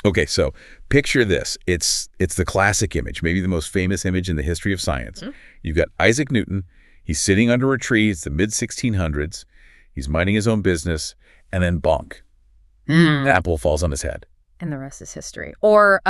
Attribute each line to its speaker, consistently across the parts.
Speaker 1: Okay, so picture this. It's the classic image, maybe the most famous image in the history of science. You've got Isaac Newton. He's sitting under a tree. It's the mid-1600s. He's minding his own business, and then bonk. An apple falls on his head.
Speaker 2: And the rest is history. Or,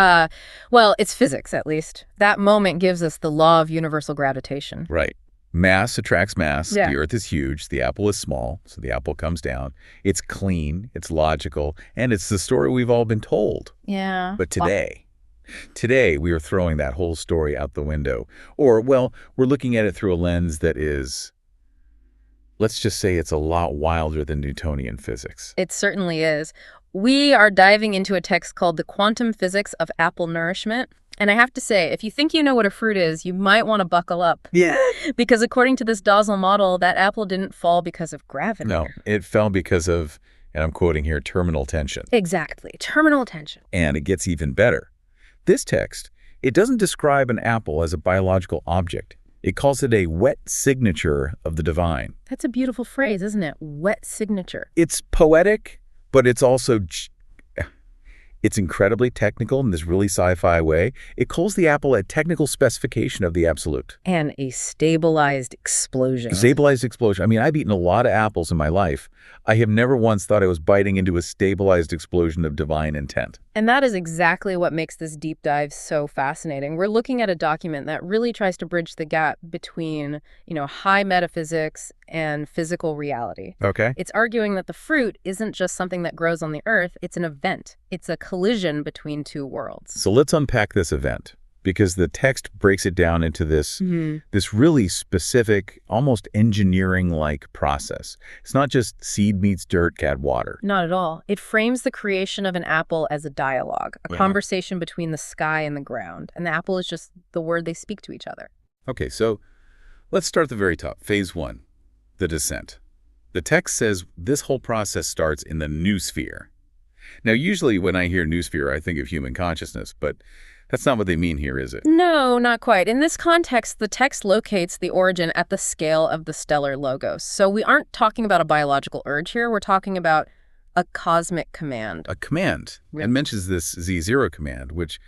Speaker 2: well, it's physics, at least. That moment gives us the law of universal gravitation.
Speaker 1: Right. Mass attracts mass.
Speaker 2: Yeah.
Speaker 1: The Earth is huge. The apple is small, so the apple comes down. It's clean. It's logical. And it's the story we've all been told.
Speaker 2: Yeah.
Speaker 1: But today, we are throwing that whole story out the window. Or, well, we're looking at it through a lens that is, let's just say it's a lot wilder than Newtonian physics.
Speaker 2: It certainly is. We are diving into a text called The Quantum Physics of Apple Nourishment. And I have to say, if you think you know what a fruit is, you might want to buckle up.
Speaker 1: Yeah.
Speaker 2: Because according to this Dausal model, that apple didn't fall because of gravity.
Speaker 1: No, it fell because of, and I'm quoting here, terminal tension.
Speaker 2: Exactly. Terminal tension.
Speaker 1: And it gets even better. This text, it doesn't describe an apple as a biological object. It calls it a wet signature of the divine.
Speaker 2: That's a beautiful phrase, isn't it? Wet signature.
Speaker 1: It's poetic, but it's also, it's incredibly technical in this really sci-fi way. It calls the apple a technical specification of the absolute.
Speaker 2: And a stabilized explosion.
Speaker 1: Stabilized explosion. I mean, I've eaten a lot of apples in my life. I have never once thought I was biting into a stabilized explosion of divine intent.
Speaker 2: And that is exactly what makes this deep dive so fascinating. We're looking at a document that really tries to bridge the gap between, high metaphysics and physical reality.
Speaker 1: Okay.
Speaker 2: It's arguing that the fruit isn't just something that grows on the earth, it's an event. It's a collision between two worlds.
Speaker 1: So let's unpack this event, because the text breaks it down into this really specific, almost engineering-like process. It's not just seed meets dirt, add water.
Speaker 2: Not at all. It frames the creation of an apple as a dialogue, a conversation between the sky and the ground. And the apple is just the word they speak to each other.
Speaker 1: Okay, so let's start at the very top. Phase 1, the descent. The text says this whole process starts in the noosphere. Now, usually when I hear noosphere, I think of human consciousness, but that's not what they mean here, is it?
Speaker 2: No, not quite. In this context, the text locates the origin at the scale of the stellar logos. So we aren't talking about a biological urge here. We're talking about a cosmic command.
Speaker 1: A command.
Speaker 2: Really?
Speaker 1: And mentions this Z0 command, which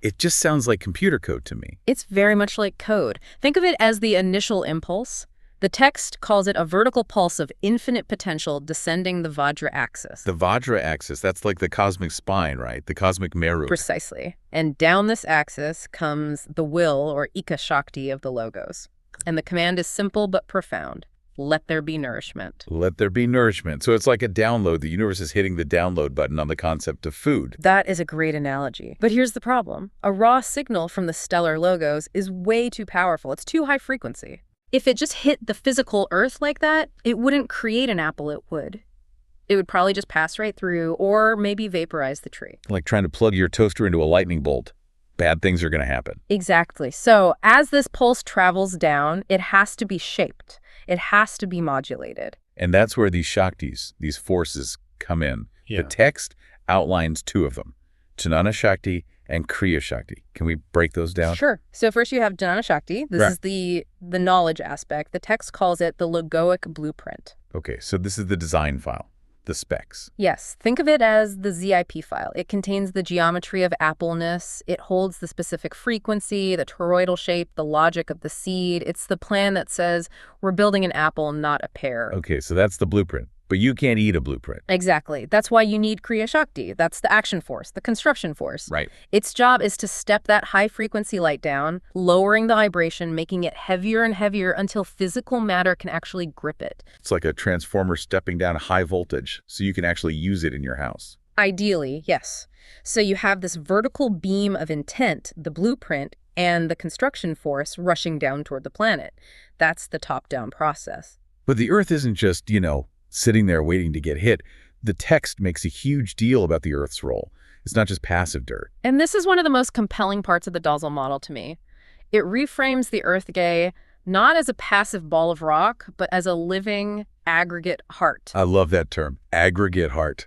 Speaker 1: it just sounds like computer code to me.
Speaker 2: It's very much like code. Think of it as the initial impulse. The text calls it a vertical pulse of infinite potential descending the Vajra axis.
Speaker 1: The Vajra axis, that's like the cosmic spine, right? The cosmic meru.
Speaker 2: Precisely. And down this axis comes the will, or Ika Shakti, of the logos. And the command is simple but profound. Let there be nourishment.
Speaker 1: Let there be nourishment. So it's like a download. The universe is hitting the download button on the concept of food.
Speaker 2: That is a great analogy. But here's the problem. A raw signal from the stellar logos is way too powerful. It's too high frequency. If it just hit the physical earth like that, it wouldn't create an apple, it would. It would probably just pass right through or maybe vaporize the tree.
Speaker 1: Like trying to plug your toaster into a lightning bolt. Bad things are going to happen.
Speaker 2: Exactly. So as this pulse travels down, it has to be shaped. It has to be modulated.
Speaker 1: And that's where these Shaktis, these forces, come in.
Speaker 3: Yeah.
Speaker 1: The text outlines two of them, Jnana Shakti and Kriya Shakti. Can we break those down?
Speaker 2: Sure. So first you have Jnana Shakti. This is the knowledge aspect. The text calls it the logoic blueprint.
Speaker 1: Okay, so this is the design file, the specs.
Speaker 2: Yes. Think of it as the ZIP file. It contains the geometry of appleness. It holds the specific frequency, the toroidal shape, the logic of the seed. It's the plan that says we're building an apple, not a pear.
Speaker 1: Okay, so that's the blueprint. But you can't eat a blueprint.
Speaker 2: Exactly. That's why you need Kriya Shakti. That's the action force, the construction force.
Speaker 1: Right.
Speaker 2: Its job is to step that high-frequency light down, lowering the vibration, making it heavier and heavier until physical matter can actually grip it.
Speaker 1: It's like a transformer stepping down high voltage so you can actually use it in your house.
Speaker 2: Ideally, yes. So you have this vertical beam of intent, the blueprint, and the construction force rushing down toward the planet. That's the top-down process.
Speaker 1: But the Earth isn't just, sitting there waiting to get hit. The text makes a huge deal about the Earth's role. It's not just passive dirt.
Speaker 2: And this is one of the most compelling parts of the Dausal model to me. It reframes the Earth-gay not as a passive ball of rock, but as a living, aggregate heart.
Speaker 1: I love that term, aggregate heart.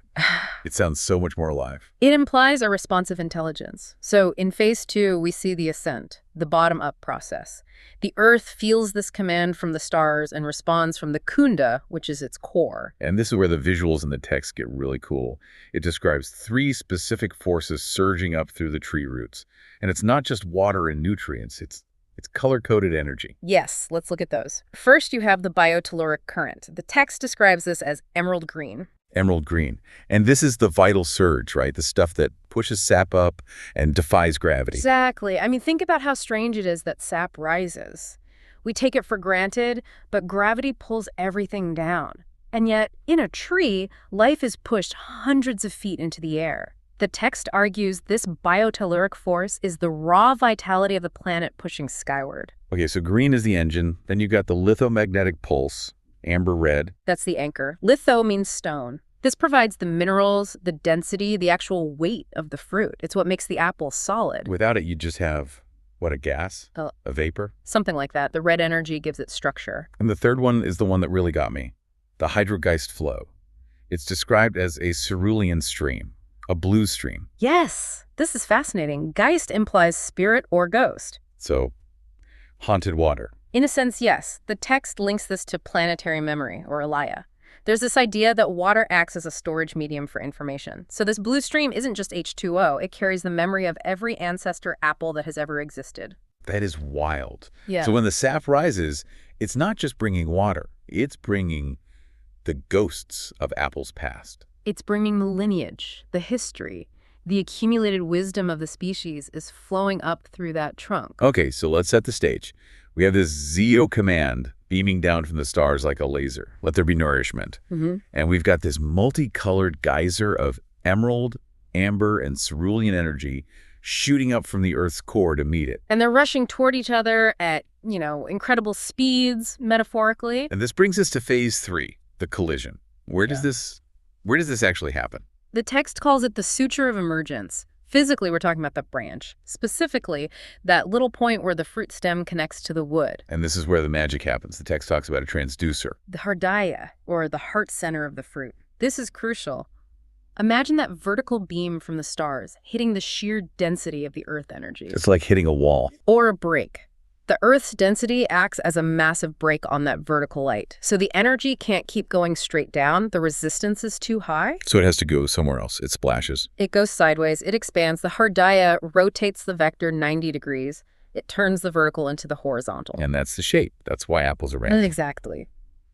Speaker 1: It sounds so much more alive.
Speaker 2: It implies a responsive intelligence. So in phase 2, we see the ascent, the bottom-up process. The Earth feels this command from the stars and responds from the kunda, which is its core.
Speaker 1: And this is where the visuals in the text get really cool. It describes 3 specific forces surging up through the tree roots. And it's not just water and nutrients, it's color-coded energy.
Speaker 2: Yes, let's look at those. First, you have the biotelluric current. The text describes this as emerald green.
Speaker 1: Emerald green. And this is the vital surge, right? The stuff that pushes sap up and defies gravity.
Speaker 2: Exactly. I mean, think about how strange it is that sap rises. We take it for granted, but gravity pulls everything down. And yet, in a tree, life is pushed hundreds of feet into the air. The text argues this biotelluric force is the raw vitality of the planet pushing skyward.
Speaker 1: Okay, so green is the engine. Then you've got the lithomagnetic pulse, amber red.
Speaker 2: That's the anchor. Litho means stone. This provides the minerals, the density, the actual weight of the fruit. It's what makes the apple solid.
Speaker 1: Without it, you just have, what, a gas?
Speaker 2: A
Speaker 1: vapor?
Speaker 2: Something like that. The red energy gives it structure.
Speaker 1: And the third one is the one that really got me, the hydrogeist flow. It's described as a cerulean stream, a blue stream.
Speaker 2: Yes, this is fascinating. Geist implies spirit or ghost.
Speaker 1: So, haunted water.
Speaker 2: In a sense, yes. The text links this to planetary memory, or Alaya. There's this idea that water acts as a storage medium for information. So this blue stream isn't just H2O, it carries the memory of every ancestor apple that has ever existed.
Speaker 1: That is wild.
Speaker 2: Yeah.
Speaker 1: So when the sap rises, it's not just bringing water, it's bringing the ghosts of apples past.
Speaker 2: It's bringing the lineage, the history. The accumulated wisdom of the species is flowing up through that trunk.
Speaker 1: Okay, so let's set the stage. We have this Zeo command beaming down from the stars like a laser. Let there be nourishment. And we've got this multicolored geyser of emerald, amber, and cerulean energy shooting up from the Earth's core to meet it.
Speaker 2: And they're rushing toward each other at, incredible speeds, metaphorically.
Speaker 1: And this brings us to phase 3, the collision. Where does this actually happen?
Speaker 2: The text calls it the suture of emergence. Physically, we're talking about the branch. Specifically, that little point where the fruit stem connects to the wood.
Speaker 1: And this is where the magic happens. The text talks about a transducer.
Speaker 2: The Hardaya, or the heart center of the fruit. This is crucial. Imagine that vertical beam from the stars hitting the sheer density of the Earth energy.
Speaker 1: It's like hitting a wall.
Speaker 2: Or a break. The Earth's density acts as a massive break on that vertical light. So the energy can't keep going straight down. The resistance is too high.
Speaker 1: So it has to go somewhere else. It splashes.
Speaker 2: It goes sideways. It expands. The Hardaya rotates the vector 90 degrees. It turns the vertical into the horizontal.
Speaker 1: And that's the shape. That's why apples are round.
Speaker 2: Exactly.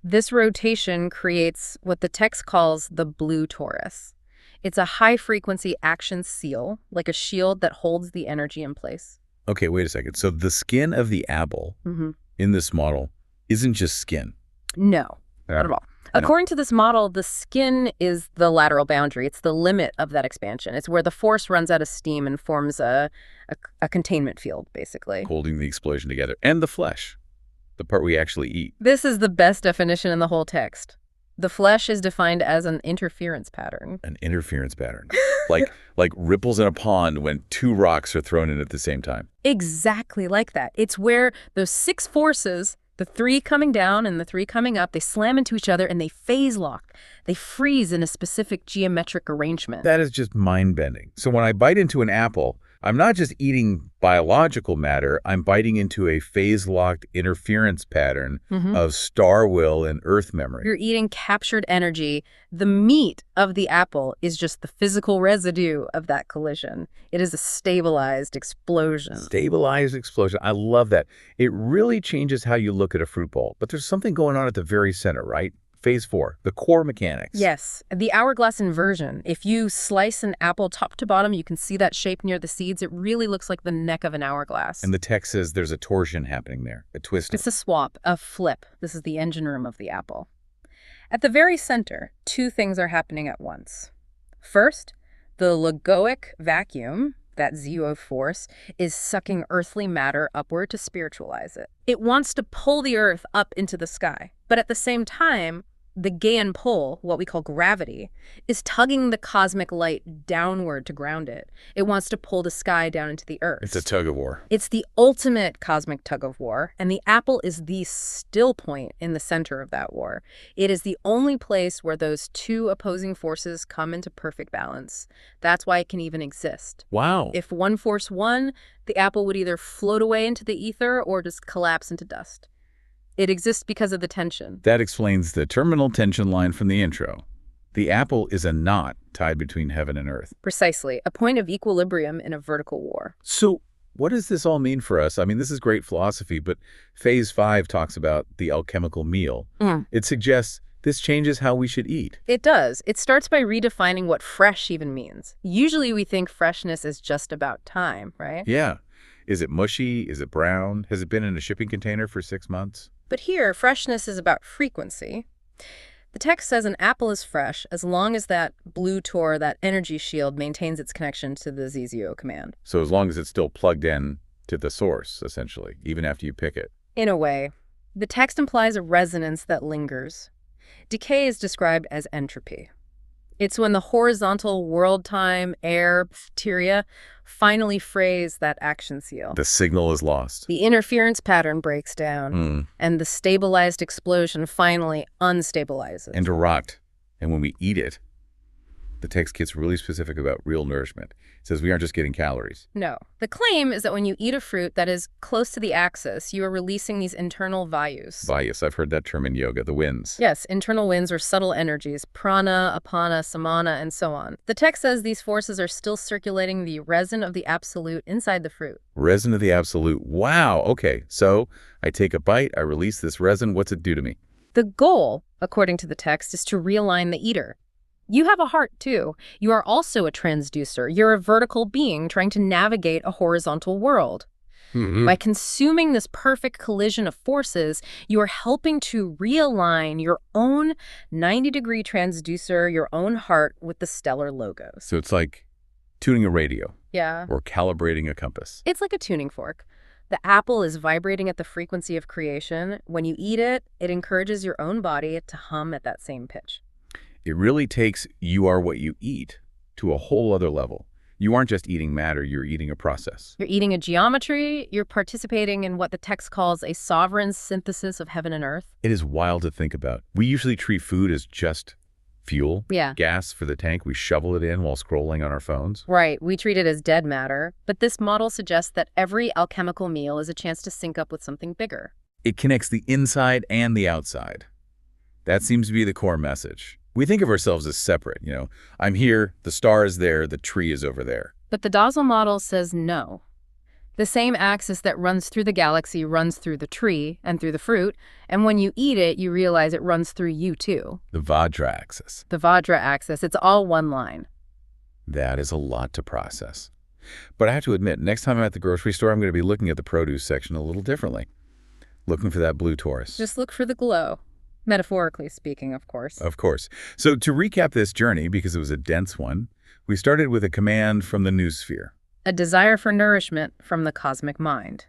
Speaker 2: This rotation creates what the text calls the blue torus. It's a high-frequency action seal, like a shield that holds the energy in place.
Speaker 1: Okay, wait a second. So the skin of the apple in this model isn't just skin.
Speaker 2: No, not at all. According to this model, the skin is the lateral boundary. It's the limit of that expansion. It's where the force runs out of steam and forms a containment field, basically.
Speaker 1: Holding the explosion together. And the flesh, the part we actually eat.
Speaker 2: This is the best definition in the whole text. The flesh is defined as an interference pattern.
Speaker 1: An interference pattern. like ripples in a pond when 2 rocks are thrown in at the same time.
Speaker 2: Exactly like that. It's where those 6 forces, the 3 coming down and the 3 coming up, they slam into each other and they phase lock. They freeze in a specific geometric arrangement.
Speaker 1: That is just mind-bending. So when I bite into an apple, I'm not just eating biological matter, I'm biting into a phase-locked interference pattern of star will and Earth memory.
Speaker 2: You're eating captured energy. The meat of the apple is just the physical residue of that collision. It is a stabilized explosion.
Speaker 1: Stabilized explosion. I love that. It really changes how you look at a fruit bowl. But there's something going on at the very center, right? Phase 4, the core mechanics.
Speaker 2: Yes, the hourglass inversion. If you slice an apple top to bottom, you can see that shape near the seeds. It really looks like the neck of an hourglass.
Speaker 1: And the text says there's a torsion happening there, a twisting.
Speaker 2: It's a swap, a flip. This is the engine room of the apple. At the very center, 2 things are happening at once. First, the logoic vacuum, that Zeo force, is sucking earthly matter upward to spiritualize it. It wants to pull the Earth up into the sky. But at the same time, The Gaian pull, what we call gravity, is tugging the cosmic light downward to ground it. It wants to pull the sky down into the earth.
Speaker 1: It's a tug-of-war.
Speaker 2: It's the ultimate cosmic tug-of-war, and the apple is the still point in the center of that war. It is the only place where those two opposing forces come into perfect balance. That's why it can even exist.
Speaker 1: Wow.
Speaker 2: If one force won, the apple would either float away into the ether or just collapse into dust. It exists because of the tension.
Speaker 1: That explains the terminal tension line from the intro. The apple is a knot tied between heaven and earth.
Speaker 2: Precisely, a point of equilibrium in a vertical war.
Speaker 1: So what does this all mean for us? I mean, this is great philosophy, but Phase 5 talks about the alchemical meal. It suggests this changes how we should eat.
Speaker 2: It does. It starts by redefining what fresh even means. Usually we think freshness is just about time, right?
Speaker 1: Yeah. Is it mushy? Is it brown? Has it been in a shipping container for 6 months?
Speaker 2: But here, freshness is about frequency. The text says an apple is fresh as long as that blue tor, that energy shield, maintains its connection to the ZZO command.
Speaker 1: So as long as it's still plugged in to the source, essentially, even after you pick it.
Speaker 2: In a way, the text implies a resonance that lingers. Decay is described as entropy. It's when the horizontal world-time, air, bacteria finally phrase that action seal.
Speaker 1: The signal is lost.
Speaker 2: The interference pattern breaks down, and the stabilized explosion finally unstabilizes.
Speaker 1: And rot. And when we eat it, the text gets really specific about real nourishment. It says we aren't just getting calories.
Speaker 2: No. The claim is that when you eat a fruit that is close to the axis, you are releasing these internal vayus.
Speaker 1: Vayus, I've heard that term in yoga, the winds.
Speaker 2: Yes, internal winds or subtle energies, prana, apana, samana, and so on. The text says these forces are still circulating the resin of the absolute inside the fruit.
Speaker 1: Resin of the absolute. Wow. Okay. So I take a bite, I release this resin. What's it do to me?
Speaker 2: The goal, according to the text, is to realign the eater. You have a heart, too. You are also a transducer. You're a vertical being trying to navigate a horizontal world. By consuming this perfect collision of forces, you are helping to realign your own 90-degree transducer, your own heart, with the stellar logos.
Speaker 1: So it's like tuning a radio.
Speaker 2: Yeah.
Speaker 1: Or calibrating a compass.
Speaker 2: It's like a tuning fork. The apple is vibrating at the frequency of creation. When you eat it, it encourages your own body to hum at that same pitch.
Speaker 1: It really takes you are what you eat to a whole other level. You aren't just eating matter, you're eating a process.
Speaker 2: You're eating a geometry, you're participating in what the text calls a sovereign synthesis of heaven and earth.
Speaker 1: It is wild to think about. We usually treat food as just fuel,
Speaker 2: Yeah.
Speaker 1: gas for the tank. We shovel it in while scrolling on our phones.
Speaker 2: Right, we treat it as dead matter, but this model suggests that every alchemical meal is a chance to sync up with something bigger.
Speaker 1: It connects the inside and the outside. That seems to be the core message. We think of ourselves as separate, you know. I'm here, the star is there, the tree is over there.
Speaker 2: But the Dausal model says no. The same axis that runs through the galaxy runs through the tree and through the fruit, and when you eat it, you realize it runs through you too.
Speaker 1: The Vajra axis.
Speaker 2: The Vajra axis, it's all one line.
Speaker 1: That is a lot to process. But I have to admit, next time I'm at the grocery store, I'm going to be looking at the produce section a little differently. Looking for that blue torus.
Speaker 2: Just look for the glow. Metaphorically speaking, of course.
Speaker 1: Of course. So to recap this journey, because it was a dense one, we started with a command from the noosphere.
Speaker 2: A desire for nourishment from the cosmic mind.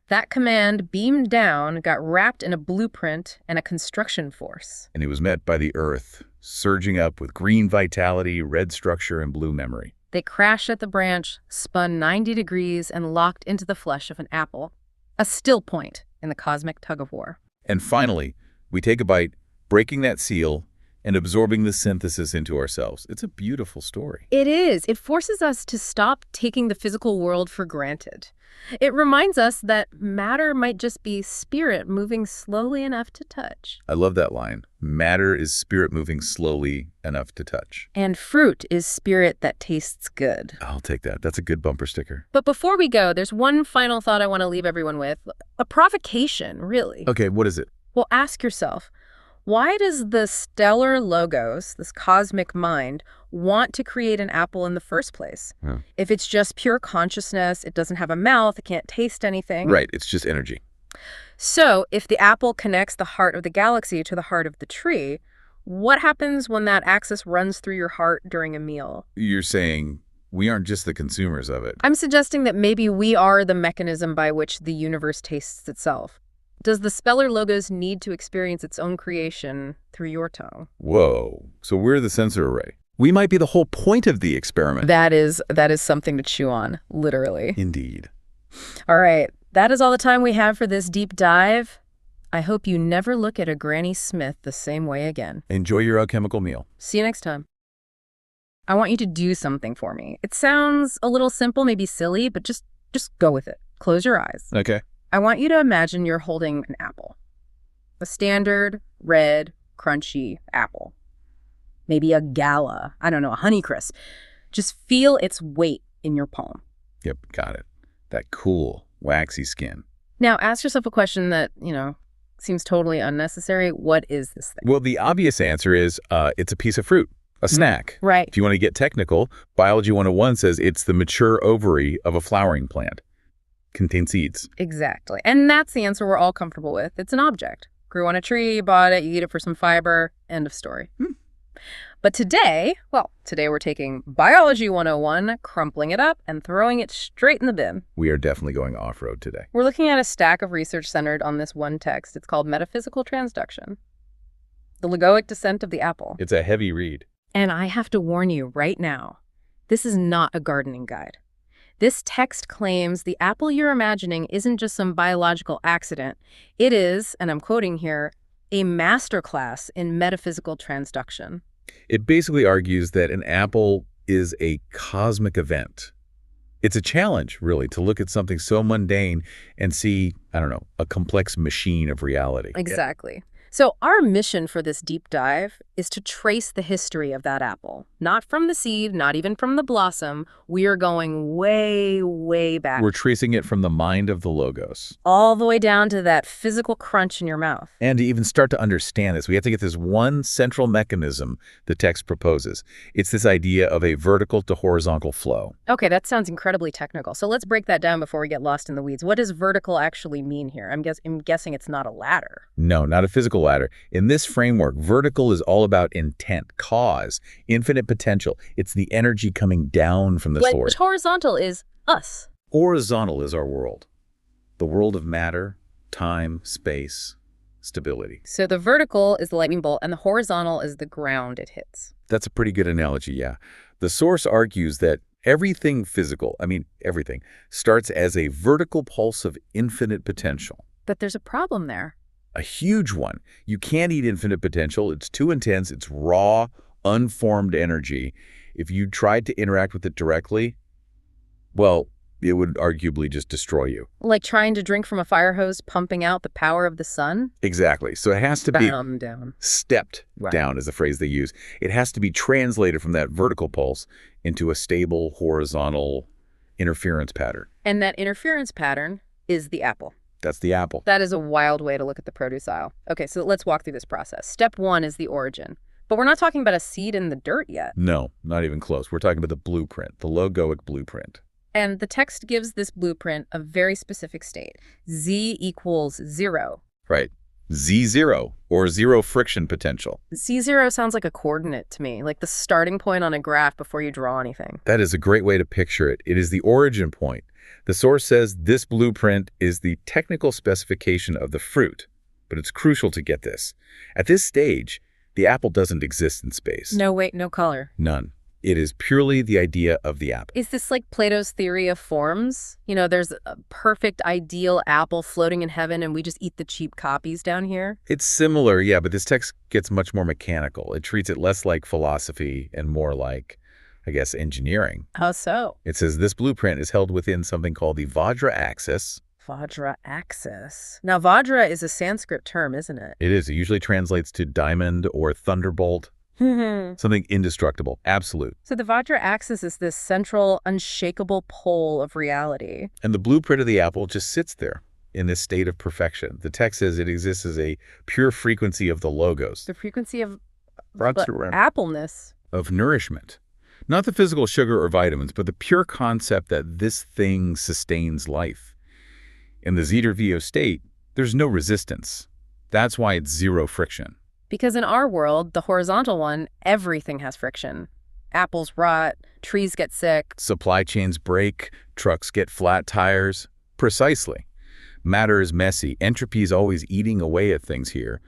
Speaker 2: That command, beamed down, got wrapped in a blueprint and a construction force.
Speaker 1: And it was met by the earth, surging up with green vitality, red structure, and blue memory.
Speaker 2: They crashed at the branch, spun 90 degrees, and locked into the flesh of an apple. A still point in the cosmic tug-of-war.
Speaker 1: And finally, we take a bite, breaking that seal, and absorbing the synthesis into ourselves. It's a beautiful story.
Speaker 2: It is. It forces us to stop taking the physical world for granted. It reminds us that matter might just be spirit moving slowly enough to touch.
Speaker 1: I love that line. Matter is spirit moving slowly enough to touch.
Speaker 2: And fruit is spirit that tastes good.
Speaker 1: I'll take that. That's a good bumper sticker.
Speaker 2: But before we go, there's one final thought I want to leave everyone with. A provocation, really.
Speaker 1: Okay, what is it?
Speaker 2: Well, ask yourself, why does the stellar logos, this cosmic mind, want to create an apple in the first place? If it's just pure consciousness, it doesn't have a mouth, it can't taste anything.
Speaker 1: Right, it's just energy.
Speaker 2: So if the apple connects the heart of the galaxy to the heart of the tree, what happens when that axis runs through your heart during a meal?
Speaker 1: You're saying we aren't just the consumers of it.
Speaker 2: I'm suggesting that maybe we are the mechanism by which the universe tastes itself. Does the speller logos need to experience its own creation through your tongue?
Speaker 1: Whoa. So we're the sensor array. We might be the whole point of the experiment.
Speaker 2: That is something to chew on, literally.
Speaker 1: Indeed.
Speaker 2: All right, that is all the time we have for this deep dive. I hope you never look at a Granny Smith the same way again.
Speaker 1: Enjoy your alchemical meal.
Speaker 2: See you next time. I want you to do something for me. It sounds a little simple, maybe silly, but just go with it. Close your eyes.
Speaker 1: Okay.
Speaker 2: I want you to imagine you're holding an apple. A standard, red, crunchy apple. Maybe a gala, I don't know, a Honeycrisp. Just feel its weight in your palm.
Speaker 1: Yep, got it. That cool, waxy skin.
Speaker 2: Now, ask yourself a question that, seems totally unnecessary. What is this thing?
Speaker 1: Well, the obvious answer is it's a piece of fruit, a snack.
Speaker 2: Right.
Speaker 1: If you want to get technical, Biology 101 says it's the mature ovary of a flowering plant. Contains seeds.
Speaker 2: Exactly. And that's the answer we're all comfortable with. It's an object. Grew on a tree, you bought it, you eat it for some fiber, end of story. But today we're taking Biology 101, crumpling it up, and throwing it straight in the bin.
Speaker 1: We are definitely going off-road today.
Speaker 2: We're looking at a stack of research centered on this one text. It's called Metaphysical Transduction. The Logoic Descent of the Apple.
Speaker 1: It's a heavy read.
Speaker 2: And I have to warn you right now, this is not a gardening guide. This text claims the apple you're imagining isn't just some biological accident. It is, and I'm quoting here, a masterclass in metaphysical transduction.
Speaker 1: It basically argues that an apple is a cosmic event. It's a challenge, really, to look at something so mundane and see, a complex machine of reality.
Speaker 2: Exactly. So our mission for this deep dive is to trace the history of that apple. Not from the seed, not even from the blossom. We are going way, way back.
Speaker 1: We're tracing it from the mind of the logos.
Speaker 2: All the way down to that physical crunch in your mouth.
Speaker 1: And to even start to understand this, we have to get this one central mechanism the text proposes. It's this idea of a vertical to horizontal flow.
Speaker 2: Okay, that sounds incredibly technical. So let's break that down before we get lost in the weeds. What does vertical actually mean here? I'm guessing it's not a ladder.
Speaker 1: No, not a physical ladder. In this framework, vertical is all about intent, cause, infinite potential. It's the energy coming down from the source.
Speaker 2: But horizontal is us.
Speaker 1: Horizontal is our world. The world of matter, time, space, stability.
Speaker 2: So the vertical is the lightning bolt and the horizontal is the ground it hits.
Speaker 1: That's a pretty good analogy, yeah. The source argues that everything physical, everything, starts as a vertical pulse of infinite potential.
Speaker 2: But there's a problem there.
Speaker 1: A huge one. You can't eat infinite potential. It's too intense. It's raw, unformed energy. If you tried to interact with it directly, well, it would arguably just destroy you.
Speaker 2: Like trying to drink from a fire hose pumping out the power of the sun?
Speaker 1: Exactly. So it has to be
Speaker 2: down.
Speaker 1: Stepped down is the phrase they use. It has to be translated from that vertical pulse into a stable, horizontal interference pattern.
Speaker 2: And that interference pattern is the apple.
Speaker 1: That's the apple.
Speaker 2: That is a wild way to look at the produce aisle. Okay, so let's walk through this process. Step one is the origin. But we're not talking about a seed in the dirt yet.
Speaker 1: No, not even close. We're talking about the blueprint, the logoic blueprint.
Speaker 2: And the text gives this blueprint a very specific state. Z equals 0.
Speaker 1: Right. Z0, or zero friction potential.
Speaker 2: Z0 sounds like a coordinate to me, like the starting point on a graph before you draw anything.
Speaker 1: That is a great way to picture it. It is the origin point. The source says this blueprint is the technical specification of the fruit, but it's crucial to get this. At this stage, the apple doesn't exist in space.
Speaker 2: No weight, no color.
Speaker 1: None. It is purely the idea of the apple.
Speaker 2: Is this like Plato's theory of forms? There's a perfect, ideal apple floating in heaven and we just eat the cheap copies down here?
Speaker 1: It's similar, yeah, but this text gets much more mechanical. It treats it less like philosophy and more like, engineering.
Speaker 2: How so?
Speaker 1: It says this blueprint is held within something called the Vajra axis.
Speaker 2: Vajra axis. Now, Vajra is a Sanskrit term, isn't it?
Speaker 1: It is. It usually translates to diamond or thunderbolt. Something indestructible, absolute.
Speaker 2: So the Vajra axis is this central, unshakable pole of reality.
Speaker 1: And the blueprint of the apple just sits there in this state of perfection. The text says it exists as a pure frequency of the logos.
Speaker 2: The frequency of appleness.
Speaker 1: Of nourishment. Not the physical sugar or vitamins, but the pure concept that this thing sustains life. In the Zeter-Vio state, there's no resistance. That's why it's zero friction.
Speaker 2: Because in our world, the horizontal one, everything has friction. Apples rot, trees get sick.
Speaker 1: Supply chains break, trucks get flat tires. Precisely. Matter is messy. Entropy is always eating away at things here.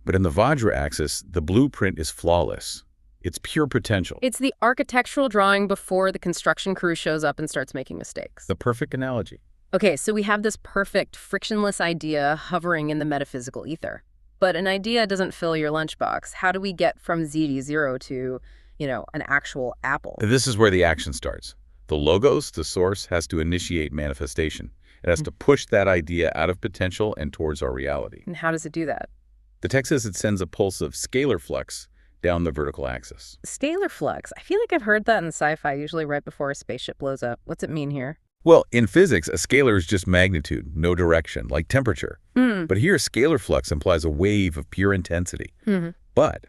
Speaker 1: But in the Vajra axis, the blueprint is flawless. It's pure potential.
Speaker 2: It's the architectural drawing before the construction crew shows up and starts making mistakes.
Speaker 1: The perfect analogy.
Speaker 2: Okay, so we have this perfect, frictionless idea hovering in the metaphysical ether. But an idea doesn't fill your lunchbox. How do we get from ZD0 to, an actual apple?
Speaker 1: This is where the action starts. The logos, the source, has to initiate manifestation. It has to push that idea out of potential and towards our reality.
Speaker 2: And how does it do that?
Speaker 1: The text says it sends a pulse of scalar flux down the vertical axis.
Speaker 2: Scalar flux. I feel like I've heard that in sci-fi, usually right before a spaceship blows up. What's it mean here?
Speaker 1: Well, in physics, a scalar is just magnitude, no direction, like temperature. But here, scalar flux implies a wave of pure intensity. But,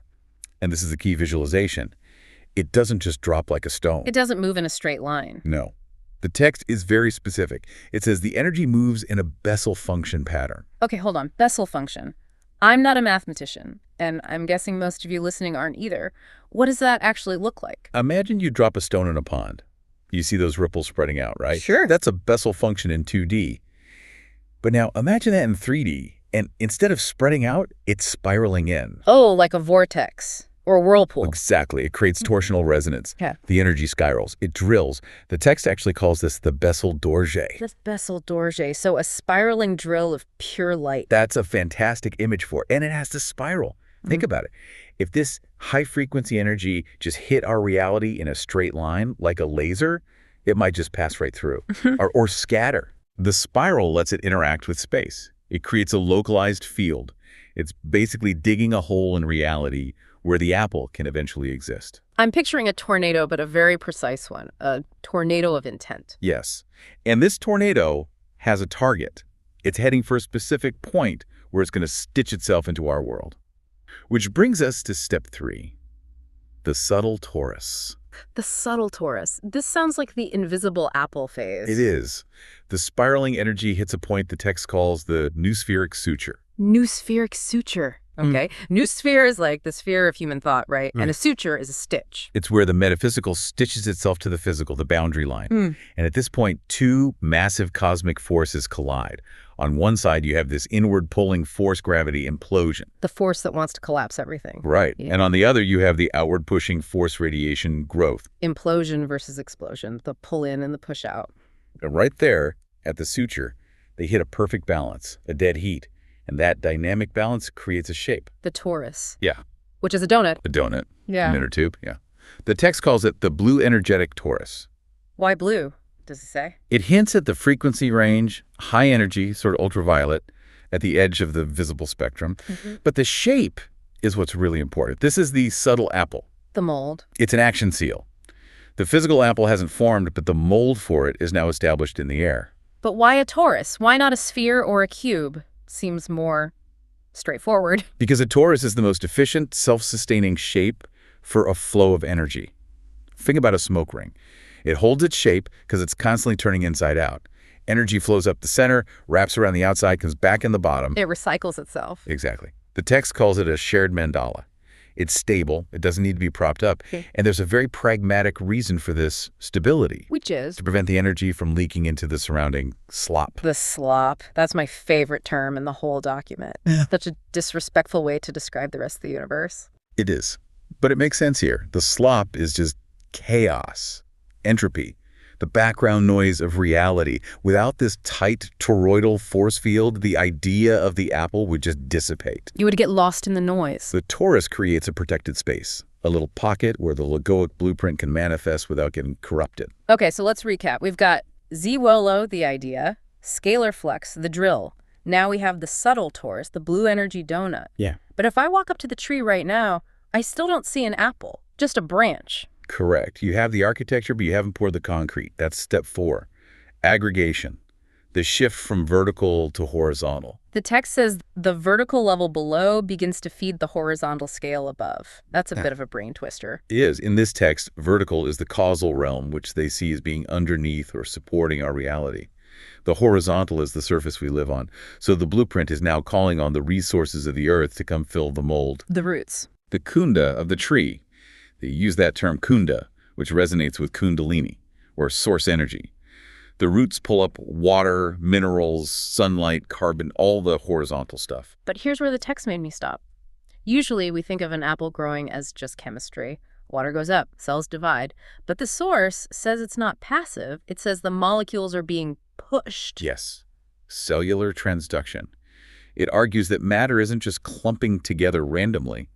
Speaker 1: and this is the key visualization, it doesn't just drop like a stone.
Speaker 2: It doesn't move in a straight line.
Speaker 1: No. The text is very specific. It says the energy moves in a Bessel function pattern.
Speaker 2: Okay, hold on. Bessel function. I'm not a mathematician, and I'm guessing most of you listening aren't either. What does that actually look like?
Speaker 1: Imagine you drop a stone in a pond. You see those ripples spreading out, right?
Speaker 2: Sure.
Speaker 1: That's a Bessel function in 2D. But now imagine that in 3D, and instead of spreading out, it's spiraling in.
Speaker 2: Oh, like a vortex or a whirlpool.
Speaker 1: Exactly. It creates torsional resonance.
Speaker 2: Yeah.
Speaker 1: The energy spirals. It drills. The text actually calls this the Bessel Dorje.
Speaker 2: This Bessel Dorje, so a spiraling drill of pure light.
Speaker 1: That's a fantastic image for it. And it has to spiral. Think about it. If this high-frequency energy just hit our reality in a straight line, like a laser, it might just pass right through or scatter. The spiral lets it interact with space. It creates a localized field. It's basically digging a hole in reality where the apple can eventually exist.
Speaker 2: I'm picturing a tornado, but a very precise one, a tornado of intent.
Speaker 1: Yes. And this tornado has a target. It's heading for a specific point where it's going to stitch itself into our world. Which brings us to step 3, the subtle torus.
Speaker 2: The subtle torus. This sounds like the invisible apple phase.
Speaker 1: It is. The spiraling energy hits a point the text calls the Noospheric Suture.
Speaker 2: Noospheric suture. Okay. Noosphere is like the sphere of human thought, right? And a suture is a stitch.
Speaker 1: It's where the metaphysical stitches itself to the physical, the boundary line. And at this point, two massive cosmic forces collide. On one side, you have this inward pulling force gravity implosion.
Speaker 2: The force that wants to collapse everything.
Speaker 1: Right.
Speaker 2: Yeah.
Speaker 1: And on the other, you have the outward pushing force radiation growth.
Speaker 2: Implosion versus explosion, the pull in and the push out.
Speaker 1: And right there, at the suture, they hit a perfect balance, a dead heat. And that dynamic balance creates a shape.
Speaker 2: The torus.
Speaker 1: Yeah.
Speaker 2: Which is a donut.
Speaker 1: A donut.
Speaker 2: Yeah.
Speaker 1: An inner tube. Yeah. The text calls it the blue energetic torus.
Speaker 2: Why blue, does it say?
Speaker 1: It hints at the frequency range, high energy, sort of ultraviolet, at the edge of the visible spectrum. But the shape is what's really important. This is the subtle apple.
Speaker 2: The mold.
Speaker 1: It's an action seal. The physical apple hasn't formed, but the mold for it is now established in the air.
Speaker 2: But why a torus? Why not a sphere or a cube? Seems more straightforward.
Speaker 1: Because a torus is the most efficient, self-sustaining shape for a flow of energy. Think about a smoke ring. It holds its shape because it's constantly turning inside out. Energy flows up the center, wraps around the outside, comes back in the bottom.
Speaker 2: It recycles itself.
Speaker 1: Exactly. The text calls it a shared mandala. It's stable. It doesn't need to be propped up. And there's a very pragmatic reason for this stability.
Speaker 2: Which is?
Speaker 1: To prevent the energy from leaking into the surrounding slop.
Speaker 2: The slop. That's my favorite term in the whole document. Such a disrespectful way to describe the rest of the universe.
Speaker 1: It is. But it makes sense here. The slop is just chaos, entropy, the background noise of reality. Without this tight toroidal force field, the idea of the apple would just dissipate.
Speaker 2: You would get lost in the noise.
Speaker 1: The torus creates a protected space, a little pocket where the logoic blueprint can manifest without getting corrupted.
Speaker 2: Okay, so let's recap. We've got Z-Wolo, the idea, scalar flux, the drill. Now we have the subtle torus, the blue energy donut.
Speaker 1: Yeah.
Speaker 2: But if I walk up to the tree right now, I still don't see an apple, just a branch.
Speaker 1: Correct. You have the architecture, but you haven't poured the concrete. That's step 4. Aggregation. The shift from vertical to horizontal.
Speaker 2: The text says the vertical level below begins to feed the horizontal scale above. That's a bit of a brain twister.
Speaker 1: It is. In this text, vertical is the causal realm, which they see as being underneath or supporting our reality. The horizontal is the surface we live on. So the blueprint is now calling on the resources of the earth to come fill the mold.
Speaker 2: The roots.
Speaker 1: The kunda of the tree. They use that term kunda, which resonates with kundalini, or source energy. The roots pull up water, minerals, sunlight, carbon, all the horizontal stuff.
Speaker 2: But here's where the text made me stop. Usually we think of an apple growing as just chemistry. Water goes up, cells divide. But the source says it's not passive. It says the molecules are being pushed.
Speaker 1: Yes, cellular transduction. It argues that matter isn't just clumping together randomly.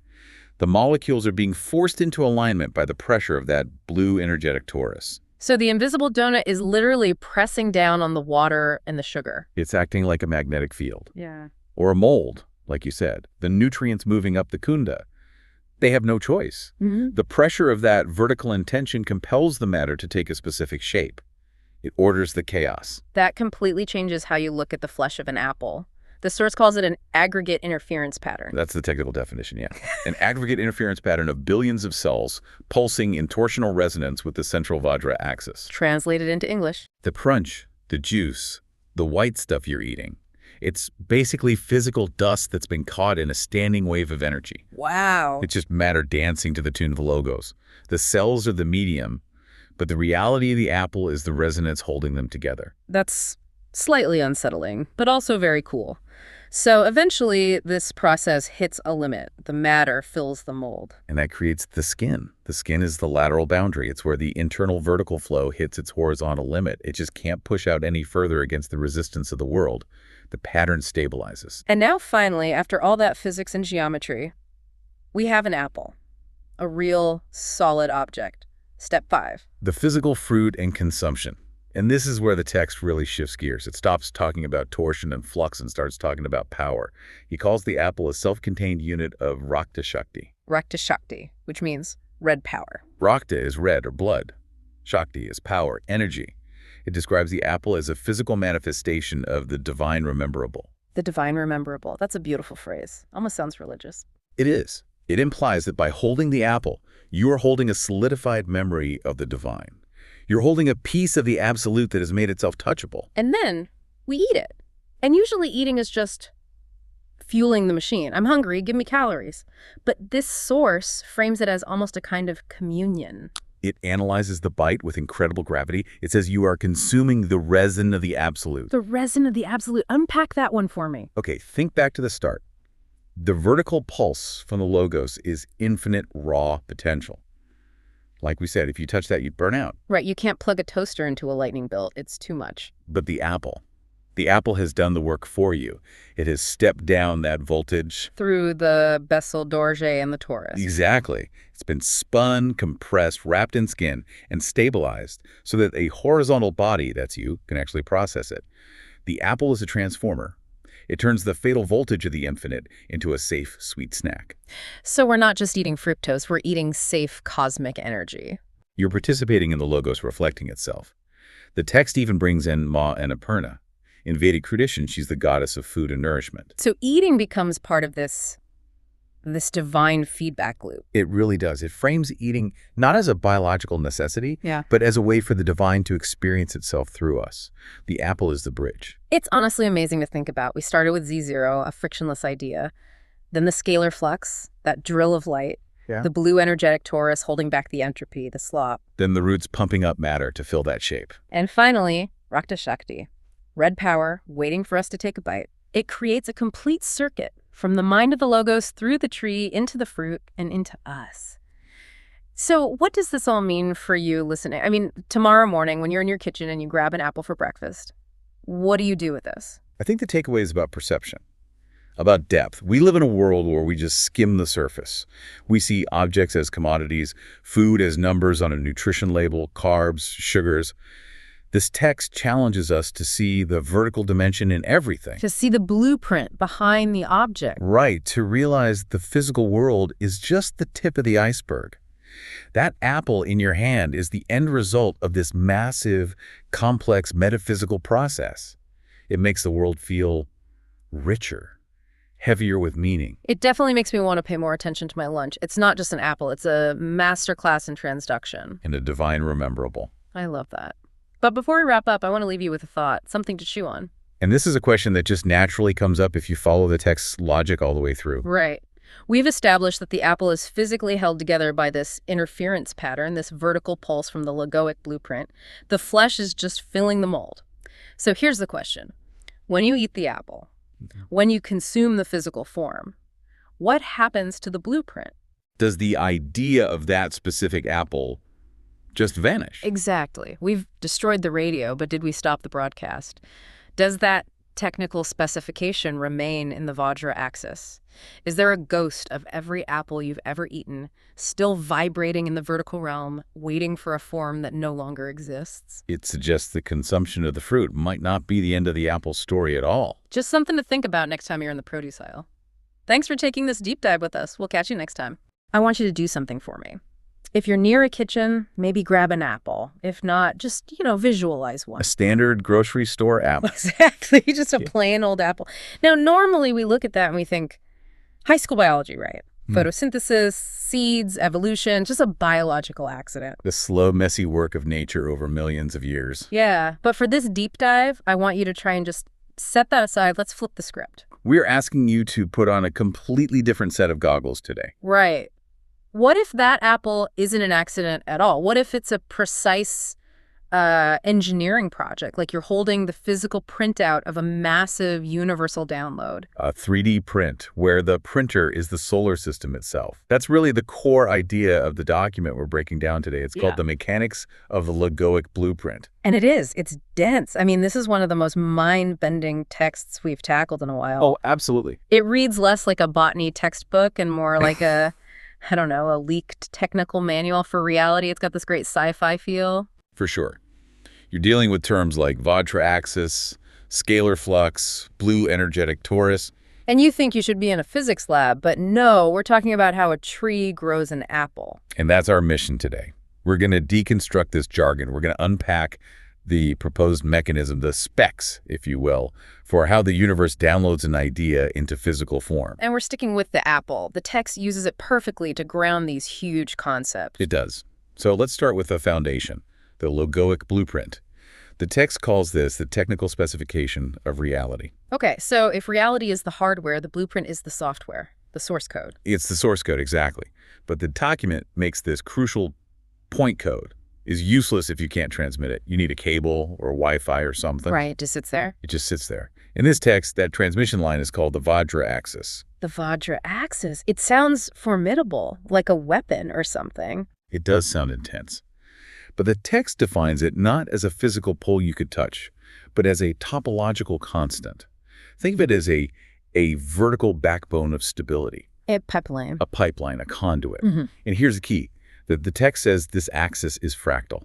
Speaker 1: The molecules are being forced into alignment by the pressure of that blue energetic torus.
Speaker 2: So the invisible donut is literally pressing down on the water and the sugar.
Speaker 1: It's acting like a magnetic field.
Speaker 2: Yeah.
Speaker 1: Or a mold, like you said. The nutrients moving up the kunda. They have no choice. The pressure of that vertical intention compels the matter to take a specific shape. It orders the chaos.
Speaker 2: That completely changes how you look at the flesh of an apple. The source calls it an aggregate interference pattern.
Speaker 1: That's the technical definition, yeah. An aggregate interference pattern of billions of cells pulsing in torsional resonance with the central Vajra axis.
Speaker 2: Translated into English.
Speaker 1: The crunch, the juice, the white stuff you're eating. It's basically physical dust that's been caught in a standing wave of energy.
Speaker 2: Wow.
Speaker 1: It's just matter dancing to the tune of the logos. The cells are the medium, but the reality of the apple is the resonance holding them together.
Speaker 2: That's slightly unsettling, but also very cool. So eventually, this process hits a limit. The matter fills the mold.
Speaker 1: And that creates the skin. The skin is the lateral boundary. It's where the internal vertical flow hits its horizontal limit. It just can't push out any further against the resistance of the world. The pattern stabilizes.
Speaker 2: And now finally, after all that physics and geometry, we have an apple. A real, solid object. Step 5.
Speaker 1: The physical fruit and consumption. And this is where the text really shifts gears. It stops talking about torsion and flux and starts talking about power. He calls the apple a self-contained unit of Rakta Shakti.
Speaker 2: Rakta Shakti, which means red power.
Speaker 1: Rakta is red or blood. Shakti is power, energy. It describes the apple as a physical manifestation of the divine rememberable.
Speaker 2: The divine rememberable. That's a beautiful phrase. Almost sounds religious.
Speaker 1: It is. It implies that by holding the apple, you are holding a solidified memory of the divine. You're holding a piece of the absolute that has made itself touchable.
Speaker 2: And then we eat it. And usually eating is just fueling the machine. I'm hungry, give me calories. But this source frames it as almost a kind of communion.
Speaker 1: It analyzes the bite with incredible gravity. It says you are consuming the resin of the absolute.
Speaker 2: The resin of the absolute. Unpack that one for me.
Speaker 1: Okay, think back to the start. The vertical pulse from the logos is infinite raw potential. Like we said, if you touch that, you'd burn out.
Speaker 2: Right, you can't plug a toaster into a lightning bolt. It's too much.
Speaker 1: But the apple has done the work for you. It has stepped down that voltage.
Speaker 2: Through the Bessel and the torus.
Speaker 1: Exactly. It's been spun, compressed, wrapped in skin, and stabilized so that a horizontal body, that's you, can actually process it. The apple is a transformer. It turns the fatal voltage of the infinite into a safe, sweet snack.
Speaker 2: So we're not just eating fructose, we're eating safe cosmic energy.
Speaker 1: You're participating in the logos reflecting itself. The text even brings in Ma and Apurna. In Vedic tradition, she's the goddess of food and nourishment.
Speaker 2: So eating becomes part of this divine feedback loop.
Speaker 1: It really does. It frames eating not as a biological necessity, but as a way for the divine to experience itself through us. The apple is the bridge.
Speaker 2: It's honestly amazing to think about. We started with Z0, a frictionless idea. Then the scalar flux, that drill of light. The blue energetic torus holding back the entropy, the slop.
Speaker 1: Then the roots pumping up matter to fill that shape.
Speaker 2: And finally, Rakta Shakti. Red power, waiting for us to take a bite. It creates a complete circuit from the mind of the logos through the tree, into the fruit, and into us. So what does this all mean for you listening? I mean, tomorrow morning when you're in your kitchen and you grab an apple for breakfast, what do you do with this?
Speaker 1: I think the takeaway is about perception, about depth. We live in a world where we just skim the surface. We see objects as commodities, food as numbers on a nutrition label, carbs, sugars. This text challenges us to see the vertical dimension in everything.
Speaker 2: To see the blueprint behind the object.
Speaker 1: Right, to realize the physical world is just the tip of the iceberg. That apple in your hand is the end result of this massive, complex metaphysical process. It makes the world feel richer, heavier with meaning.
Speaker 2: It definitely makes me want to pay more attention to my lunch. It's not just an apple, it's a masterclass in transduction.
Speaker 1: And a divine rememberable.
Speaker 2: I love that. But before we wrap up, I want to leave you with a thought, something to chew on.
Speaker 1: And this is a question that just naturally comes up if you follow the text's logic all the way through.
Speaker 2: Right. We've established that the apple is physically held together by this interference pattern, this vertical pulse from the logoic blueprint. The flesh is just filling the mold. So here's the question. When you eat the apple, when you consume the physical form, what happens to the blueprint?
Speaker 1: Does the idea of that specific apple just vanish?
Speaker 2: Exactly. We've destroyed the radio, but did we stop the broadcast? Does that technical specification remain in the Vajra axis? Is there a ghost of every apple you've ever eaten still vibrating in the vertical realm, waiting for a form that no longer exists?
Speaker 1: It suggests the consumption of the fruit might not be the end of the apple story at all.
Speaker 2: Just something to think about next time you're in the produce aisle. Thanks for taking this deep dive with us. We'll catch you next time. I want you to do something for me. If you're near a kitchen, maybe grab an apple. If not, just, visualize one.
Speaker 1: A standard grocery store apple.
Speaker 2: Exactly. Just a plain old apple. Now, normally we look at that and we think, high school biology, right? Photosynthesis, seeds, evolution, just a biological accident.
Speaker 1: The slow, messy work of nature over millions of years.
Speaker 2: Yeah, but for this deep dive, I want you to try and just set that aside. Let's flip the script.
Speaker 1: We're asking you to put on a completely different set of goggles today.
Speaker 2: Right. What if that apple isn't an accident at all? What if it's a precise engineering project, like you're holding the physical printout of a massive universal download?
Speaker 1: A 3D print, where the printer is the solar system itself. That's really the core idea of the document we're breaking down today. It's called The Mechanics of the Logoic Blueprint.
Speaker 2: And it is. It's dense. I mean, this is one of the most mind-bending texts we've tackled in a while.
Speaker 1: Oh, absolutely.
Speaker 2: It reads less like a botany textbook and more like a leaked technical manual for reality. It's got this great sci-fi feel.
Speaker 1: For sure. You're dealing with terms like Vajra axis, scalar flux, blue energetic torus.
Speaker 2: And you think you should be in a physics lab, but no, we're talking about how a tree grows an apple.
Speaker 1: And that's our mission today. We're going to deconstruct this jargon. We're going to unpack the proposed mechanism, the specs, if you will, for how the universe downloads an idea into physical form.
Speaker 2: And we're sticking with the apple. The text uses it perfectly to ground these huge concepts.
Speaker 1: It does. So let's start with the foundation, the logoic blueprint. The text calls this the technical specification of reality.
Speaker 2: Okay, so if reality is the hardware, the blueprint is the software, the source code.
Speaker 1: It's the source code, exactly. But the document makes this crucial point code. Is useless if you can't transmit it. You need a cable or Wi-Fi or something.
Speaker 2: Right, it just sits there.
Speaker 1: It just sits there. In this text, that transmission line is called the Vajra axis.
Speaker 2: The Vajra axis. It sounds formidable, like a weapon or something.
Speaker 1: It does sound intense. But the text defines it not as a physical pole you could touch, but as a topological constant. Think of it as a vertical backbone of stability.
Speaker 2: A pipeline.
Speaker 1: A pipeline, a conduit. And here's the key. The text says this axis is fractal.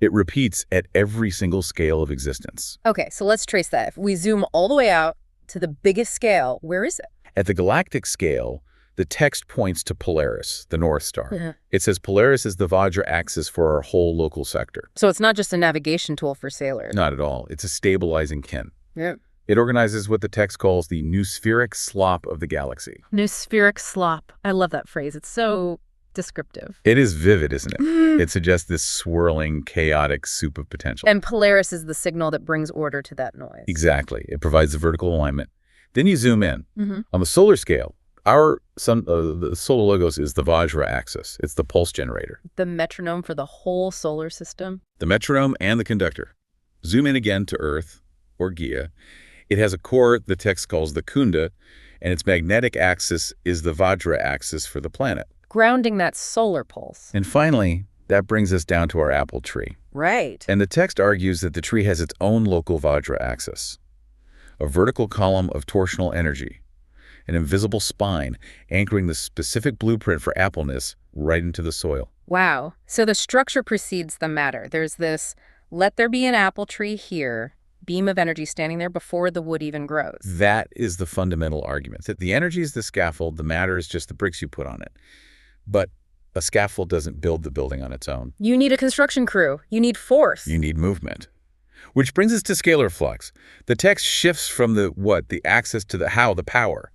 Speaker 1: It repeats at every single scale of existence.
Speaker 2: Okay, so let's trace that. If we zoom all the way out to the biggest scale, where is it?
Speaker 1: At the galactic scale, the text points to Polaris, the North Star. It says Polaris is the Vajra axis for our whole local sector.
Speaker 2: So it's not just a navigation tool for sailors.
Speaker 1: Not at all. It's a stabilizing kin.
Speaker 2: Yep.
Speaker 1: It organizes what the text calls the Spheric Slop of the galaxy.
Speaker 2: Spheric Slop. I love that phrase. It's so descriptive.
Speaker 1: It is vivid, isn't it? It suggests this swirling, chaotic soup of potential.
Speaker 2: And Polaris is the signal that brings order to that noise.
Speaker 1: Exactly. It provides the vertical alignment. Then you zoom in. On the solar scale, our sun, the solar logos is the Vajra axis. It's the pulse generator.
Speaker 2: The metronome for the whole solar system.
Speaker 1: The metronome and the conductor. Zoom in again to Earth, or Gaia. It has a core the text calls the Kunda, and its magnetic axis is the Vajra axis for the planet.
Speaker 2: Grounding that solar pulse.
Speaker 1: And finally, that brings us down to our apple tree.
Speaker 2: Right.
Speaker 1: And the text argues that the tree has its own local Vajra axis, a vertical column of torsional energy, an invisible spine anchoring the specific blueprint for appleness right into the soil.
Speaker 2: Wow. So the structure precedes the matter. There's this, let there be an apple tree here, beam of energy standing there before the wood even grows.
Speaker 1: That is the fundamental argument. That the energy is the scaffold, the matter is just the bricks you put on it. But a scaffold doesn't build the building on its own.
Speaker 2: You need a construction crew. You need force.
Speaker 1: You need movement. Which brings us to scalar flux. The text shifts from the axis to the how, the power.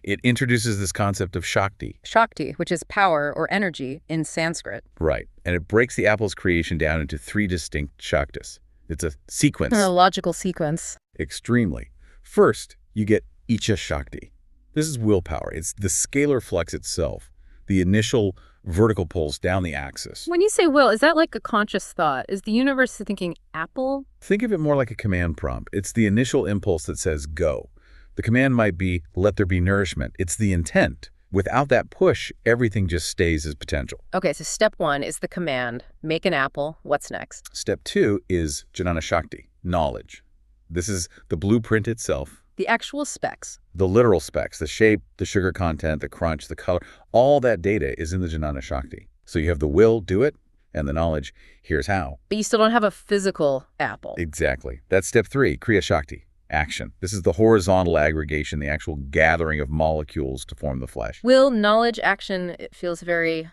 Speaker 1: It introduces this concept of Shakti.
Speaker 2: Shakti, which is power or energy in Sanskrit.
Speaker 1: Right. And it breaks the apple's creation down into 3 distinct Shaktis. It's a sequence.
Speaker 2: A logical sequence.
Speaker 1: Extremely. First, you get Icha Shakti, This is willpower. It's the scalar flux itself, the initial vertical pulse down the axis.
Speaker 2: When you say will, is that like a conscious thought? Is the universe thinking apple?
Speaker 1: Think of it more like a command prompt. It's the initial impulse that says go. The command might be, let there be nourishment. It's the intent. Without that push, everything just stays as potential.
Speaker 2: Okay, so step 1 is the command, make an apple. What's next?
Speaker 1: Step 2 is Jnana Shakti, knowledge. This is the blueprint itself.
Speaker 2: The actual specs.
Speaker 1: The literal specs, the shape, the sugar content, the crunch, the color, all that data is in the Jnana Shakti. So you have the will, do it, and the knowledge, here's how.
Speaker 2: But you still don't have a physical apple.
Speaker 1: Exactly. That's step 3, Kriya Shakti, action. This is the horizontal aggregation, the actual gathering of molecules to form the flesh.
Speaker 2: Will, knowledge, action, it feels very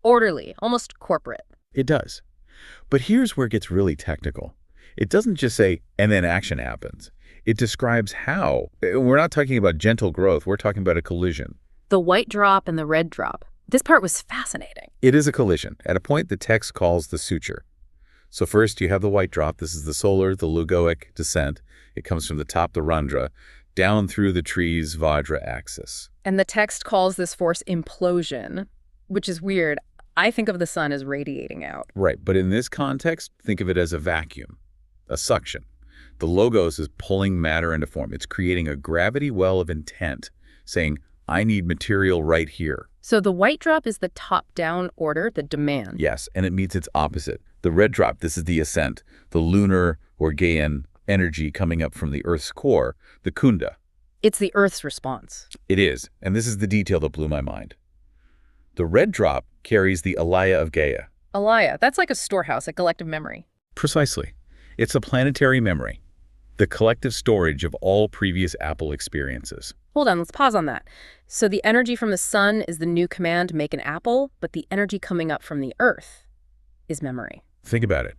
Speaker 2: orderly, almost corporate.
Speaker 1: It does. But here's where it gets really technical. It doesn't just say, and then action happens. It describes how. We're not talking about gentle growth. We're talking about a collision.
Speaker 2: The white drop and the red drop. This part was fascinating.
Speaker 1: It is a collision. At a point, the text calls the suture. So first, you have the white drop. This is the solar, the Lugoic descent. It comes from the top, the Randra, down through the tree's Vajra axis.
Speaker 2: And the text calls this force implosion, which is weird. I think of the sun as radiating out.
Speaker 1: Right, but in this context, think of it as a vacuum, a suction. The logos is pulling matter into form. It's creating a gravity well of intent, saying, I need material right here.
Speaker 2: So the white drop is the top-down order, the demand.
Speaker 1: Yes, and it meets its opposite. The red drop, this is the ascent, the lunar or Gaian energy coming up from the Earth's core, the kunda.
Speaker 2: It's the Earth's response.
Speaker 1: It is, and this is the detail that blew my mind. The red drop carries the alaya of Gaia.
Speaker 2: Alaya, that's like a storehouse, a collective memory.
Speaker 1: Precisely. It's a planetary memory, the collective storage of all previous Apple experiences.
Speaker 2: Hold on, let's pause on that. So the energy from the sun is the new command, make an apple, but the energy coming up from the Earth is memory.
Speaker 1: Think about it.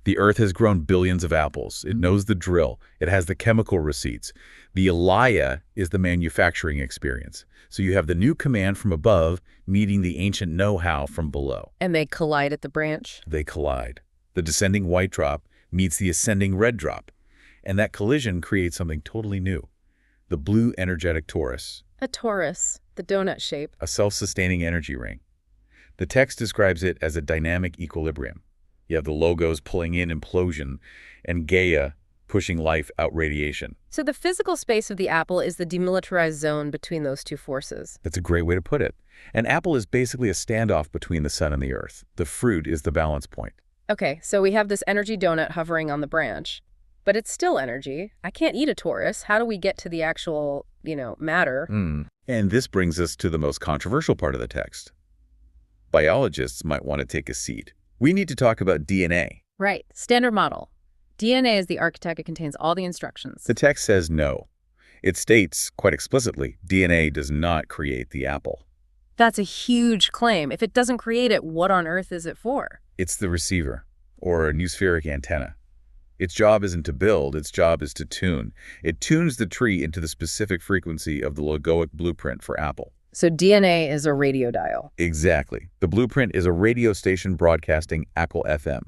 Speaker 1: The Earth has grown billions of apples. It knows the drill. It has the chemical receipts. The alaya is the manufacturing experience. So you have the new command from above meeting the ancient know-how from below.
Speaker 2: And they collide at the branch?
Speaker 1: They collide. The descending white drop meets the ascending red drop. And that collision creates something totally new. The blue energetic torus.
Speaker 2: A torus, the donut shape.
Speaker 1: A self-sustaining energy ring. The text describes it as a dynamic equilibrium. You have the logos pulling in implosion and Gaia pushing life out radiation.
Speaker 2: So the physical space of the apple is the demilitarized zone between those two forces.
Speaker 1: That's a great way to put it. An apple is basically a standoff between the sun and the earth. The fruit is the balance point.
Speaker 2: Okay, so we have this energy donut hovering on the branch, but it's still energy. I can't eat a torus. How do we get to the actual, matter?
Speaker 1: And this brings us to the most controversial part of the text. Biologists might want to take a seat. We need to talk about DNA.
Speaker 2: Right. Standard model. DNA is the architect. It contains all the instructions.
Speaker 1: The text says no. It states, quite explicitly, DNA does not create the apple.
Speaker 2: That's a huge claim. If it doesn't create it, what on earth is it for?
Speaker 1: It's the receiver, or a newspheric antenna. Its job isn't to build, its job is to tune. It tunes the tree into the specific frequency of the logoic blueprint for apple.
Speaker 2: So DNA is a radio dial.
Speaker 1: Exactly. The blueprint is a radio station broadcasting Apple FM.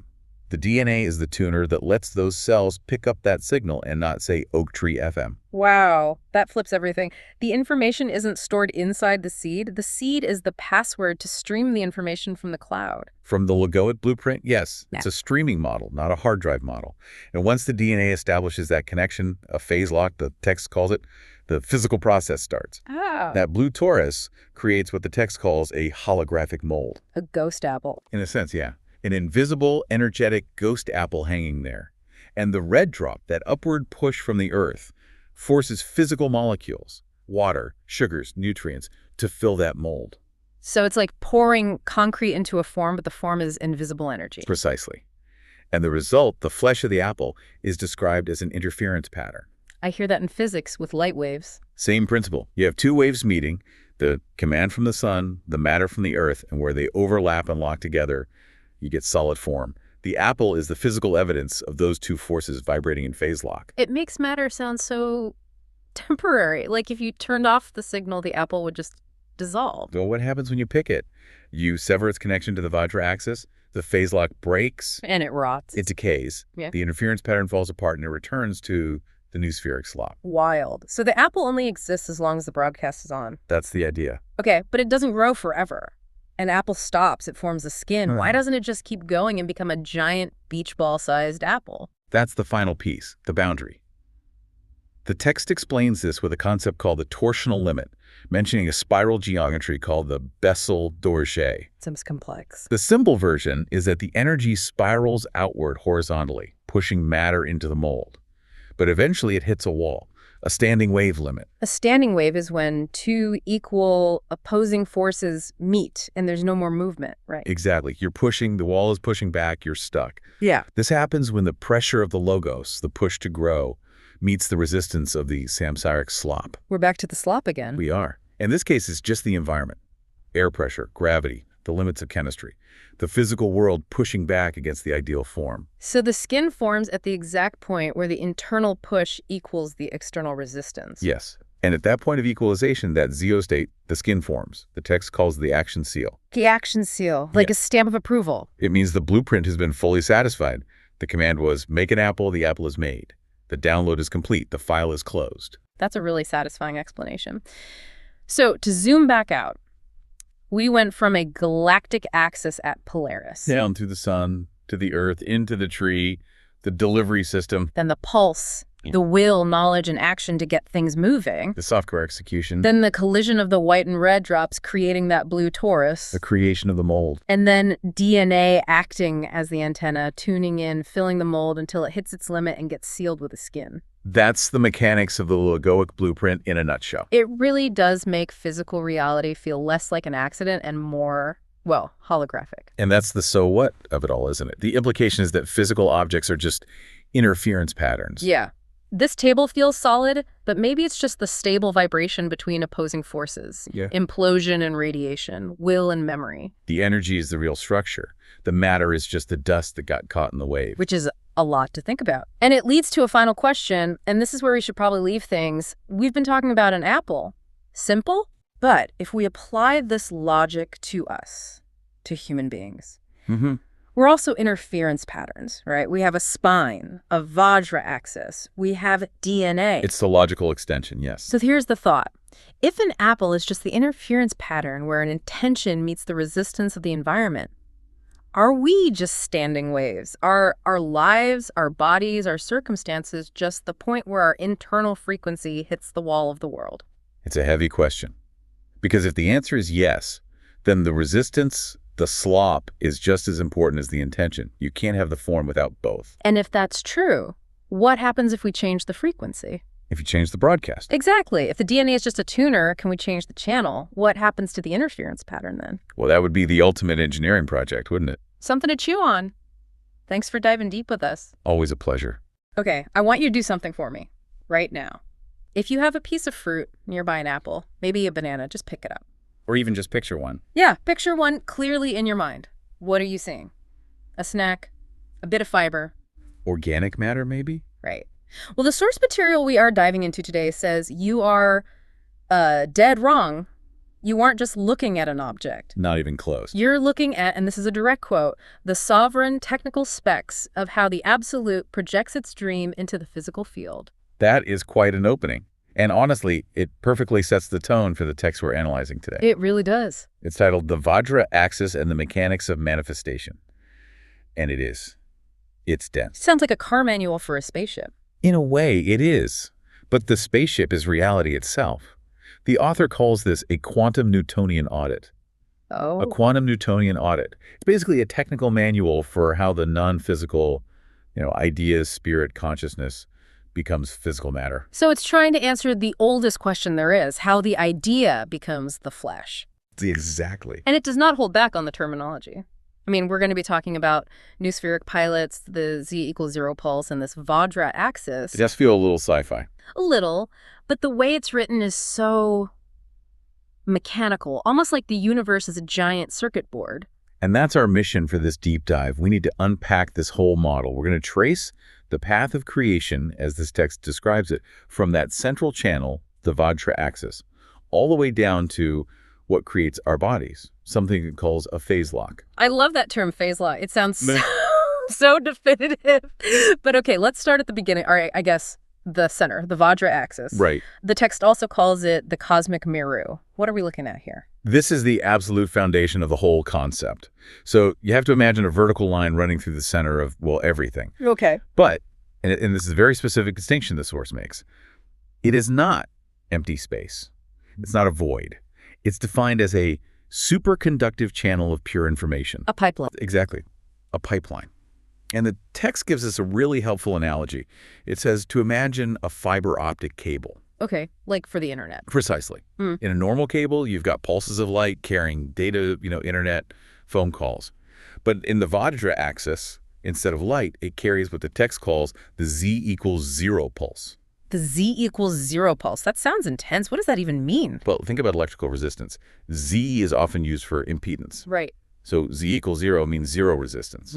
Speaker 1: The DNA is the tuner that lets those cells pick up that signal and not say Oak Tree FM.
Speaker 2: Wow, that flips everything. The information isn't stored inside the seed. The seed is the password to stream the information from the cloud.
Speaker 1: From the logoic blueprint, yes, it's a streaming model, not a hard drive model. And once the DNA establishes that connection, a phase lock, the text calls it, the physical process starts.
Speaker 2: Oh.
Speaker 1: That blue torus creates what the text calls a holographic mold.
Speaker 2: A ghost apple.
Speaker 1: In a sense, yeah. An invisible, energetic ghost apple hanging there. And the red drop, that upward push from the earth, forces physical molecules, water, sugars, nutrients, to fill that mold.
Speaker 2: So it's like pouring concrete into a form, but the form is invisible energy.
Speaker 1: Precisely. And the result, the flesh of the apple, is described as an interference pattern.
Speaker 2: I hear that in physics with light waves.
Speaker 1: Same principle. You have two waves meeting, the command from the sun, the matter from the earth, and where they overlap and lock together, you get solid form. The apple is the physical evidence of those two forces vibrating in phase lock.
Speaker 2: It makes matter sound so temporary. Like if you turned off the signal, the apple would just dissolve.
Speaker 1: Well, what happens when you pick it? You sever its connection to the Vajra axis, the phase lock breaks.
Speaker 2: And it rots.
Speaker 1: It decays.
Speaker 2: Yeah.
Speaker 1: The interference pattern falls apart and it returns to the new spheric slop.
Speaker 2: Wild. So the apple only exists as long as the broadcast is on.
Speaker 1: That's the idea.
Speaker 2: Okay, but it doesn't grow forever. An apple stops, it forms a skin. Why doesn't it just keep going and become a giant beach ball-sized apple?
Speaker 1: That's the final piece, the boundary. The text explains this with a concept called the torsional limit, mentioning a spiral geometry called the Bessel Spiral.
Speaker 2: Seems complex.
Speaker 1: The simple version is that the energy spirals outward horizontally, pushing matter into the mold. But eventually it hits a wall, a standing wave limit.
Speaker 2: A standing wave is when two equal opposing forces meet and there's no more movement, right?
Speaker 1: Exactly. You're pushing, the wall is pushing back, you're stuck.
Speaker 2: Yeah.
Speaker 1: This happens when the pressure of the logos, the push to grow, meets the resistance of the Samsaric Slop.
Speaker 2: We're back to the slop again.
Speaker 1: We are. In this case, it's just the environment. Air pressure, gravity, the limits of chemistry. The physical world pushing back against the ideal form.
Speaker 2: So the skin forms at the exact point where the internal push equals the external resistance.
Speaker 1: Yes. And at that point of equalization, that zeostate, the skin forms. The text calls it the action seal.
Speaker 2: The action seal, like a stamp of approval.
Speaker 1: It means the blueprint has been fully satisfied. The command was, make an apple, the apple is made. The download is complete, the file is closed.
Speaker 2: That's a really satisfying explanation. So to zoom back out, we went from a galactic axis at Polaris.
Speaker 1: Down through the sun, to the earth, into the tree, the delivery system.
Speaker 2: Then the pulse, the will, knowledge, and action to get things moving.
Speaker 1: The software execution.
Speaker 2: Then the collision of the white and red drops, creating that blue torus.
Speaker 1: The creation of the mold.
Speaker 2: And then DNA acting as the antenna, tuning in, filling the mold until it hits its limit and gets sealed with a skin.
Speaker 1: That's the mechanics of the logoic blueprint in a nutshell.
Speaker 2: It really does make physical reality feel less like an accident and more, well, holographic.
Speaker 1: And that's the so what of it all, isn't it? The implication is that physical objects are just interference patterns.
Speaker 2: Yeah. This table feels solid, but maybe it's just the stable vibration between opposing forces.
Speaker 1: Yeah.
Speaker 2: Implosion and radiation, will and memory.
Speaker 1: The energy is the real structure. The matter is just the dust that got caught in the wave.
Speaker 2: Which is a lot to think about. And it leads to a final question, and this is where we should probably leave things. We've been talking about an apple. Simple? But if we apply this logic to us, to human beings, we're also interference patterns, right? We have a spine, a Vajra axis. We have DNA.
Speaker 1: It's the logical extension, yes.
Speaker 2: So here's the thought. If an apple is just the interference pattern where an intention meets the resistance of the environment, are we just standing waves? Are our lives, our bodies, our circumstances just the point where our internal frequency hits the wall of the world?
Speaker 1: It's a heavy question. Because if the answer is yes, then the resistance, the slop, is just as important as the intention. You can't have the form without both.
Speaker 2: And if that's true, what happens if we change the frequency?
Speaker 1: If you change the broadcast.
Speaker 2: Exactly. If the DNA is just a tuner, can we change the channel? What happens to the interference pattern then?
Speaker 1: Well, that would be the ultimate engineering project, wouldn't it?
Speaker 2: Something to chew on. Thanks for diving deep with us.
Speaker 1: Always a pleasure.
Speaker 2: Okay, I want you to do something for me right now. If you have a piece of fruit nearby an apple, maybe a banana, just pick it up.
Speaker 1: Or even just picture one.
Speaker 2: Yeah, picture one clearly in your mind. What are you seeing? A snack, a bit of fiber.
Speaker 1: Organic matter, maybe?
Speaker 2: Right. Well, the source material we are diving into today says you are dead wrong. You aren't just looking at an object.
Speaker 1: Not even close.
Speaker 2: You're looking at, and this is a direct quote, the sovereign technical specs of how the absolute projects its dream into the physical field.
Speaker 1: That is quite an opening. And honestly, it perfectly sets the tone for the text we're analyzing today.
Speaker 2: It really does.
Speaker 1: It's titled The Vajra Axis and the Mechanics of Manifestation. And it is. It's dense.
Speaker 2: Sounds like a car manual for a spaceship.
Speaker 1: In a way, it is. But the spaceship is reality itself. The author calls this a quantum Newtonian audit.
Speaker 2: Oh.
Speaker 1: A quantum Newtonian audit. It's basically a technical manual for how the non-physical, ideas, spirit, consciousness becomes physical matter.
Speaker 2: So it's trying to answer the oldest question there is, how the idea becomes the flesh.
Speaker 1: Exactly.
Speaker 2: And it does not hold back on the terminology. I mean, we're going to be talking about new spheric pilots, the Z=0 pulse, and this Vajra axis.
Speaker 1: It does feel a little sci-fi.
Speaker 2: A little, but the way it's written is so mechanical, almost like the universe is a giant circuit board.
Speaker 1: And that's our mission for this deep dive. We need to unpack this whole model. We're going to trace the path of creation, as this text describes it, from that central channel, the Vajra axis, all the way down to what creates our bodies, something it calls a phase lock.
Speaker 2: I love that term, phase lock. It sounds so definitive. But okay, let's start at the beginning. All right, I guess the center, the Vajra axis.
Speaker 1: Right.
Speaker 2: The text also calls it the cosmic miru. What are we looking at here?
Speaker 1: This is the absolute foundation of the whole concept. So you have to imagine a vertical line running through the center of, well, everything.
Speaker 2: Okay.
Speaker 1: But, and this is a very specific distinction the source makes, it is not empty space. It's not a void. It's defined as a superconductive channel of pure information.
Speaker 2: A pipeline.
Speaker 1: Exactly. A pipeline. And the text gives us a really helpful analogy. It says to imagine a fiber optic cable.
Speaker 2: Okay, like for the internet.
Speaker 1: Precisely. In a normal cable, you've got pulses of light carrying data, internet, phone calls. But in the Vajra axis, instead of light, it carries what the text calls the Z=0 pulse.
Speaker 2: The Z=0 pulse. That sounds intense. What does that even mean?
Speaker 1: Well, think about electrical resistance. Z is often used for impedance.
Speaker 2: Right.
Speaker 1: So Z=0 means zero resistance,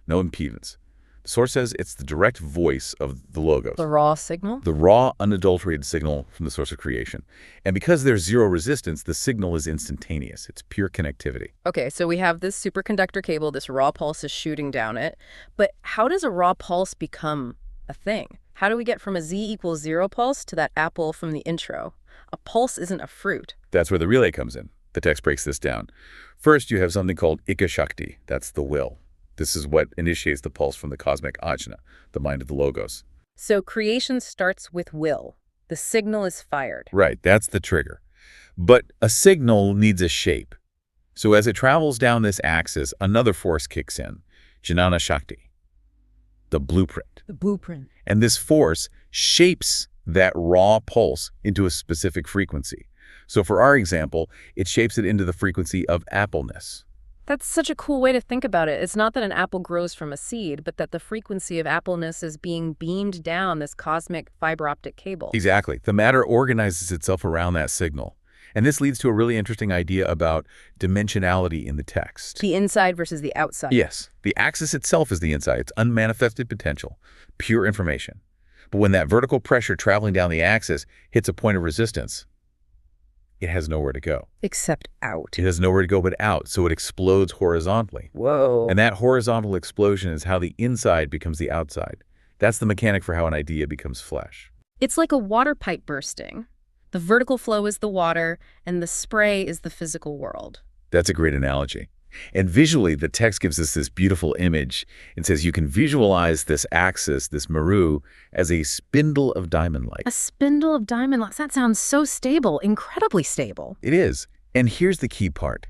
Speaker 1: no impedance. The source says it's the direct voice of the logos.
Speaker 2: The raw signal?
Speaker 1: The raw, unadulterated signal from the source of creation. And because there's zero resistance, the signal is instantaneous. It's pure connectivity.
Speaker 2: Okay, so we have this superconductor cable, this raw pulse is shooting down it. But how does a raw pulse become a thing? How do we get from a Z=0 pulse to that apple from the intro? A pulse isn't a fruit.
Speaker 1: That's where the relay comes in. The text breaks this down. First, you have something called Shakti. That's the will. This is what initiates the pulse from the cosmic ajna, the mind of the logos.
Speaker 2: So creation starts with will. The signal is fired.
Speaker 1: Right, that's the trigger. But a signal needs a shape. So as it travels down this axis, another force kicks in, Jnana Shakti, the blueprint.
Speaker 2: The blueprint.
Speaker 1: And this force shapes that raw pulse into a specific frequency. So for our example, it shapes it into the frequency of appleness.
Speaker 2: That's such a cool way to think about it. It's not that an apple grows from a seed, but that the frequency of appleness is being beamed down this cosmic fiber optic cable.
Speaker 1: Exactly. The matter organizes itself around that signal. And this leads to a really interesting idea about dimensionality in the text.
Speaker 2: The inside versus the outside.
Speaker 1: Yes. The axis itself is the inside. It's unmanifested potential, pure information. But when that vertical pressure traveling down the axis hits a point of resistance, it has nowhere to go.
Speaker 2: Except out.
Speaker 1: It has nowhere to go but out, so it explodes horizontally.
Speaker 2: Whoa.
Speaker 1: And that horizontal explosion is how the inside becomes the outside. That's the mechanic for how an idea becomes flesh.
Speaker 2: It's like a water pipe bursting. The vertical flow is the water, and the spray is the physical world.
Speaker 1: That's a great analogy. And visually, the text gives us this beautiful image. It says you can visualize this axis, this Meru, as a spindle of diamond light.
Speaker 2: A spindle of diamond light. That sounds so stable, incredibly stable.
Speaker 1: It is. And here's the key part.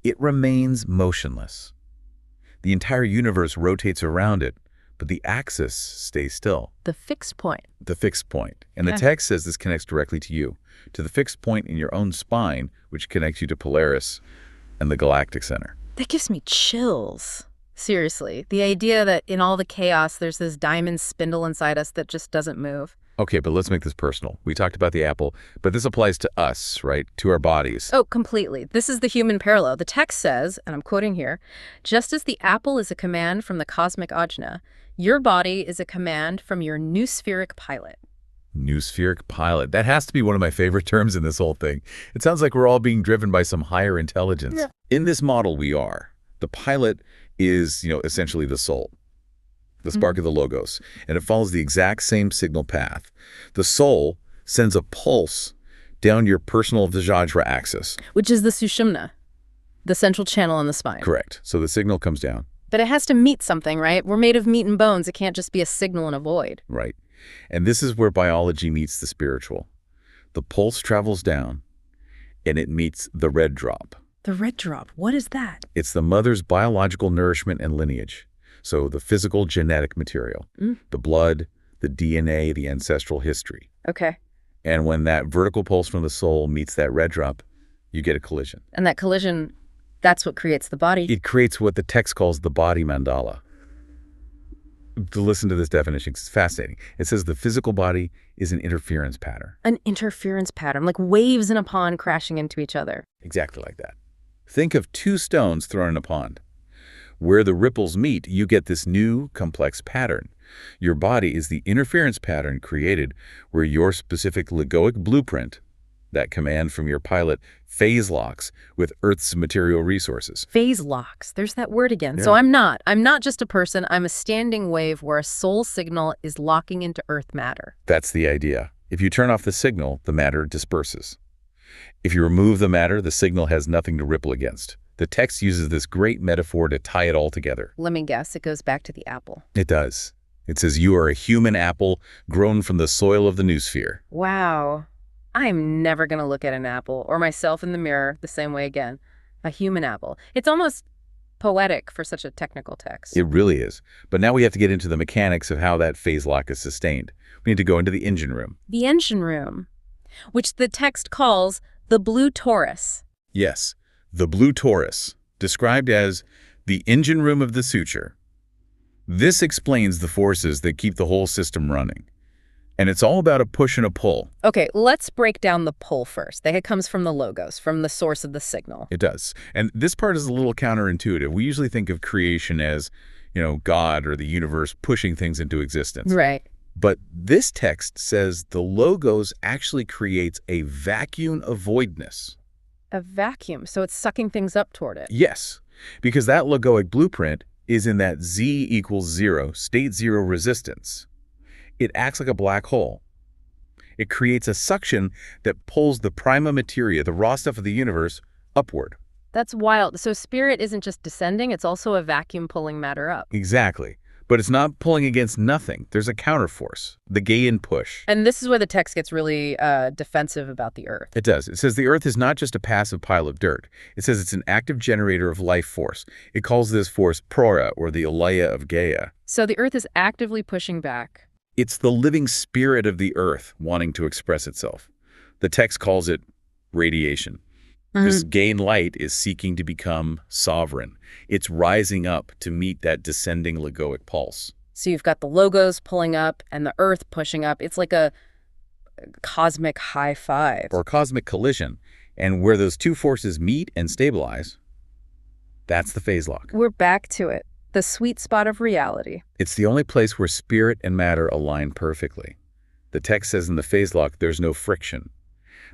Speaker 1: It remains motionless. The entire universe rotates around it, but the axis stays still.
Speaker 2: The fixed point.
Speaker 1: The fixed point. And the text says this connects directly to you, to the fixed point in your own spine, which connects you to Polaris and the galactic center.
Speaker 2: That gives me chills. Seriously, the idea that in all the chaos, there's this diamond spindle inside us that just doesn't move.
Speaker 1: Okay, but let's make this personal. We talked about the apple, but this applies to us, right? To our bodies.
Speaker 2: Oh, completely. This is the human parallel. The text says, and I'm quoting here, just as the apple is a command from the cosmic ajna, your body is a command from your noospheric pilot.
Speaker 1: Noospheric pilot. That has to be one of my favorite terms in this whole thing. It sounds like we're all being driven by some higher intelligence. Yeah. In this model, we are. The pilot is, essentially the soul, the spark of the logos, and it follows the exact same signal path. The soul sends a pulse down your personal Vajra axis.
Speaker 2: Which is the Sushumna, the central channel in the spine.
Speaker 1: Correct. So the signal comes down.
Speaker 2: But it has to meet something, right? We're made of meat and bones. It can't just be a signal in a void.
Speaker 1: Right. And this is where biology meets the spiritual. The pulse travels down, and it meets the red drop.
Speaker 2: The red drop, what is that?
Speaker 1: It's the mother's biological nourishment and lineage. So the physical genetic material, the blood, the DNA, the ancestral history.
Speaker 2: Okay.
Speaker 1: And when that vertical pulse from the soul meets that red drop, you get a collision.
Speaker 2: And that collision, that's what creates the body?
Speaker 1: It creates what the text calls the body mandala. To listen to this definition, it's fascinating. It says the physical body is an interference pattern.
Speaker 2: An interference pattern, like waves in a pond crashing into each other.
Speaker 1: Exactly like that. Think of two stones thrown in a pond. Where the ripples meet, you get this new, complex pattern. Your body is the interference pattern created where your specific logoic blueprint, that command from your pilot, phase locks with Earth's material resources.
Speaker 2: Phase locks. There's that word again.
Speaker 1: Yeah.
Speaker 2: So I'm not just a person. I'm a standing wave where a soul signal is locking into Earth matter.
Speaker 1: That's the idea. If you turn off the signal, the matter disperses. If you remove the matter, the signal has nothing to ripple against. The text uses this great metaphor to tie it all together.
Speaker 2: Let me guess, it goes back to the apple.
Speaker 1: It does. It says you are a human apple grown from the soil of the noosphere.
Speaker 2: Wow. I'm never going to look at an apple or myself in the mirror the same way again. A human apple. It's almost poetic for such a technical text.
Speaker 1: It really is. But now we have to get into the mechanics of how that phase lock is sustained. We need to go into the engine room.
Speaker 2: The engine room, which the text calls the blue torus.
Speaker 1: Yes, the blue torus, described as the engine room of the suture. This explains the forces that keep the whole system running. And it's all about a push and a pull.
Speaker 2: Okay, let's break down the pull first. That comes from the logos, from the source of the signal.
Speaker 1: It does. And this part is a little counterintuitive. We usually think of creation as, God or the universe pushing things into existence.
Speaker 2: Right.
Speaker 1: But this text says the logos actually creates a vacuum of voidness.
Speaker 2: A vacuum, so it's sucking things up toward it.
Speaker 1: Yes, because that logoic blueprint is in that Z equals 0, state 0 resistance. It acts like a black hole. It creates a suction that pulls the prima materia, the raw stuff of the universe, upward.
Speaker 2: That's wild. So spirit isn't just descending, it's also a vacuum pulling matter up.
Speaker 1: Exactly. But it's not pulling against nothing. There's a counterforce, the Gaian push.
Speaker 2: And this is where the text gets really defensive about the Earth.
Speaker 1: It does. It says the Earth is not just a passive pile of dirt. It says it's an active generator of life force. It calls this force Prora, or the Alaya of Gaia.
Speaker 2: So the Earth is actively pushing back.
Speaker 1: It's the living spirit of the Earth wanting to express itself. The text calls it radiation. This Gaian light is seeking to become sovereign. It's rising up to meet that descending logoic pulse.
Speaker 2: So you've got the logos pulling up and the Earth pushing up. It's like a cosmic high five.
Speaker 1: Or cosmic collision. And where those two forces meet and stabilize, that's the phase lock.
Speaker 2: We're back to it. The sweet spot of reality.
Speaker 1: It's the only place where spirit and matter align perfectly. The text says in the phase lock there's no friction.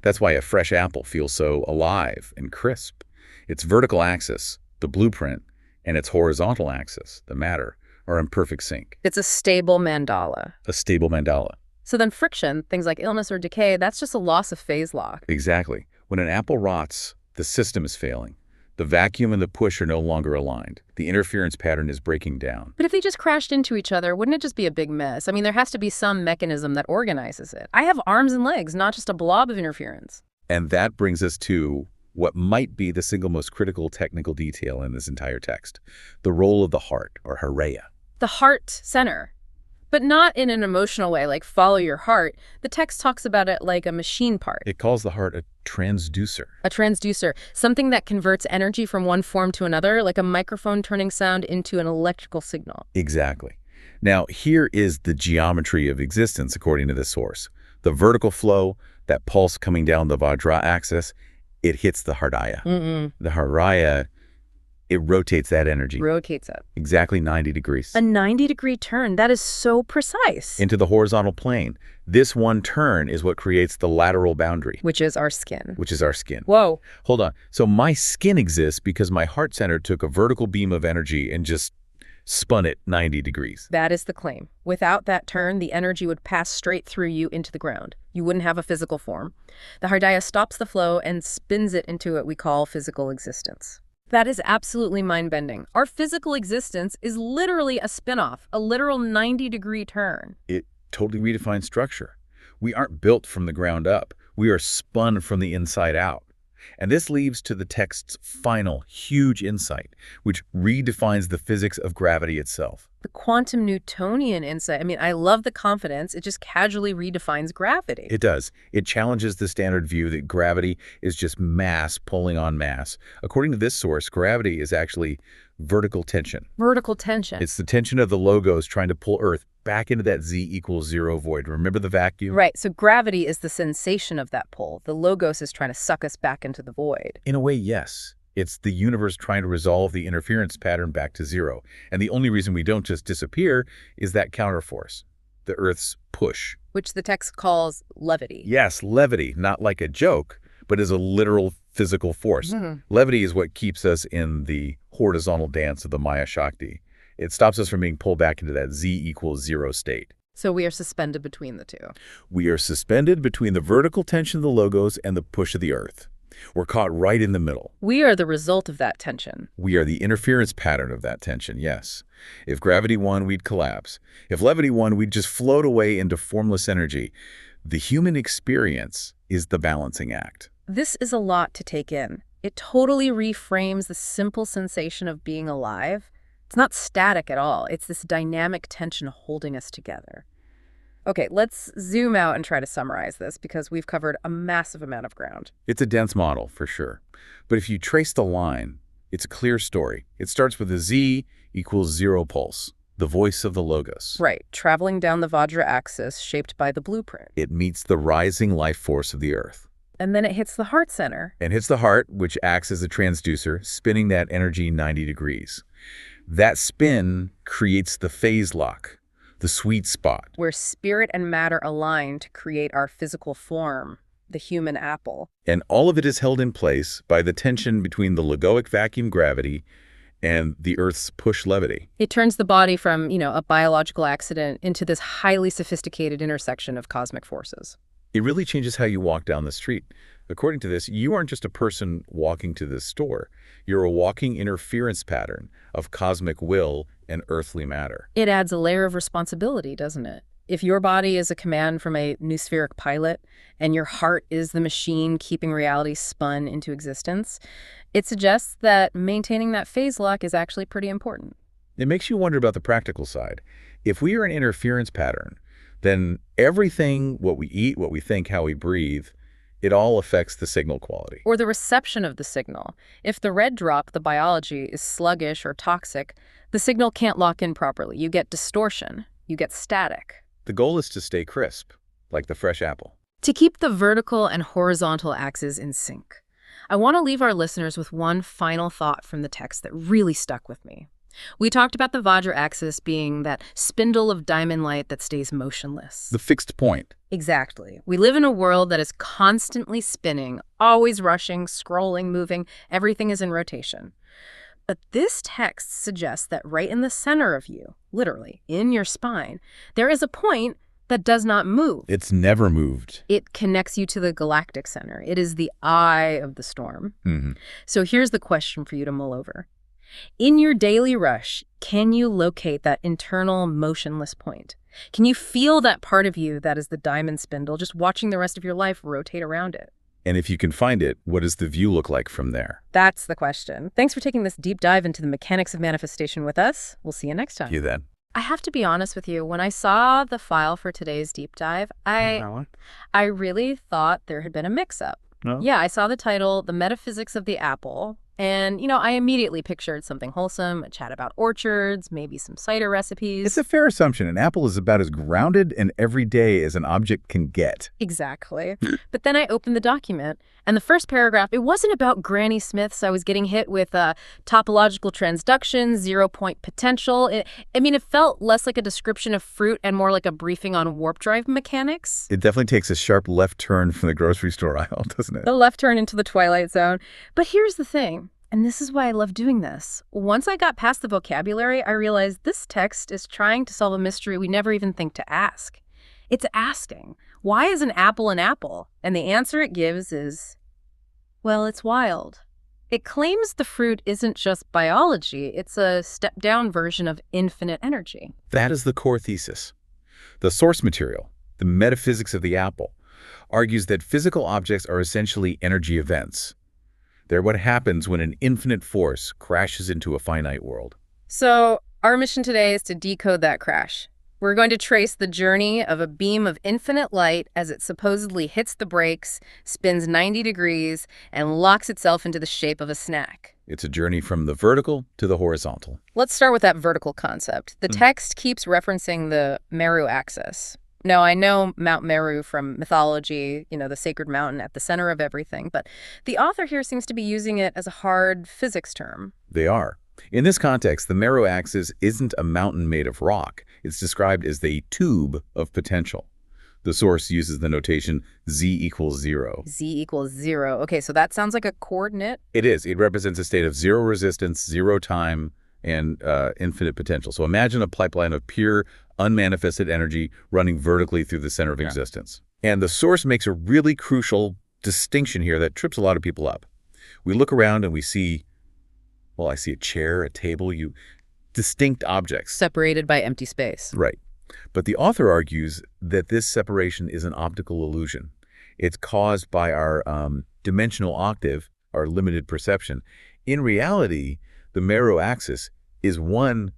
Speaker 1: That's why a fresh apple feels so alive and crisp. Its vertical axis, the blueprint, and its horizontal axis, the matter, are in perfect sync.
Speaker 2: It's a stable mandala.
Speaker 1: A stable mandala.
Speaker 2: So then friction, things like illness or decay, that's just a loss of phase lock.
Speaker 1: Exactly. When an apple rots, the system is failing. The vacuum and the push are no longer aligned. The interference pattern is breaking down.
Speaker 2: But if they just crashed into each other, wouldn't it just be a big mess? I mean, there has to be some mechanism that organizes it. I have arms and legs, not just a blob of interference.
Speaker 1: And that brings us to what might be the single most critical technical detail in this entire text, the role of the heart, or Hardaya.
Speaker 2: The heart center. But not in an emotional way, like follow your heart. The text talks about it like a machine part.
Speaker 1: It calls the heart a transducer.
Speaker 2: A transducer, something that converts energy from one form to another, like a microphone turning sound into an electrical signal.
Speaker 1: Exactly. Now, here is the geometry of existence according to this source. The vertical flow, that pulse coming down the Vajra axis, it hits the Hardaya. The Hardaya, it rotates that energy.
Speaker 2: Rotates it.
Speaker 1: Exactly 90 degrees.
Speaker 2: A 90-degree turn. That is so precise.
Speaker 1: Into the horizontal plane. This one turn is what creates the lateral boundary.
Speaker 2: Which is our skin.
Speaker 1: Which is our skin.
Speaker 2: Whoa.
Speaker 1: Hold on. So my skin exists because my heart center took a vertical beam of energy and just spun it 90 degrees.
Speaker 2: That is the claim. Without that turn, the energy would pass straight through you into the ground. You wouldn't have a physical form. The Hardaya stops the flow and spins it into what we call physical existence. That is absolutely mind-bending. Our physical existence is literally a spin-off, a literal 90-degree turn.
Speaker 1: It totally redefines structure. We aren't built from the ground up. We are spun from the inside out. And this leads to the text's final, huge insight, which redefines the physics of gravity itself.
Speaker 2: The quantum Newtonian insight. I mean, I love the confidence. It just casually redefines gravity.
Speaker 1: It does. It challenges the standard view that gravity is just mass pulling on mass. According to this source, gravity is actually vertical tension.
Speaker 2: Vertical tension.
Speaker 1: It's the tension of the logos trying to pull Earth back into that Z equals 0 void. Remember the vacuum?
Speaker 2: Right. So gravity is the sensation of that pull. The logos is trying to suck us back into the void.
Speaker 1: In a way, yes. It's the universe trying to resolve the interference pattern back to 0. And the only reason we don't just disappear is that counterforce, the Earth's push.
Speaker 2: Which the text calls levity.
Speaker 1: Yes, levity, not like a joke, but as a literal physical force. Levity is what keeps us in the horizontal dance of the Maya Shakti. It stops us from being pulled back into that z=0 state.
Speaker 2: So we are suspended between the two.
Speaker 1: We are suspended between the vertical tension of the logos and the push of the earth. We're caught right in the middle.
Speaker 2: We are the result of that tension.
Speaker 1: We are the interference pattern of that tension, yes. If gravity won, we'd collapse. If levity won, we'd just float away into formless energy. The human experience is the balancing act.
Speaker 2: This is a lot to take in. It totally reframes the simple sensation of being alive. It's not static at all. It's this dynamic tension holding us together. Okay, let's zoom out and try to summarize this because we've covered a massive amount of ground.
Speaker 1: It's a dense model, for sure. But if you trace the line, it's a clear story. It starts with a z=0 pulse, the voice of the logos.
Speaker 2: Right, traveling down the Vajra axis shaped by the blueprint.
Speaker 1: It meets the rising life force of the earth.
Speaker 2: And then it hits the heart center.
Speaker 1: And hits the heart, which acts as a transducer, spinning that energy 90 degrees. That spin creates the phase lock, the sweet spot.
Speaker 2: Where spirit and matter align to create our physical form, the human apple.
Speaker 1: And all of it is held in place by the tension between the logoic vacuum gravity and the Earth's push levity.
Speaker 2: It turns the body from, a biological accident into this highly sophisticated intersection of cosmic forces.
Speaker 1: It really changes how you walk down the street. According to this, you aren't just a person walking to the store. You're a walking interference pattern of cosmic will and earthly matter.
Speaker 2: It adds a layer of responsibility, doesn't it? If your body is a command from a noospheric pilot and your heart is the machine keeping reality spun into existence, it suggests that maintaining that phase lock is actually pretty important.
Speaker 1: It makes you wonder about the practical side. If we are an interference pattern, then everything, what we eat, what we think, how we breathe, it all affects the signal quality.
Speaker 2: Or the reception of the signal. If the red drop, the biology, is sluggish or toxic, the signal can't lock in properly. You get distortion. You get static.
Speaker 1: The goal is to stay crisp, like the fresh apple.
Speaker 2: To keep the vertical and horizontal axes in sync. I want to leave our listeners with one final thought from the text that really stuck with me. We talked about the Vajra axis being that spindle of diamond light that stays motionless.
Speaker 1: The fixed point.
Speaker 2: Exactly. We live in a world that is constantly spinning, always rushing, scrolling, moving. Everything is in rotation. But this text suggests that right in the center of you, literally, in your spine, there is a point that does not move.
Speaker 1: It's never moved.
Speaker 2: It connects you to the galactic center. It is the eye of the storm. So here's the question for you to mull over. In your daily rush, can you locate that internal motionless point? Can you feel that part of you that is the diamond spindle, just watching the rest of your life rotate around it?
Speaker 1: And if you can find it, what does the view look like from there?
Speaker 2: That's the question. Thanks for taking this deep dive into the mechanics of manifestation with us. We'll see you next time.
Speaker 1: See you then.
Speaker 2: I have to be honest with you. When I saw the file for today's deep dive, I really thought there had been a mix-up.
Speaker 1: No?
Speaker 2: Yeah, I saw the title, The Metaphysics of the Apple, and, I immediately pictured something wholesome, a chat about orchards, maybe some cider recipes.
Speaker 1: It's a fair assumption. An apple is about as grounded and everyday as an object can get.
Speaker 2: Exactly. But then I opened the document, and the first paragraph, it wasn't about Granny Smiths. I was getting hit with topological transduction, 0-point potential. It felt less like a description of fruit and more like a briefing on warp drive mechanics.
Speaker 1: It definitely takes a sharp left turn from the grocery store aisle, doesn't it?
Speaker 2: The left turn into the twilight zone. But here's the thing. And this is why I love doing this. Once I got past the vocabulary, I realized this text is trying to solve a mystery we never even think to ask. It's asking, why is an apple an apple? And the answer it gives is, well, it's wild. It claims the fruit isn't just biology, it's a stepped-down version of infinite energy.
Speaker 1: That is the core thesis. The source material, the metaphysics of the apple, argues that physical objects are essentially energy events. They're what happens when an infinite force crashes into a finite world.
Speaker 2: So our mission today is to decode that crash. We're going to trace the journey of a beam of infinite light as it supposedly hits the brakes, spins 90 degrees, and locks itself into the shape of a snack.
Speaker 1: It's a journey from the vertical to the horizontal.
Speaker 2: Let's start with that vertical concept. The text keeps referencing the Meru axis. Now, I know Mount Meru from mythology, the sacred mountain at the center of everything, but the author here seems to be using it as a hard physics term.
Speaker 1: They are. In this context, the Meru axis isn't a mountain made of rock. It's described as the tube of potential. The source uses the notation Z equals 0.
Speaker 2: Z equals 0. Okay, so that sounds like a coordinate.
Speaker 1: It is. It represents a state of zero resistance, zero time, and infinite potential. So imagine a pipeline of pure, unmanifested energy running vertically through the center of existence. And the source makes a really crucial distinction here that trips a lot of people up. We look around and we see, well, I see a chair, a table, distinct objects.
Speaker 2: Separated by empty space.
Speaker 1: Right. But the author argues that this separation is an optical illusion. It's caused by our dimensional octave, our limited perception. In reality, the Mero axis is one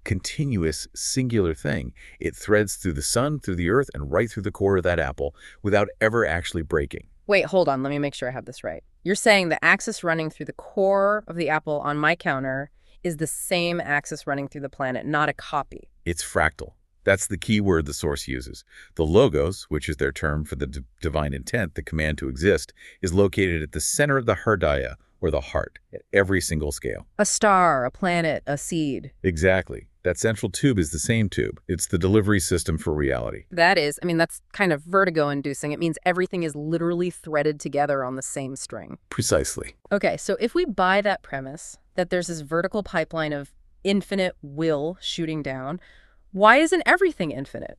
Speaker 1: continuous, singular thing. It threads through the sun, through the earth, and right through the core of that apple without ever actually breaking.
Speaker 2: Wait, hold on. Let me make sure I have this right. You're saying the axis running through the core of the apple on my counter is the same axis running through the planet, not a copy.
Speaker 1: It's fractal. That's the key word the source uses. The logos, which is their term for the divine intent, the command to exist, is located at the center of the Hardaya, or the heart, at every single scale.
Speaker 2: A star, a planet, a seed.
Speaker 1: Exactly. That central tube is the same tube. It's the delivery system for reality.
Speaker 2: That's kind of vertigo-inducing. It means everything is literally threaded together on the same string.
Speaker 1: Precisely.
Speaker 2: Okay, so if we buy that premise, that there's this vertical pipeline of infinite will shooting down, why isn't everything infinite?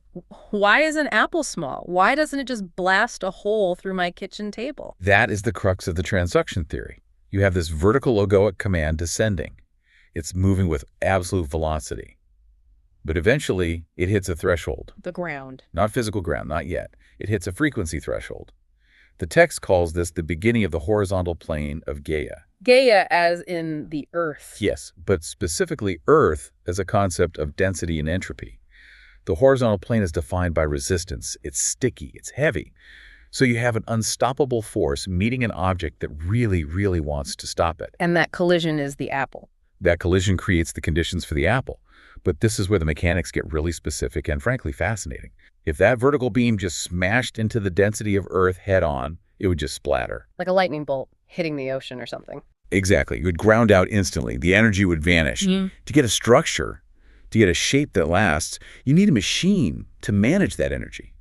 Speaker 2: Why is an apple small? Why doesn't it just blast a hole through my kitchen table?
Speaker 1: That is the crux of the transduction theory. You have this vertical logoic command descending. It's moving with absolute velocity. But eventually, it hits a threshold.
Speaker 2: The ground.
Speaker 1: Not physical ground, not yet. It hits a frequency threshold. The text calls this the beginning of the horizontal plane of Gaia.
Speaker 2: Gaia as in the earth.
Speaker 1: Yes, but specifically Earth as a concept of density and entropy. The horizontal plane is defined by resistance. It's sticky, it's heavy. So you have an unstoppable force meeting an object that really, really wants to stop it.
Speaker 2: And that collision is the apple.
Speaker 1: That collision creates the conditions for the apple. But this is where the mechanics get really specific and frankly fascinating. If that vertical beam just smashed into the density of Earth head-on, it would just splatter.
Speaker 2: Like a lightning bolt hitting the ocean or something.
Speaker 1: Exactly. It would ground out instantly. The energy would vanish. To get a structure, to get a shape that lasts, you need a machine to manage that energy.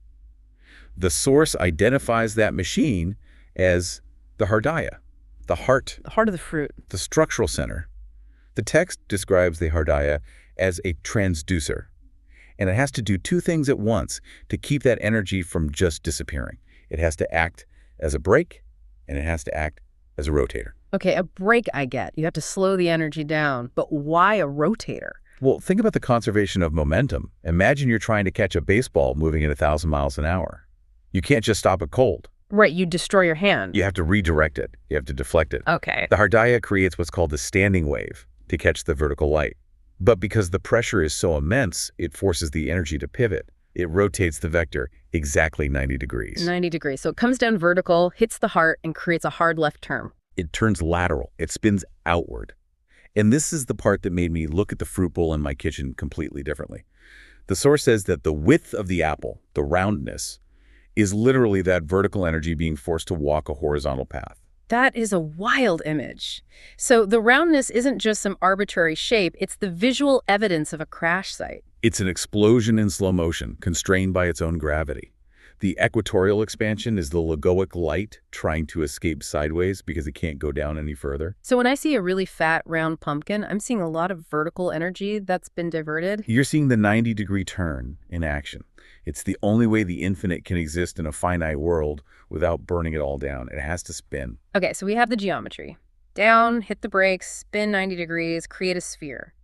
Speaker 1: The source identifies that machine as the Hardaya, the heart.
Speaker 2: The heart of the fruit.
Speaker 1: The structural center. The text describes the Hardaya as a transducer. And it has to do two things at once to keep that energy from just disappearing. It has to act as a brake, and it has to act as a rotator.
Speaker 2: Okay, a brake I get. You have to slow the energy down. But why a rotator?
Speaker 1: Well, think about the conservation of momentum. Imagine you're trying to catch a baseball moving at 1,000 miles an hour. You can't just stop it cold.
Speaker 2: Right, you destroy your hand.
Speaker 1: You have to redirect it. You have to deflect it.
Speaker 2: Okay.
Speaker 1: The Hardaya creates what's called the standing wave to catch the vertical light. But because the pressure is so immense, it forces the energy to pivot. It rotates the vector exactly 90 degrees.
Speaker 2: 90 degrees. So it comes down vertical, hits the heart, and creates a hard left turn.
Speaker 1: It turns lateral. It spins outward. And this is the part that made me look at the fruit bowl in my kitchen completely differently. The source says that the width of the apple, the roundness, is literally that vertical energy being forced to walk a horizontal path.
Speaker 2: That is a wild image. So the roundness isn't just some arbitrary shape, it's the visual evidence of a crash site.
Speaker 1: It's an explosion in slow motion, constrained by its own gravity. The equatorial expansion is the logoic light trying to escape sideways because it can't go down any further.
Speaker 2: So when I see a really fat, round pumpkin, I'm seeing a lot of vertical energy that's been diverted.
Speaker 1: You're seeing the 90-degree turn in action. It's the only way the infinite can exist in a finite world without burning it all down. It has to spin.
Speaker 2: Okay, so we have the geometry. Down, hit the brakes, spin 90 degrees, create a sphere.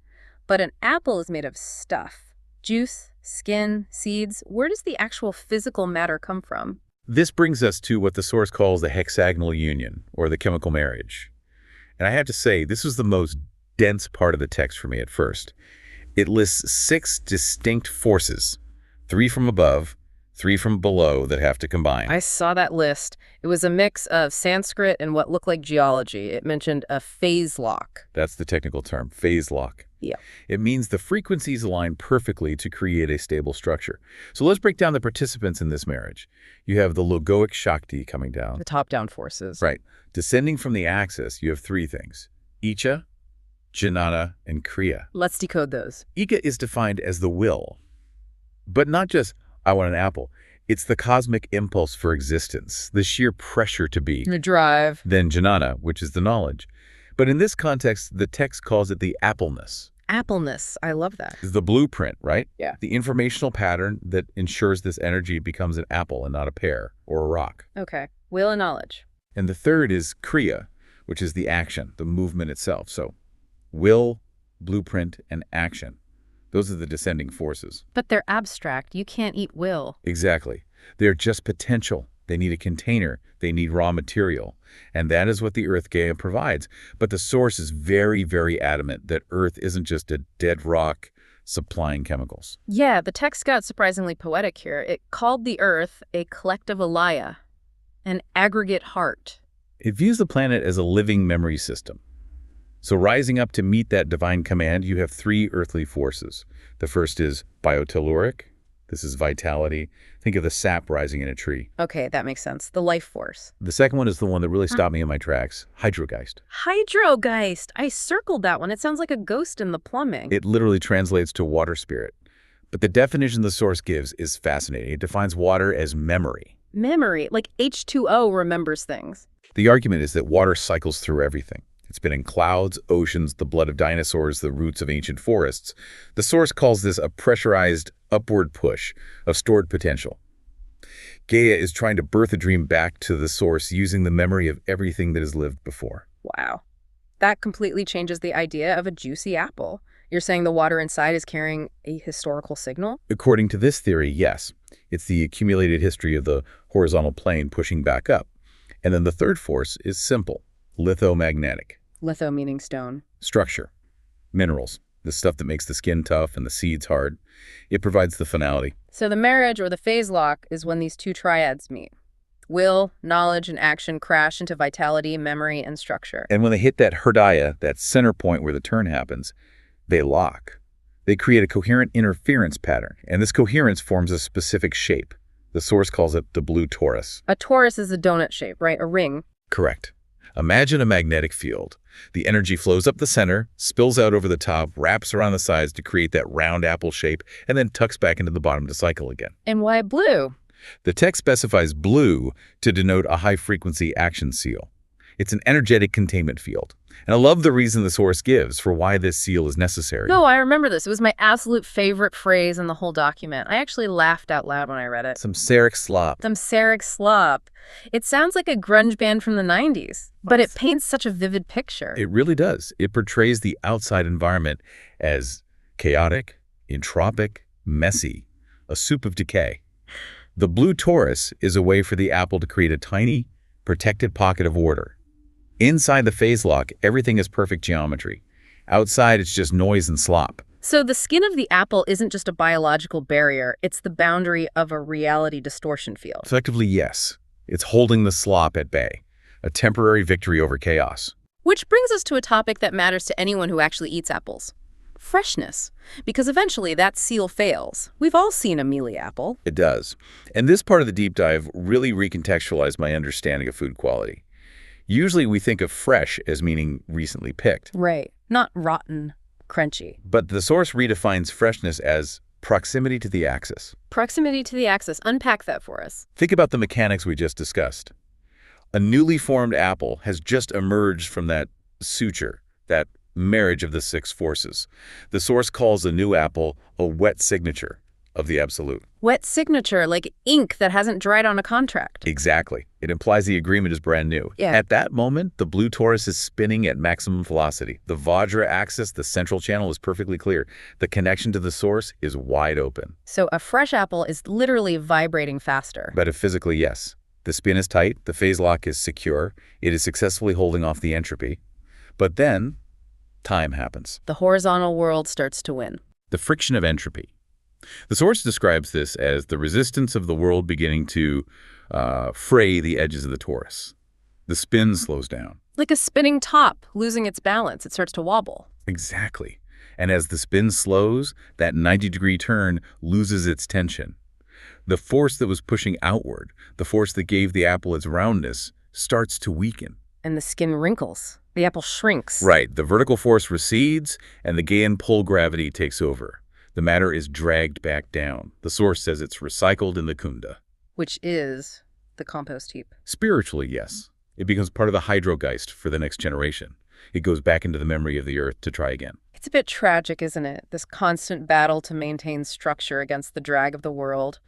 Speaker 2: But an apple is made of stuff. Juice, skin, seeds. Where does the actual physical matter come from?
Speaker 1: This brings us to what the source calls the hexagonal union, or the chemical marriage. And I have to say, this was the most dense part of the text for me at first. It lists 6 distinct forces, 3 from above, 3 from below that have to combine.
Speaker 2: I saw that list. It was a mix of Sanskrit and what looked like geology. It mentioned a phase lock.
Speaker 1: That's the technical term, phase lock.
Speaker 2: Yeah.
Speaker 1: It means the frequencies align perfectly to create a stable structure. So let's break down the participants in this marriage. You have the logoic Shakti coming down.
Speaker 2: The top-down forces.
Speaker 1: Right. Descending from the axis, you have 3 things: Icha, Jnana, and Kriya.
Speaker 2: Let's decode those.
Speaker 1: Ika is defined as the will. But not just, I want an apple. It's the cosmic impulse for existence, the sheer pressure to be.
Speaker 2: The drive.
Speaker 1: Then jnana, which is the knowledge. But in this context, the text calls it the appleness.
Speaker 2: Appleness. I love that.
Speaker 1: Is the blueprint, right?
Speaker 2: Yeah.
Speaker 1: The informational pattern that ensures this energy becomes an apple and not a pear or a rock.
Speaker 2: Okay. Will and knowledge.
Speaker 1: And the third is kriya, which is the action, the movement itself. So will, blueprint, and action. Those are the descending forces.
Speaker 2: But they're abstract. You can't eat will.
Speaker 1: Exactly. They're just potential. They need a container. They need raw material. And that is what the Earth Gaia provides. But the source is very, very adamant that Earth isn't just a dead rock supplying chemicals.
Speaker 2: Yeah, the text got surprisingly poetic here. It called the Earth a collective alaya, an aggregate heart.
Speaker 1: It views the planet as a living memory system. So rising up to meet that divine command, you have three earthly forces. The first is biotelluric. This is vitality. Think of the sap rising in a tree.
Speaker 2: Okay, that makes sense. The life force.
Speaker 1: The second one is the one that really stopped me in my tracks, hydrogeist.
Speaker 2: Hydrogeist. I circled that one. It sounds like a ghost in the plumbing.
Speaker 1: It literally translates to water spirit. But the definition the source gives is fascinating. It defines water as memory.
Speaker 2: Memory, like H2O remembers things.
Speaker 1: The argument is that water cycles through everything. It's been in clouds, oceans, the blood of dinosaurs, the roots of ancient forests. The source calls this a pressurized upward push of stored potential. Gaia is trying to birth a dream back to the source using the memory of everything that has lived before.
Speaker 2: Wow. That completely changes the idea of a juicy apple. You're saying the water inside is carrying a historical signal?
Speaker 1: According to this theory, yes. It's the accumulated history of the horizontal plane pushing back up. And then the third force is simple, lithomagnetic.
Speaker 2: Litho meaning stone.
Speaker 1: Structure, minerals, the stuff that makes the skin tough and the seeds hard. It provides the finality.
Speaker 2: So the marriage or the phase lock is when these two triads meet. Will, knowledge, and action crash into vitality, memory, and structure.
Speaker 1: And when they hit that Hardaya, that center point where the turn happens, they lock. They create a coherent interference pattern, and this coherence forms a specific shape. The source calls it the blue torus.
Speaker 2: A torus is a donut shape, right? A ring.
Speaker 1: Correct. Imagine a magnetic field. The energy flows up the center, spills out over the top, wraps around the sides to create that round apple shape, and then tucks back into the bottom to cycle again.
Speaker 2: And why blue?
Speaker 1: The text specifies blue to denote a high-frequency action seal. It's an energetic containment field. And I love the reason the source gives for why this seal is necessary.
Speaker 2: No, I remember this. It was my absolute favorite phrase in the whole document. I actually laughed out loud when I read it.
Speaker 1: Samsaric Slop.
Speaker 2: Samsaric Slop. It sounds like a grunge band from the 90s, but it paints such a vivid picture.
Speaker 1: It really does. It portrays the outside environment as chaotic, entropic, messy, a soup of decay. The blue torus is a way for the apple to create a tiny, protected pocket of order. Inside the phase lock, everything is perfect geometry. Outside, it's just noise and slop.
Speaker 2: So the skin of the apple isn't just a biological barrier, it's the boundary of a reality distortion field.
Speaker 1: Effectively, yes. It's holding the slop at bay, a temporary victory over chaos.
Speaker 2: Which brings us to a topic that matters to anyone who actually eats apples. Freshness. Because eventually that seal fails. We've all seen a mealy apple.
Speaker 1: It does. And this part of the deep dive really recontextualized my understanding of food quality. Usually we think of fresh as meaning recently picked.
Speaker 2: Right. Not rotten, crunchy.
Speaker 1: But the source redefines freshness as proximity to the axis.
Speaker 2: Proximity to the axis. Unpack that for us.
Speaker 1: Think about the mechanics we just discussed. A newly formed apple has just emerged from that suture, that marriage of the six forces. The source calls a new apple a wet signature of the absolute.
Speaker 2: Wet signature, like ink that hasn't dried on a contract.
Speaker 1: Exactly. It implies the agreement is brand new.
Speaker 2: Yeah.
Speaker 1: At that moment, the blue torus is spinning at maximum velocity. The Vajra axis, the central channel, is perfectly clear. The connection to the source is wide open.
Speaker 2: So a fresh apple is literally vibrating faster.
Speaker 1: Metaphysically, yes. The spin is tight, the phase lock is secure, it is successfully holding off the entropy. But then, time happens.
Speaker 2: The horizontal world starts to win.
Speaker 1: The friction of entropy. The source describes this as the resistance of the world beginning to fray the edges of the torus. The spin slows down.
Speaker 2: Like a spinning top losing its balance, it starts to wobble.
Speaker 1: Exactly. And as the spin slows, that 90-degree turn loses its tension. The force that was pushing outward, the force that gave the apple its roundness, starts to weaken.
Speaker 2: And the skin wrinkles. The apple shrinks.
Speaker 1: Right. The vertical force recedes, and the Gaian pull gravity takes over. The matter is dragged back down. The source says it's recycled in the kunda.
Speaker 2: Which is the compost heap.
Speaker 1: Spiritually, yes. It becomes part of the hydrogeist for the next generation. It goes back into the memory of the earth to try again.
Speaker 2: It's a bit tragic, isn't it? This constant battle to maintain structure against the drag of the world.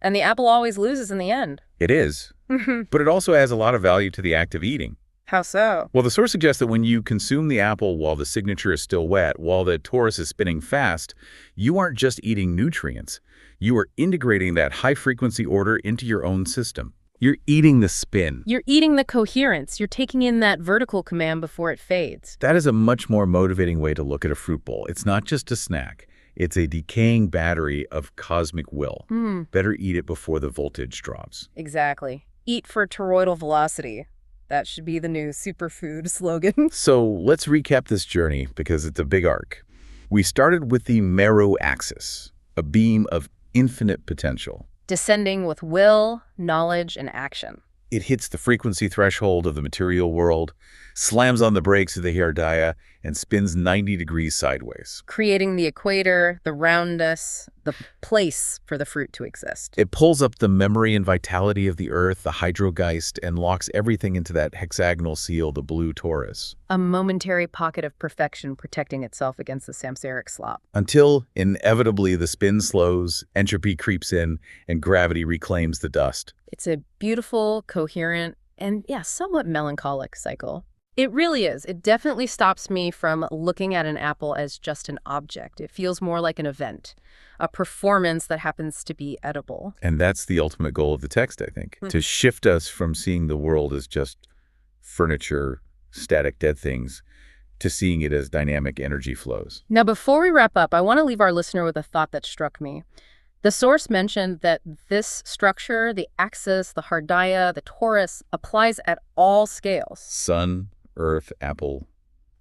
Speaker 2: And the apple always loses in the end.
Speaker 1: It is. But it also adds a lot of value to the act of eating.
Speaker 2: How so?
Speaker 1: Well, the source suggests that when you consume the apple while the signature is still wet, while the torus is spinning fast, you aren't just eating nutrients. You are integrating that high-frequency order into your own system. You're eating the spin.
Speaker 2: You're eating the coherence. You're taking in that vertical command before it fades.
Speaker 1: That is a much more motivating way to look at a fruit bowl. It's not just a snack. It's a decaying battery of cosmic will. Better eat it before the voltage drops.
Speaker 2: Exactly. Eat for toroidal velocity. That should be the new superfood slogan.
Speaker 1: So let's recap this journey because it's a big arc. We started with the Meru axis, a beam of infinite potential.
Speaker 2: Descending with will, knowledge, and action.
Speaker 1: It hits the frequency threshold of the material world, slams on the brakes of the Hardaya, and spins 90 degrees sideways.
Speaker 2: Creating the equator, the roundness, the place for the fruit to exist.
Speaker 1: It pulls up the memory and vitality of the earth, the hydrogeist, and locks everything into that hexagonal seal, the blue torus.
Speaker 2: A momentary pocket of perfection protecting itself against the Samsaric Slop.
Speaker 1: Until, inevitably, the spin slows, entropy creeps in, and gravity reclaims the dust.
Speaker 2: It's a beautiful, coherent, and somewhat melancholic cycle. It really is. It definitely stops me from looking at an apple as just an object. It feels more like an event, a performance that happens to be edible.
Speaker 1: And that's the ultimate goal of the text, I think, to shift us from seeing the world as just furniture, static, dead things, to seeing it as dynamic energy flows.
Speaker 2: Now, before we wrap up, I want to leave our listener with a thought that struck me. The source mentioned that this structure, the axis, the Hardaya, the torus, applies at all scales.
Speaker 1: Sun, earth, apple,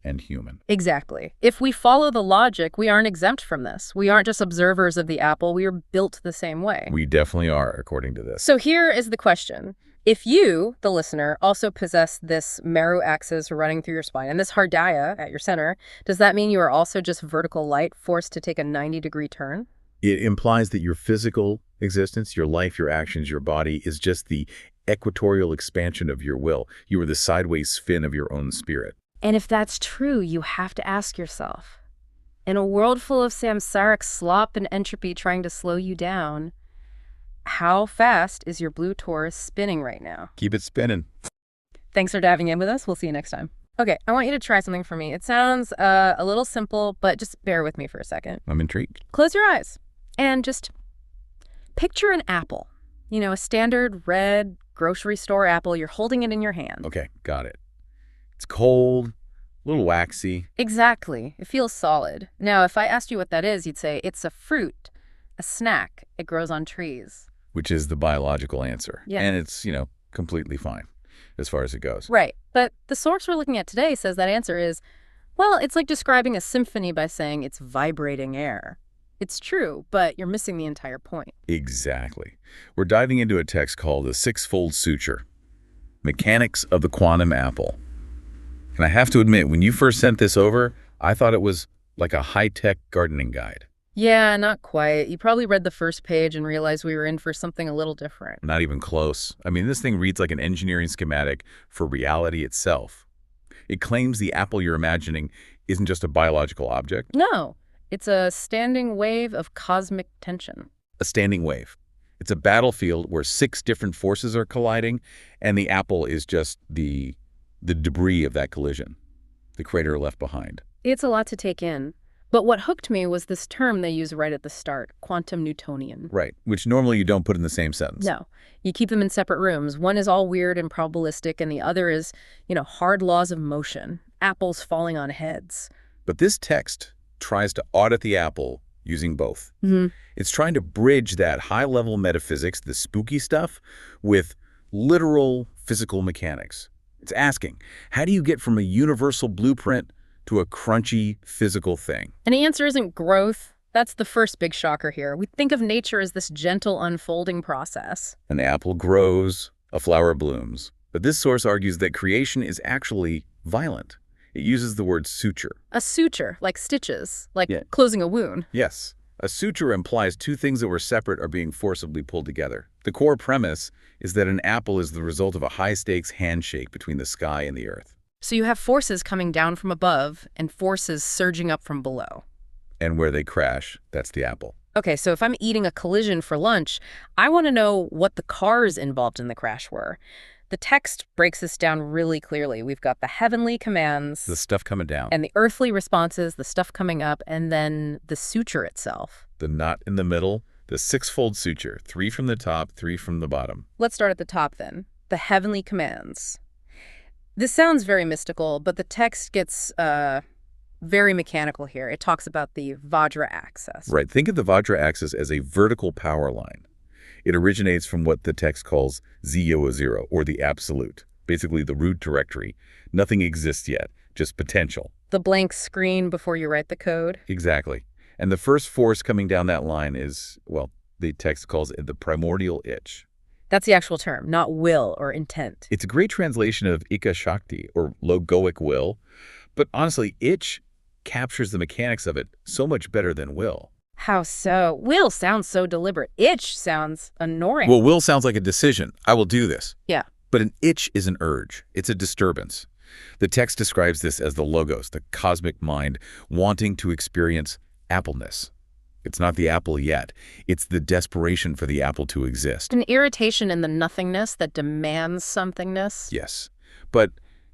Speaker 1: and human.
Speaker 2: Exactly. If we follow the logic, we aren't exempt from this. We aren't just observers of the apple. We are built the same way.
Speaker 1: We definitely are, according to this.
Speaker 2: So here is the question. If you, the listener, also possess this Meru axis running through your spine and this Hardaya at your center, does that mean you are also just vertical light forced to take a 90-degree turn?
Speaker 1: It implies that your physical existence, your life, your actions, your body is just the equatorial expansion of your will. You are the sideways spin of your own spirit.
Speaker 2: And if that's true, you have to ask yourself, in a world full of samsaric slop and entropy trying to slow you down, how fast is your blue torus spinning right now?
Speaker 1: Keep it spinning.
Speaker 2: Thanks for diving in with us. We'll see you next time. Okay, I want you to try something for me. It sounds a little simple, but just bear with me for a second.
Speaker 1: I'm intrigued.
Speaker 2: Close your eyes and just picture an apple. You know, a standard red grocery store apple. You're holding it in your hand.
Speaker 1: Okay, got it. It's cold, a little waxy.
Speaker 2: Exactly. It feels solid. Now, if I asked you what that is, you'd say it's a fruit, a snack. It grows on trees.
Speaker 1: Which is the biological answer.
Speaker 2: Yeah.
Speaker 1: And it's, completely fine as far as it goes.
Speaker 2: Right. But the source we're looking at today says that answer is, well, it's like describing a symphony by saying it's vibrating air. It's true, but you're missing the entire point.
Speaker 1: Exactly. We're diving into a text called the Sixfold Suture, Mechanics of the Quantum Apple. And I have to admit, when you first sent this over, I thought it was like a high-tech gardening guide.
Speaker 2: Yeah, not quite. You probably read the first page and realized we were in for something a little different.
Speaker 1: Not even close. I mean, this thing reads like an engineering schematic for reality itself. It claims the apple you're imagining isn't just a biological object.
Speaker 2: No, it's a standing wave of cosmic tension.
Speaker 1: A standing wave. It's a battlefield where 6 different forces are colliding, and the apple is just the debris of that collision, the crater left behind.
Speaker 2: It's a lot to take in. But what hooked me was this term they use right at the start, quantum Newtonian.
Speaker 1: Right, which normally you don't put in the same sentence.
Speaker 2: No, you keep them in separate rooms. One is all weird and probabilistic, and the other is, hard laws of motion, apples falling on heads.
Speaker 1: But this text tries to audit the apple using both. It's trying to bridge that high-level metaphysics, the spooky stuff, with literal physical mechanics. It's asking, how do you get from a universal blueprint to a crunchy physical thing?
Speaker 2: And the answer isn't growth. That's the first big shocker here. We think of nature as this gentle unfolding process.
Speaker 1: An apple grows, a flower blooms. But this source argues that creation is actually violent. It uses the word suture.
Speaker 2: A suture, like stitches, like closing a wound.
Speaker 1: Yes. A suture implies two things that were separate are being forcibly pulled together. The core premise is that an apple is the result of a high-stakes handshake between the sky and the earth.
Speaker 2: So you have forces coming down from above and forces surging up from below.
Speaker 1: And where they crash, that's the apple.
Speaker 2: Okay, so if I'm eating a collision for lunch, I want to know what the cars involved in the crash were. The text breaks this down really clearly. We've got the heavenly commands,
Speaker 1: The stuff coming down.
Speaker 2: and the earthly responses, the stuff coming up, and then the suture itself.
Speaker 1: The knot in the middle, the six-fold suture, 3 from the top, 3 from the bottom.
Speaker 2: Let's start at the top then. The heavenly commands. This sounds very mystical, but the text gets very mechanical here. It talks about the Vajra axis.
Speaker 1: Right, think of the Vajra axis as a vertical power line. It originates from what the text calls Z0, or the absolute, basically the root directory. Nothing exists yet, just potential.
Speaker 2: The blank screen before you write the code.
Speaker 1: Exactly. And the first force coming down that line is, well, the text calls it the primordial itch.
Speaker 2: That's the actual term, not will or intent.
Speaker 1: It's a great translation of Ika Shakti, or logoic will, but honestly, itch captures the mechanics of it so much better than will.
Speaker 2: How so? Will sounds so deliberate. Itch sounds annoying.
Speaker 1: Well, will sounds like a decision. I will do this.
Speaker 2: Yeah.
Speaker 1: But an itch is an urge. It's a disturbance. The text describes this as the logos, the cosmic mind, wanting to experience appleness. It's not the apple yet. It's the desperation for the apple to exist.
Speaker 2: An irritation in the nothingness that demands somethingness.
Speaker 1: Yes. But,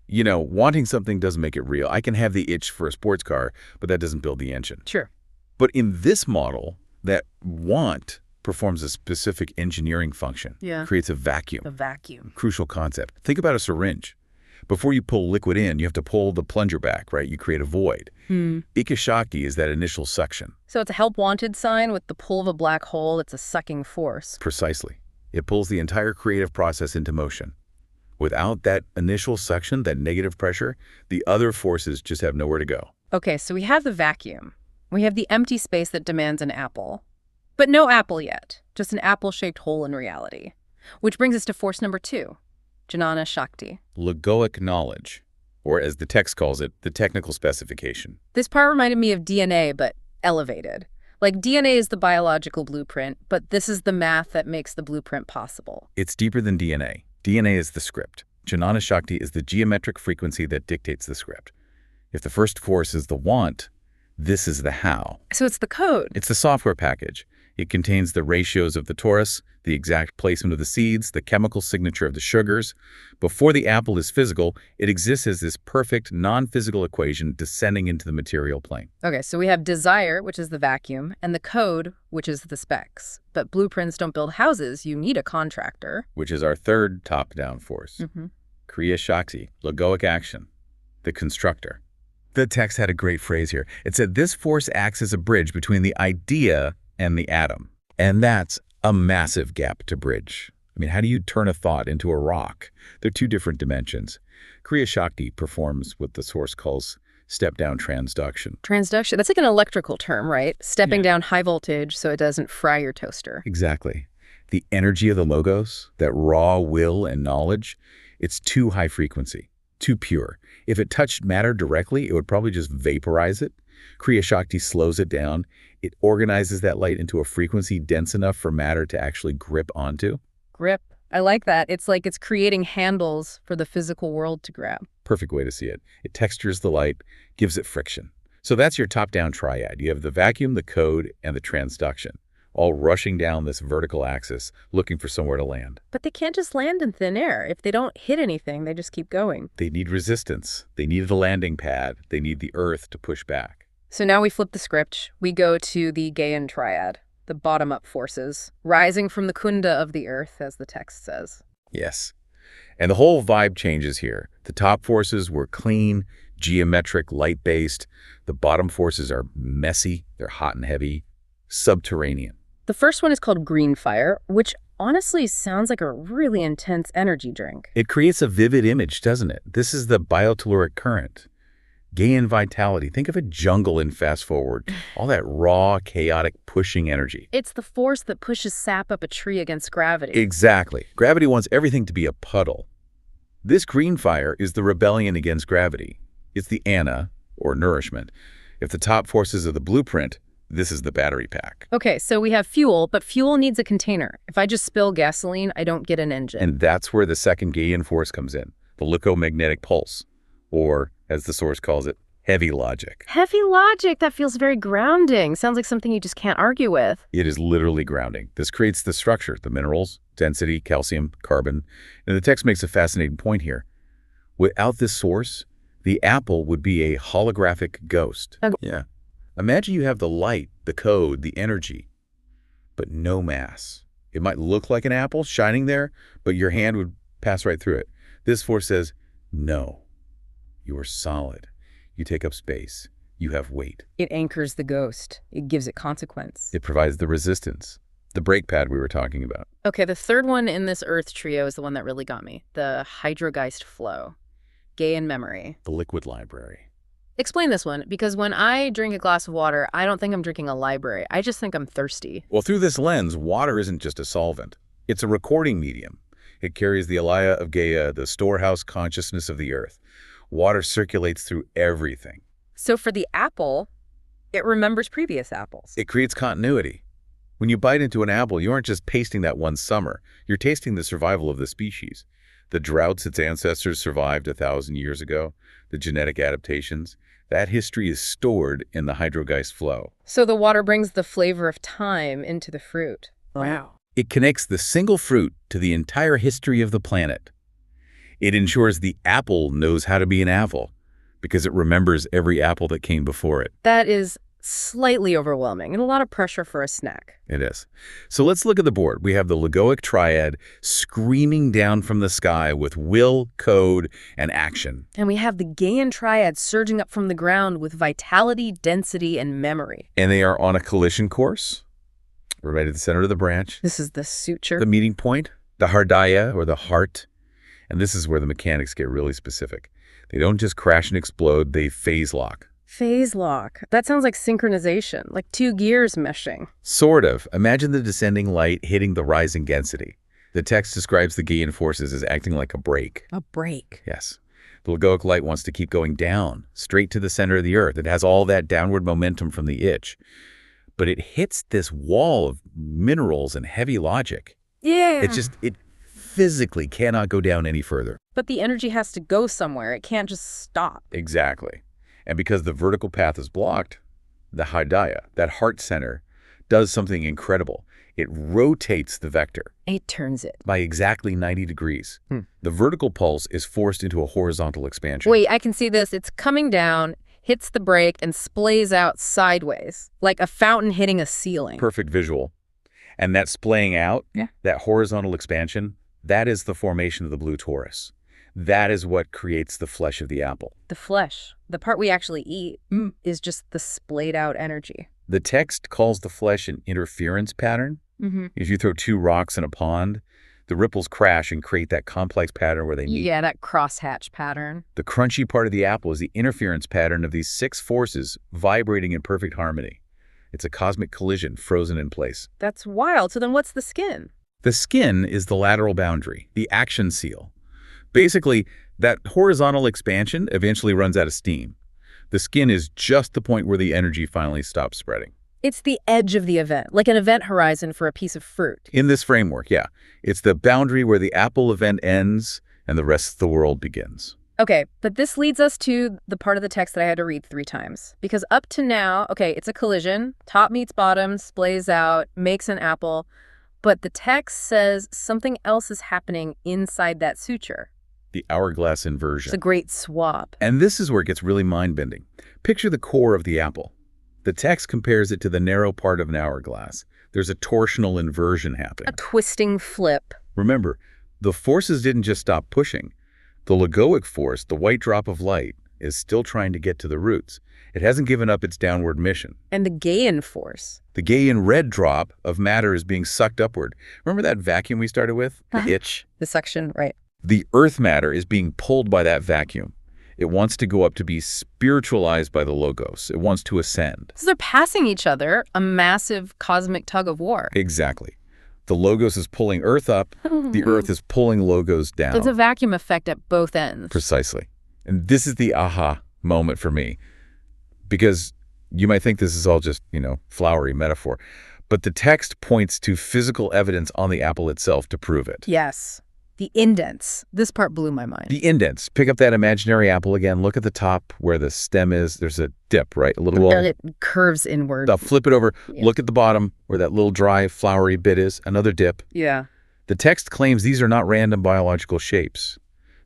Speaker 1: you know, wanting something doesn't make it real. I can have the itch for a sports car, but that doesn't build the engine.
Speaker 2: Sure.
Speaker 1: But in this model, that want performs a specific engineering function.
Speaker 2: Yeah.
Speaker 1: Creates a vacuum.
Speaker 2: The vacuum.
Speaker 1: Crucial concept. Think about a syringe. Before you pull liquid in, you have to pull the plunger back, right? You create a void. Ikashakti is that initial suction.
Speaker 2: So it's a help wanted sign with the pull of a black hole. It's a sucking force.
Speaker 1: Precisely. It pulls the entire creative process into motion. Without that initial suction, that negative pressure, the other forces just have nowhere to go.
Speaker 2: Okay, so we have the vacuum. We have the empty space that demands an apple. But no apple yet, just an apple-shaped hole in reality. Which brings us to force number 2, Jnana Shakti.
Speaker 1: Logoic knowledge, or as the text calls it, the technical specification.
Speaker 2: This part reminded me of DNA, but elevated. Like DNA is the biological blueprint, but this is the math that makes the blueprint possible.
Speaker 1: It's deeper than DNA. DNA is the script. Jnana Shakti is the geometric frequency that dictates the script. If the first force is the want, this is the how.
Speaker 2: So it's the code.
Speaker 1: It's the software package. It contains the ratios of the torus, the exact placement of the seeds, the chemical signature of the sugars. Before the apple is physical, it exists as this perfect non-physical equation descending into the material plane.
Speaker 2: Okay, so we have desire, which is the vacuum, and the code, which is the specs. But blueprints don't build houses. You need a contractor.
Speaker 1: Which is our third top-down force. Kriya Shakti, logoic action, the constructor. The text had a great phrase here. It said, this force acts as a bridge between the idea and the atom. And that's a massive gap to bridge. I mean, how do you turn a thought into a rock? They're two different dimensions. Kriya Shakti performs what the source calls step-down transduction.
Speaker 2: Transduction, that's like an electrical term, right? Stepping down high voltage so it doesn't fry your toaster.
Speaker 1: Exactly. The energy of the logos, that raw will and knowledge, it's too high frequency, too pure. If it touched matter directly, it would probably just vaporize it. Kriya Shakti slows it down. It organizes that light into a frequency dense enough for matter to actually grip onto.
Speaker 2: Grip. I like that. It's like it's creating handles for the physical world to grab.
Speaker 1: Perfect way to see it. It textures the light, gives it friction. So that's your top-down triad. You have the vacuum, the code, and the transduction, all rushing down this vertical axis, looking for somewhere to land.
Speaker 2: But they can't just land in thin air. If they don't hit anything, they just keep going.
Speaker 1: They need resistance. They need a landing pad. They need the earth to push back.
Speaker 2: So now we flip the script. We go to the Gaian triad, the bottom-up forces, rising from the kunda of the earth, as the text says.
Speaker 1: Yes. And the whole vibe changes here. The top forces were clean, geometric, light-based. The bottom forces are messy, they're hot and heavy, subterranean.
Speaker 2: The first one is called Green Fire, which honestly sounds like a really intense energy drink.
Speaker 1: It creates a vivid image, doesn't it? This is the biotelluric current. Gaian vitality. Think of a jungle in Fast Forward. All that raw, chaotic, pushing energy.
Speaker 2: It's the force that pushes sap up a tree against gravity.
Speaker 1: Exactly. Gravity wants everything to be a puddle. This green fire is the rebellion against gravity. It's the Anna, or nourishment. If the top forces are the blueprint, This is the battery pack.
Speaker 2: Okay, so we have fuel, but fuel needs a container. If I just spill gasoline, I don't get an engine.
Speaker 1: And that's where the second Gaian force comes in, the lithomagnetic pulse, or, as the source calls it, heavy logic.
Speaker 2: Heavy logic, that feels very grounding. Sounds like something you just can't argue with.
Speaker 1: It is literally grounding. This creates the structure, the minerals, density, calcium, carbon. And the text makes a fascinating point here. Without this source, the apple would be a holographic ghost.
Speaker 2: Okay.
Speaker 1: Yeah. Imagine you have the light, the code, the energy, but no mass. It might look like an apple shining there, but your hand would pass right through it. This force says, no, you are solid. You take up space. You have weight.
Speaker 2: It anchors the ghost. It gives it consequence.
Speaker 1: It provides the resistance, the brake pad we were talking about.
Speaker 2: Okay, the third one in this Earth trio is the one that really got me. The Hydrogeist flow. Gaian memory.
Speaker 1: The liquid library.
Speaker 2: Explain this one, because when I drink a glass of water, I don't think I'm drinking a library. I just think I'm thirsty.
Speaker 1: Well, through this lens, water isn't just a solvent. It's a recording medium. It carries the Alaya of Gaia, the storehouse consciousness of the earth. Water circulates through everything.
Speaker 2: So for the apple, it remembers previous apples.
Speaker 1: It creates continuity. When you bite into an apple, you aren't just tasting that one summer. You're tasting the survival of the species. The droughts its ancestors survived 1,000 years ago, the genetic adaptations. That history is stored in the Hydrogeist flow.
Speaker 2: So the water brings the flavor of time into the fruit. Wow.
Speaker 1: It connects the single fruit to the entire history of the planet. It ensures the apple knows how to be an apple because it remembers every apple that came before it.
Speaker 2: That is slightly overwhelming and a lot of pressure for a snack.
Speaker 1: It is. So let's look at the board. We have the Logoic triad screaming down from the sky with will, code, and action.
Speaker 2: And we have the Gaian triad surging up from the ground with vitality, density, and memory.
Speaker 1: And they are on a collision course. We're right at the center of the branch.
Speaker 2: This is the suture.
Speaker 1: The meeting point, the Hardaya, or the heart. And this is where the mechanics get really specific. They don't just crash and explode, they phase lock.
Speaker 2: Phase lock. That sounds like synchronization, like two gears meshing.
Speaker 1: Sort of. Imagine the descending light hitting the rising density. The text describes the Gaian forces as acting like a brake.
Speaker 2: A brake.
Speaker 1: Yes. The Logoic light wants to keep going down, straight to the center of the earth. It has all that downward momentum from the itch. But it hits this wall of minerals and heavy logic.
Speaker 2: Yeah.
Speaker 1: It physically cannot go down any further.
Speaker 2: But the energy has to go somewhere. It can't just stop.
Speaker 1: Exactly. And because the vertical path is blocked, the Hardaya, that heart center, does something incredible. It rotates the vector.
Speaker 2: It turns it.
Speaker 1: By exactly 90 degrees. The vertical pulse is forced into a horizontal expansion.
Speaker 2: Wait, I can see this. It's coming down, hits the brake, and splays out sideways, like a fountain hitting a ceiling.
Speaker 1: Perfect visual. And that splaying out, that horizontal expansion, that is the formation of the blue torus. That is what creates the flesh of the apple.
Speaker 2: The flesh, the part we actually eat, is just the splayed out energy.
Speaker 1: The text calls the flesh an interference pattern. If you throw two rocks in a pond, the ripples crash and create that complex pattern where they meet.
Speaker 2: Yeah, that crosshatch pattern.
Speaker 1: The crunchy part of the apple is the interference pattern of these 6 forces vibrating in perfect harmony. It's a cosmic collision frozen in place.
Speaker 2: That's wild. So then what's the skin?
Speaker 1: The skin is the lateral boundary, the action seal. Basically, that horizontal expansion eventually runs out of steam. The skin is just the point where the energy finally stops spreading.
Speaker 2: It's the edge of the event, like an event horizon for a piece of fruit.
Speaker 1: In this framework, yeah. It's the boundary where the apple event ends and the rest of the world begins.
Speaker 2: Okay, but this leads us to the part of the text that I had to read 3 times. Because up to now, okay, it's a collision. Top meets bottom, splays out, makes an apple. But the text says something else is happening inside that suture.
Speaker 1: The hourglass inversion.
Speaker 2: It's a great swap.
Speaker 1: And this is where it gets really mind-bending. Picture the core of the apple. The text compares it to the narrow part of an hourglass. There's a torsional inversion happening.
Speaker 2: A twisting flip.
Speaker 1: Remember, the forces didn't just stop pushing. The Logoic force, the white drop of light, is still trying to get to the roots. It hasn't given up its downward mission.
Speaker 2: And the Gaian force.
Speaker 1: The Gaian red drop of matter is being sucked upward. Remember that vacuum we started with? The itch?
Speaker 2: The suction, right.
Speaker 1: The earth matter is being pulled by that vacuum. It wants to go up to be spiritualized by the Logos. It wants to ascend.
Speaker 2: So they're passing each other, a massive cosmic tug of war.
Speaker 1: Exactly. The Logos is pulling earth up. The earth is pulling Logos down.
Speaker 2: It's a vacuum effect at both ends.
Speaker 1: Precisely. And this is the aha moment for me. Because You might think this is all just, flowery metaphor, but the text points to physical evidence on the apple itself to prove it.
Speaker 2: Yes. The indents. This part blew my mind.
Speaker 1: The indents. Pick up that imaginary apple again. Look at the top where the stem is. There's a dip, right? A little.
Speaker 2: And it curves inward.
Speaker 1: Flip it over. Yeah. Look at the bottom where that little dry, flowery bit is. Another dip.
Speaker 2: Yeah.
Speaker 1: The text claims these are not random biological shapes.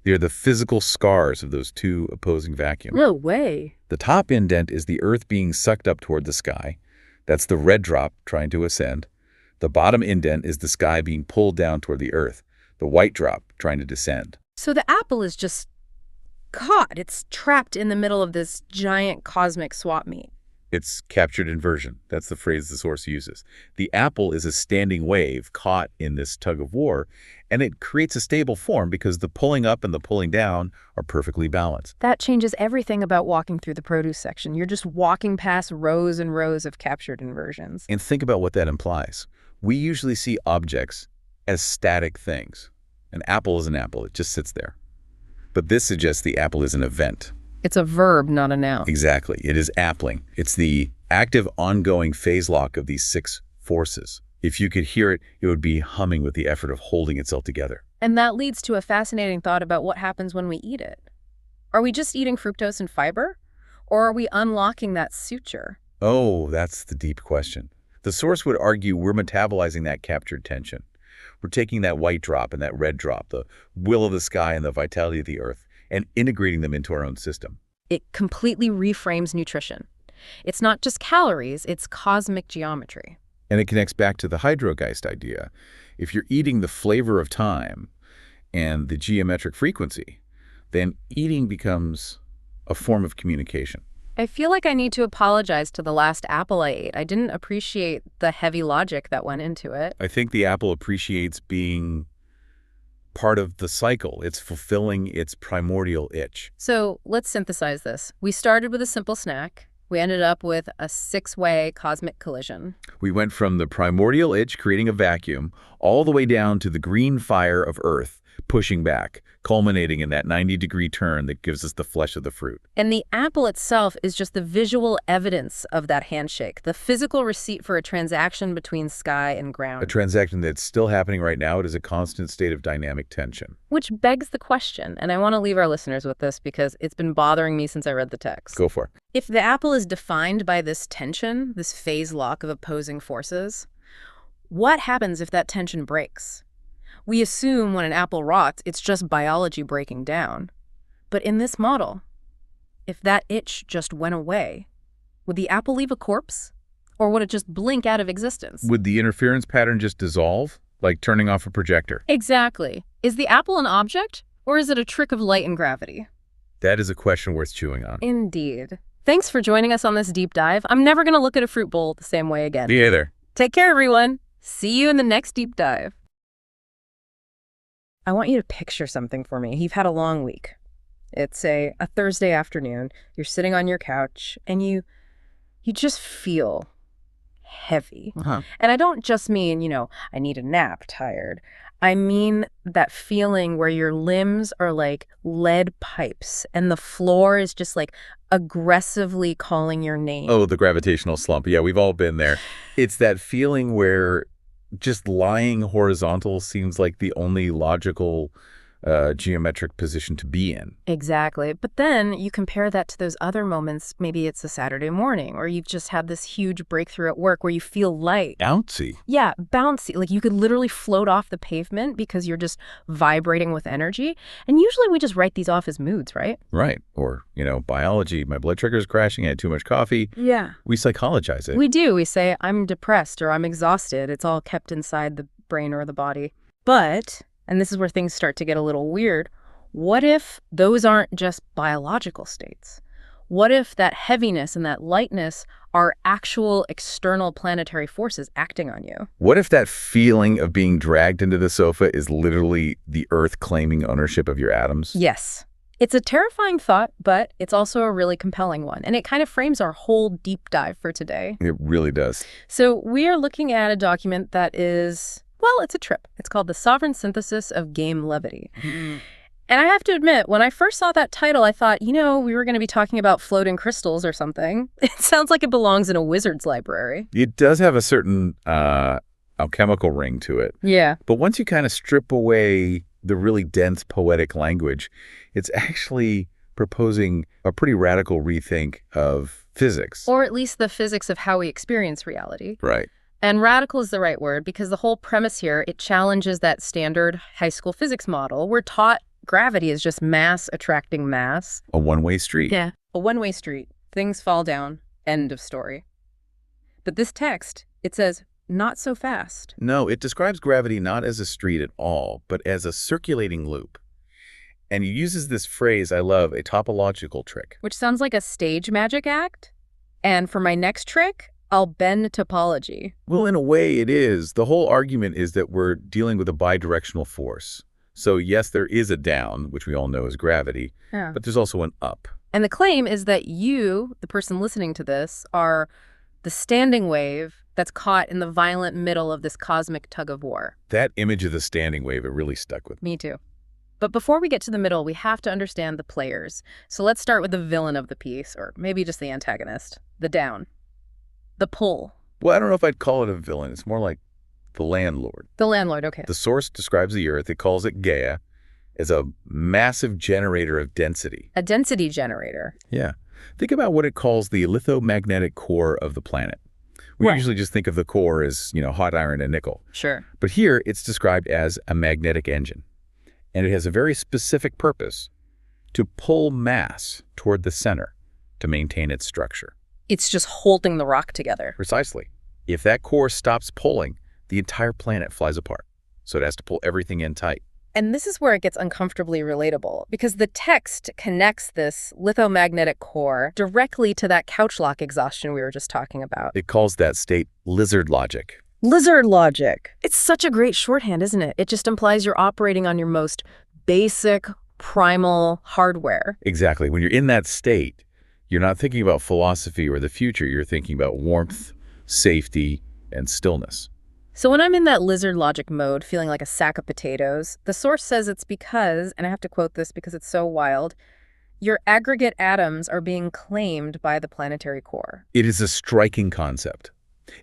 Speaker 1: They are the physical scars of those two opposing vacuums.
Speaker 2: No way.
Speaker 1: The top indent is the Earth being sucked up toward the sky. That's the red drop trying to ascend. The bottom indent is the sky being pulled down toward the Earth. The white drop trying to descend.
Speaker 2: So the apple is just caught. It's trapped in the middle of this giant cosmic swap meet.
Speaker 1: It's captured inversion. That's the phrase the source uses. The apple is a standing wave caught in this tug of war, and it creates a stable form because the pulling up and the pulling down are perfectly balanced.
Speaker 2: That changes everything about walking through the produce section. You're just walking past rows and rows of captured inversions.
Speaker 1: And think about what that implies. We usually see objects as static things. An apple is an apple. It just sits there. But this suggests the apple is an event.
Speaker 2: It's a verb, not a noun.
Speaker 1: Exactly. It is appling. It's the active, ongoing phase lock of these 6 forces. If you could hear it, it would be humming with the effort of holding itself together.
Speaker 2: And that leads to a fascinating thought about what happens when we eat it. Are we just eating fructose and fiber? Or are we unlocking that suture?
Speaker 1: Oh, that's the deep question. The source would argue we're metabolizing that captured tension. We're taking that white drop and that red drop, the will of the sky and the vitality of the earth, and integrating them into our own system.
Speaker 2: It completely reframes nutrition. It's not just calories, it's cosmic geometry.
Speaker 1: And it connects back to the Hydrogeist idea. If you're eating the flavor of time and the geometric frequency, then eating becomes a form of communication.
Speaker 2: I feel like I need to apologize to the last apple I ate. I didn't appreciate the heavy logic that went into it.
Speaker 1: I think the apple appreciates being part of the cycle. It's fulfilling its primordial itch.
Speaker 2: So let's synthesize this. We started with a simple snack. We ended up with a 6-way cosmic collision.
Speaker 1: We went from the primordial itch creating a vacuum all the way down to the green fire of Earth pushing back, culminating in that 90-degree turn that gives us the flesh of the fruit.
Speaker 2: And the apple itself is just the visual evidence of that handshake, the physical receipt for a transaction between sky and ground.
Speaker 1: A transaction that's still happening right now. It is a constant state of dynamic tension.
Speaker 2: Which begs the question, and I want to leave our listeners with this because it's been bothering me since I read the text.
Speaker 1: Go for it.
Speaker 2: If the apple is defined by this tension, this phase lock of opposing forces, what happens if that tension breaks? We assume when an apple rots, it's just biology breaking down. But in this model, if that itch just went away, would the apple leave a corpse? Or would it just blink out of existence?
Speaker 1: Would the interference pattern just dissolve, like turning off a projector?
Speaker 2: Exactly. Is the apple an object, or is it a trick of light and gravity?
Speaker 1: That is a question worth chewing on.
Speaker 2: Indeed. Thanks for joining us on this deep dive. I'm never going to look at a fruit bowl the same way again.
Speaker 1: Me either.
Speaker 2: Take care, everyone. See you in the next deep dive. I want you to picture something for me. You've had a long week. It's a Thursday afternoon. You're sitting on your couch, and you just feel heavy. And I don't just mean, I need a nap, tired. I mean that feeling where your limbs are like lead pipes, and the floor is just like aggressively calling your name.
Speaker 1: Oh, the gravitational slump. Yeah, we've all been there. It's that feeling where just lying horizontal seems like the only logical geometric position to be in.
Speaker 2: Exactly. But then you compare that to those other moments. Maybe it's a Saturday morning, or you've just had this huge breakthrough at work where you feel light.
Speaker 1: Bouncy.
Speaker 2: Yeah, bouncy. Like you could literally float off the pavement because you're just vibrating with energy. And usually we just write these off as moods, right?
Speaker 1: Right. Or, biology, my blood sugar is crashing, I had too much coffee.
Speaker 2: Yeah.
Speaker 1: We psychologize it.
Speaker 2: We do. We say, I'm depressed or I'm exhausted. It's all kept inside the brain or the body. But, and this is where things start to get a little weird, what if those aren't just biological states? What if that heaviness and that lightness are actual external planetary forces acting on you?
Speaker 1: What if that feeling of being dragged into the sofa is literally the Earth claiming ownership of your atoms?
Speaker 2: Yes. It's a terrifying thought, but it's also a really compelling one. And it kind of frames our whole deep dive for today.
Speaker 1: It really does.
Speaker 2: So we are looking at a document that is, well, it's a trip. It's called The Sovereign Synthesis of Game Levity. And I have to admit, when I first saw that title, I thought, we were going to be talking about floating crystals or something. It sounds like it belongs in a wizard's library.
Speaker 1: It does have a certain alchemical ring to it.
Speaker 2: Yeah.
Speaker 1: But once you kind of strip away the really dense poetic language, it's actually proposing a pretty radical rethink of physics.
Speaker 2: Or at least the physics of how we experience reality.
Speaker 1: Right.
Speaker 2: And radical is the right word because the whole premise here, it challenges that standard high school physics model. We're taught gravity is just mass attracting mass.
Speaker 1: A one-way street.
Speaker 2: Yeah. A one-way street. Things fall down. End of story. But this text, it says, not so fast.
Speaker 1: No, it describes gravity not as a street at all, but as a circulating loop. And he uses this phrase I love, a topological trick.
Speaker 2: Which sounds like a stage magic act. And for my next trick, I'll bend topology.
Speaker 1: Well, in a way it is. The whole argument is that we're dealing with a bidirectional force. So yes, there is a down, which we all know is gravity, but there's also an up.
Speaker 2: And the claim is that you, the person listening to this, are the standing wave that's caught in the violent middle of this cosmic tug of war.
Speaker 1: That image of the standing wave, it really stuck with me.
Speaker 2: Me too. But before we get to the middle, we have to understand the players. So let's start with the villain of the piece, or maybe just the antagonist, the down, the pull.
Speaker 1: Well, I don't know if I'd call it a villain. It's more like the landlord.
Speaker 2: The landlord, okay.
Speaker 1: The source describes the Earth. It calls it Gaia as a massive generator of density.
Speaker 2: A density generator.
Speaker 1: Yeah. Think about what it calls the lithomagnetic core of the planet. We usually just think of the core as, hot iron and nickel.
Speaker 2: Sure.
Speaker 1: But here it's described as a magnetic engine. And it has a very specific purpose: to pull mass toward the center to maintain its structure.
Speaker 2: It's just holding the rock together.
Speaker 1: Precisely. If that core stops pulling, the entire planet flies apart. So it has to pull everything in tight.
Speaker 2: And this is where it gets uncomfortably relatable, because the text connects this lithomagnetic core directly to that couch lock exhaustion we were just talking about.
Speaker 1: It calls that state lizard logic.
Speaker 2: Lizard logic. It's such a great shorthand, isn't it? It just implies you're operating on your most basic, primal hardware.
Speaker 1: Exactly. When you're in that state, you're not thinking about philosophy or the future. You're thinking about warmth, safety, and stillness.
Speaker 2: So when I'm in that lizard logic mode, feeling like a sack of potatoes, the source says it's because, and I have to quote this because it's so wild, your aggregate atoms are being claimed by the planetary core.
Speaker 1: It is a striking concept.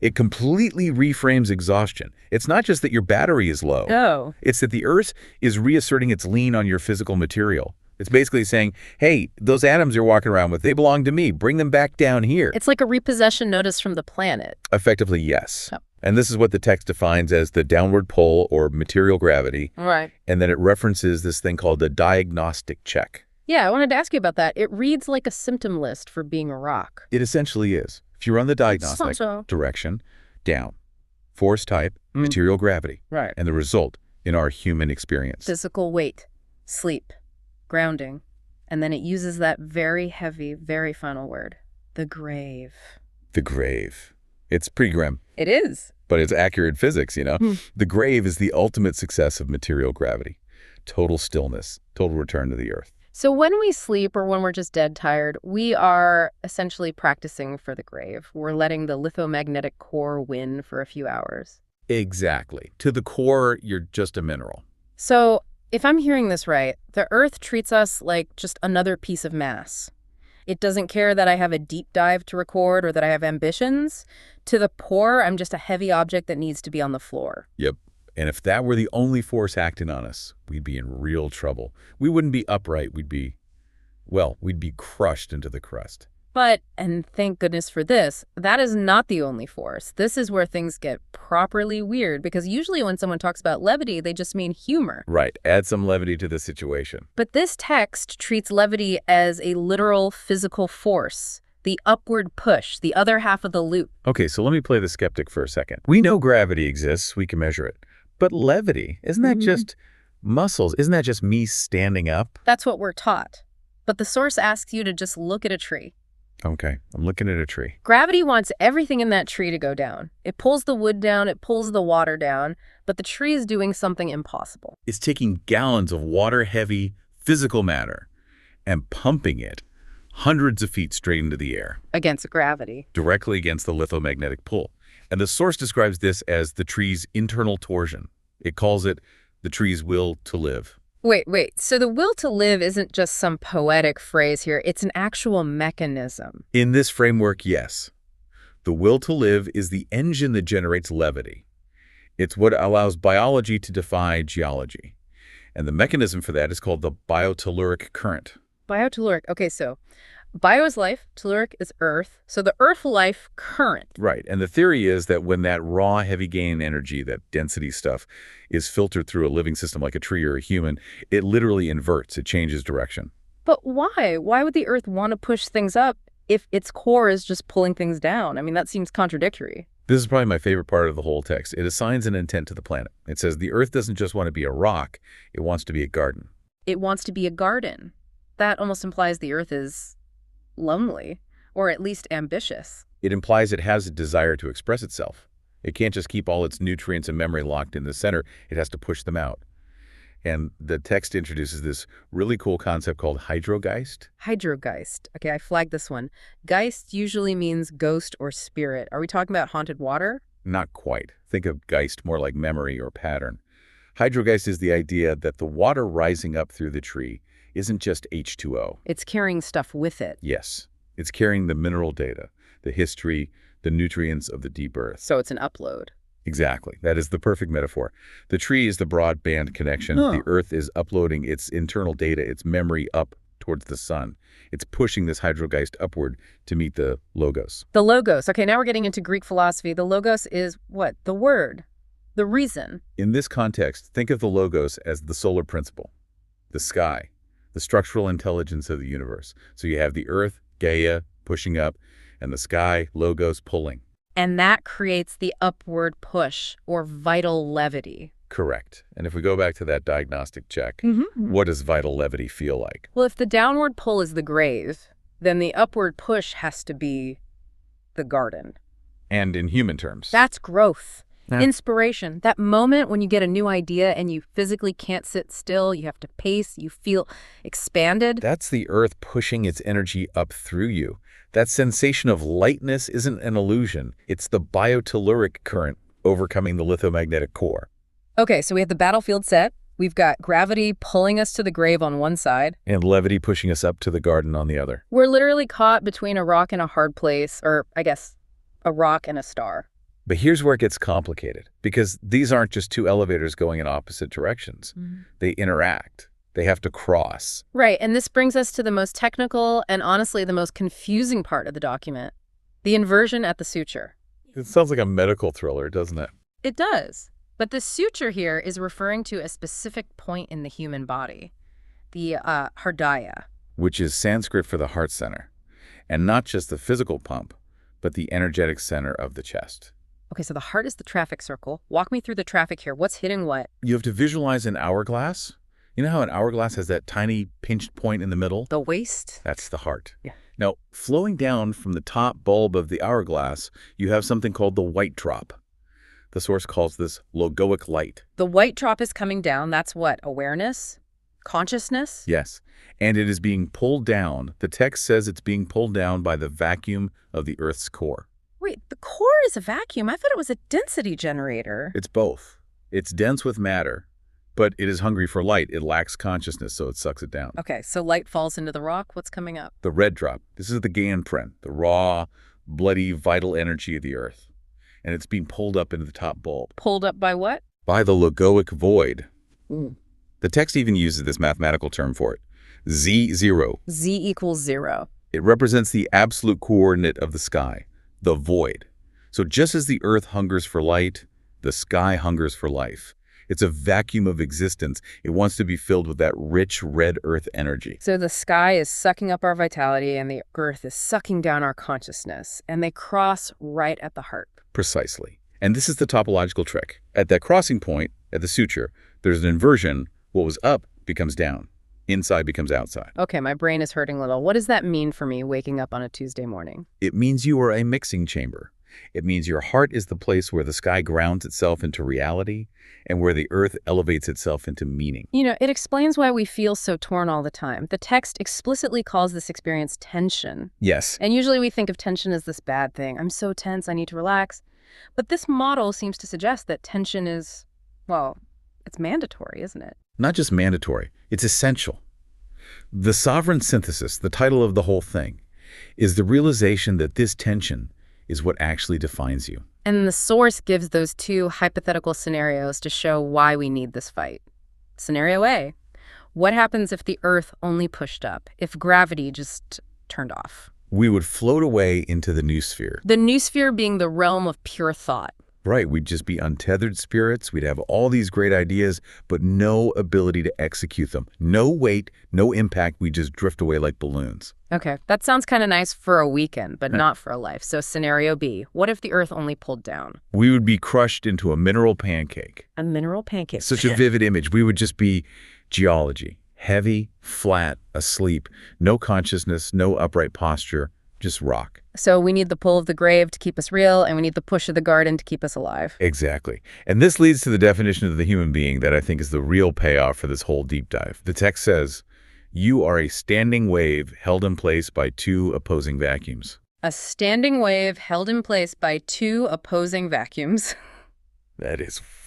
Speaker 1: It completely reframes exhaustion. It's not just that your battery is low.
Speaker 2: Oh.
Speaker 1: It's that the Earth is reasserting its lien on your physical material. It's basically saying, hey, those atoms you're walking around with, they belong to me. Bring them back down here.
Speaker 2: It's like a repossession notice from the planet.
Speaker 1: Effectively, yes.
Speaker 2: Oh.
Speaker 1: And this is what the text defines as the downward pull or material gravity.
Speaker 2: Right.
Speaker 1: And then it references this thing called the diagnostic check.
Speaker 2: Yeah, I wanted to ask you about that. It reads like a symptom list for being a rock.
Speaker 1: It essentially is. If you run the diagnostic direction, down, force type, material gravity.
Speaker 2: Right.
Speaker 1: And the result in our human experience.
Speaker 2: Physical weight, sleep, grounding. And then it uses that very heavy, very final word, the grave.
Speaker 1: The grave. It's pretty grim.
Speaker 2: It is.
Speaker 1: But it's accurate physics, The grave is the ultimate success of material gravity. Total stillness, total return to the Earth.
Speaker 2: So when we sleep or when we're just dead tired, we are essentially practicing for the grave. We're letting the lithomagnetic core win for a few hours.
Speaker 1: Exactly. To the core, you're just a mineral.
Speaker 2: So if I'm hearing this right, the Earth treats us like just another piece of mass. It doesn't care that I have a deep dive to record or that I have ambitions. To the poor, I'm just a heavy object that needs to be on the floor.
Speaker 1: Yep. And if that were the only force acting on us, we'd be in real trouble. We wouldn't be upright. We'd be crushed into the crust.
Speaker 2: But, and thank goodness for this, that is not the only force. This is where things get properly weird, because usually when someone talks about levity, they just mean humor.
Speaker 1: Right. Add some levity to the situation.
Speaker 2: But this text treats levity as a literal physical force, the upward push, the other half of the loop.
Speaker 1: Okay, so let me play the skeptic for a second. We know gravity exists. We can measure it. But levity, isn't that just muscles? Isn't that just me standing up?
Speaker 2: That's what we're taught. But the source asks you to just look at a tree.
Speaker 1: Okay, I'm looking at a tree.
Speaker 2: Gravity wants everything in that tree to go down. It pulls the wood down, it pulls the water down, but the tree is doing something impossible.
Speaker 1: It's taking gallons of water-heavy physical matter and pumping it hundreds of feet straight into the air.
Speaker 2: Against gravity.
Speaker 1: Directly against the lithomagnetic pull. And the source describes this as the tree's internal torsion. It calls it the tree's will to live.
Speaker 2: Wait. So the will to live isn't just some poetic phrase here. It's an actual mechanism.
Speaker 1: In this framework, yes. The will to live is the engine that generates levity. It's what allows biology to defy geology. And the mechanism for that is called the biotelluric current.
Speaker 2: Biotelluric. Okay, so bio is life, telluric is earth. So the earth life current.
Speaker 1: Right. And the theory is that when that raw heavy gain energy, that density stuff, is filtered through a living system like a tree or a human, it literally inverts. It changes direction.
Speaker 2: But why? Why would the earth want to push things up if its core is just pulling things down? I mean, that seems contradictory.
Speaker 1: This is probably my favorite part of the whole text. It assigns an intent to the planet. It says the earth doesn't just want to be a rock, it wants to be a garden.
Speaker 2: It wants to be a garden. That almost implies the earth is lonely, or at least ambitious.
Speaker 1: It implies it has a desire to express itself. It can't just keep all its nutrients and memory locked in the center. It has to push them out. And the text introduces this really cool concept called hydrogeist.
Speaker 2: Hydrogeist. Okay, I flagged this one. Geist usually means ghost or spirit. Are we talking about haunted water?
Speaker 1: Not quite. Think of geist more like memory or pattern. Hydrogeist is the idea that the water rising up through the tree isn't just H2O.
Speaker 2: It's carrying stuff with it.
Speaker 1: Yes. It's carrying the mineral data, the history, the nutrients of the deep earth.
Speaker 2: So it's an upload.
Speaker 1: Exactly. That is the perfect metaphor. The tree is the broadband connection. The earth is uploading its internal data, its memory up towards the sun. It's pushing this hydrogeist upward to meet the logos.
Speaker 2: The logos. Okay, now we're getting into Greek philosophy. The logos is what? The word. The reason.
Speaker 1: In this context, think of the logos as the solar principle, the sky, the structural intelligence of the universe. So you have the earth, Gaia, pushing up, and the sky, logos, pulling.
Speaker 2: And that creates the upward push, or vital levity.
Speaker 1: Correct. And if we go back to that diagnostic check, what does vital levity feel like?
Speaker 2: Well, if the downward pull is the grave, then the upward push has to be the garden.
Speaker 1: And in human terms?
Speaker 2: That's growth.
Speaker 1: Yeah.
Speaker 2: Inspiration. That moment when you get a new idea and you physically can't sit still, you have to pace, you feel expanded.
Speaker 1: That's the earth pushing its energy up through you. That sensation of lightness isn't an illusion. It's the biotelluric current overcoming the lithomagnetic core.
Speaker 2: Okay, so we have the battlefield set. We've got gravity pulling us to the grave on one side.
Speaker 1: And levity pushing us up to the garden on the other.
Speaker 2: We're literally caught between a rock and a hard place, or I guess a rock and a star.
Speaker 1: But here's where it gets complicated, because these aren't just two elevators going in opposite directions. They interact. They have to cross.
Speaker 2: Right, and this brings us to the most technical and honestly the most confusing part of the document, the inversion at the suture.
Speaker 1: It sounds like a medical thriller, doesn't it?
Speaker 2: It does, but the suture here is referring to a specific point in the human body, the Hardaya.
Speaker 1: Which is Sanskrit for the heart center, and not just the physical pump, but the energetic center of the chest.
Speaker 2: Okay, so the heart is the traffic circle. Walk me through the traffic here. What's hitting what?
Speaker 1: You have to visualize an hourglass. You know how an hourglass has that tiny pinched point in the middle?
Speaker 2: The waist?
Speaker 1: That's the heart.
Speaker 2: Yeah.
Speaker 1: Now, flowing down from the top bulb of the hourglass, you have something called the white drop. The source calls this logoic light.
Speaker 2: The white drop is coming down. That's what? Awareness? Consciousness?
Speaker 1: Yes. And it is being pulled down. The text says it's being pulled down by the vacuum of the Earth's core.
Speaker 2: Wait, the core is a vacuum? I thought it was a density generator.
Speaker 1: It's both. It's dense with matter, but it is hungry for light. It lacks consciousness, so it sucks it down.
Speaker 2: Okay, so light falls into the rock. What's coming up?
Speaker 1: The red drop. This is the Ganprent, the raw, bloody, vital energy of the Earth. And it's being pulled up into the top bulb.
Speaker 2: Pulled up by what?
Speaker 1: By the logoic void. The text even uses this mathematical term for it. Z0.
Speaker 2: Z equals 0.
Speaker 1: It represents the absolute coordinate of the sky, the void. So just as the Earth hungers for light, the sky hungers for life. It's a vacuum of existence. It wants to be filled with that rich red earth energy.
Speaker 2: So the sky is sucking up our vitality and the earth is sucking down our consciousness. And they cross right at the heart.
Speaker 1: Precisely. And this is the topological trick. At that crossing point, at the suture, there's an inversion. What was up becomes down. Inside becomes outside.
Speaker 2: Okay, my brain is hurting a little. What does that mean for me waking up on a Tuesday morning?
Speaker 1: It means you are a mixing chamber. It means your heart is the place where the sky grounds itself into reality and where the earth elevates itself into meaning.
Speaker 2: You know, it explains why we feel so torn all the time. The text explicitly calls this experience tension.
Speaker 1: Yes.
Speaker 2: And usually we think of tension as this bad thing. I'm so tense, I need to relax. But this model seems to suggest that tension is, well, it's mandatory, isn't it?
Speaker 1: Not just mandatory, it's essential. The sovereign synthesis, the title of the whole thing, is the realization that this tension is what actually defines you.
Speaker 2: And the source gives those two hypothetical scenarios to show why we need this fight. Scenario A, what happens if the Earth only pushed up, if gravity just turned off?
Speaker 1: We would float away into the new sphere.
Speaker 2: The new sphere being the realm of pure thought.
Speaker 1: Right, we'd just be untethered spirits. We'd have all these great ideas, but no ability to execute them. No weight, no impact. We just drift away like balloons.
Speaker 2: Okay, that sounds kind of nice for a weekend, but not for a life. So scenario B, what if the Earth only pulled down?
Speaker 1: We would be crushed into a mineral pancake.
Speaker 2: A mineral pancake.
Speaker 1: Such a vivid image. We would just be geology. Heavy, flat, asleep. No consciousness, no upright posture, just rock.
Speaker 2: So we need the pull of the grave to keep us real, and we need the push of the garden to keep us alive.
Speaker 1: Exactly. And this leads to the definition of the human being that I think is the real payoff for this whole deep dive. The text says, you are a standing wave held in place by two opposing vacuums.
Speaker 2: A standing wave held in place by two opposing vacuums.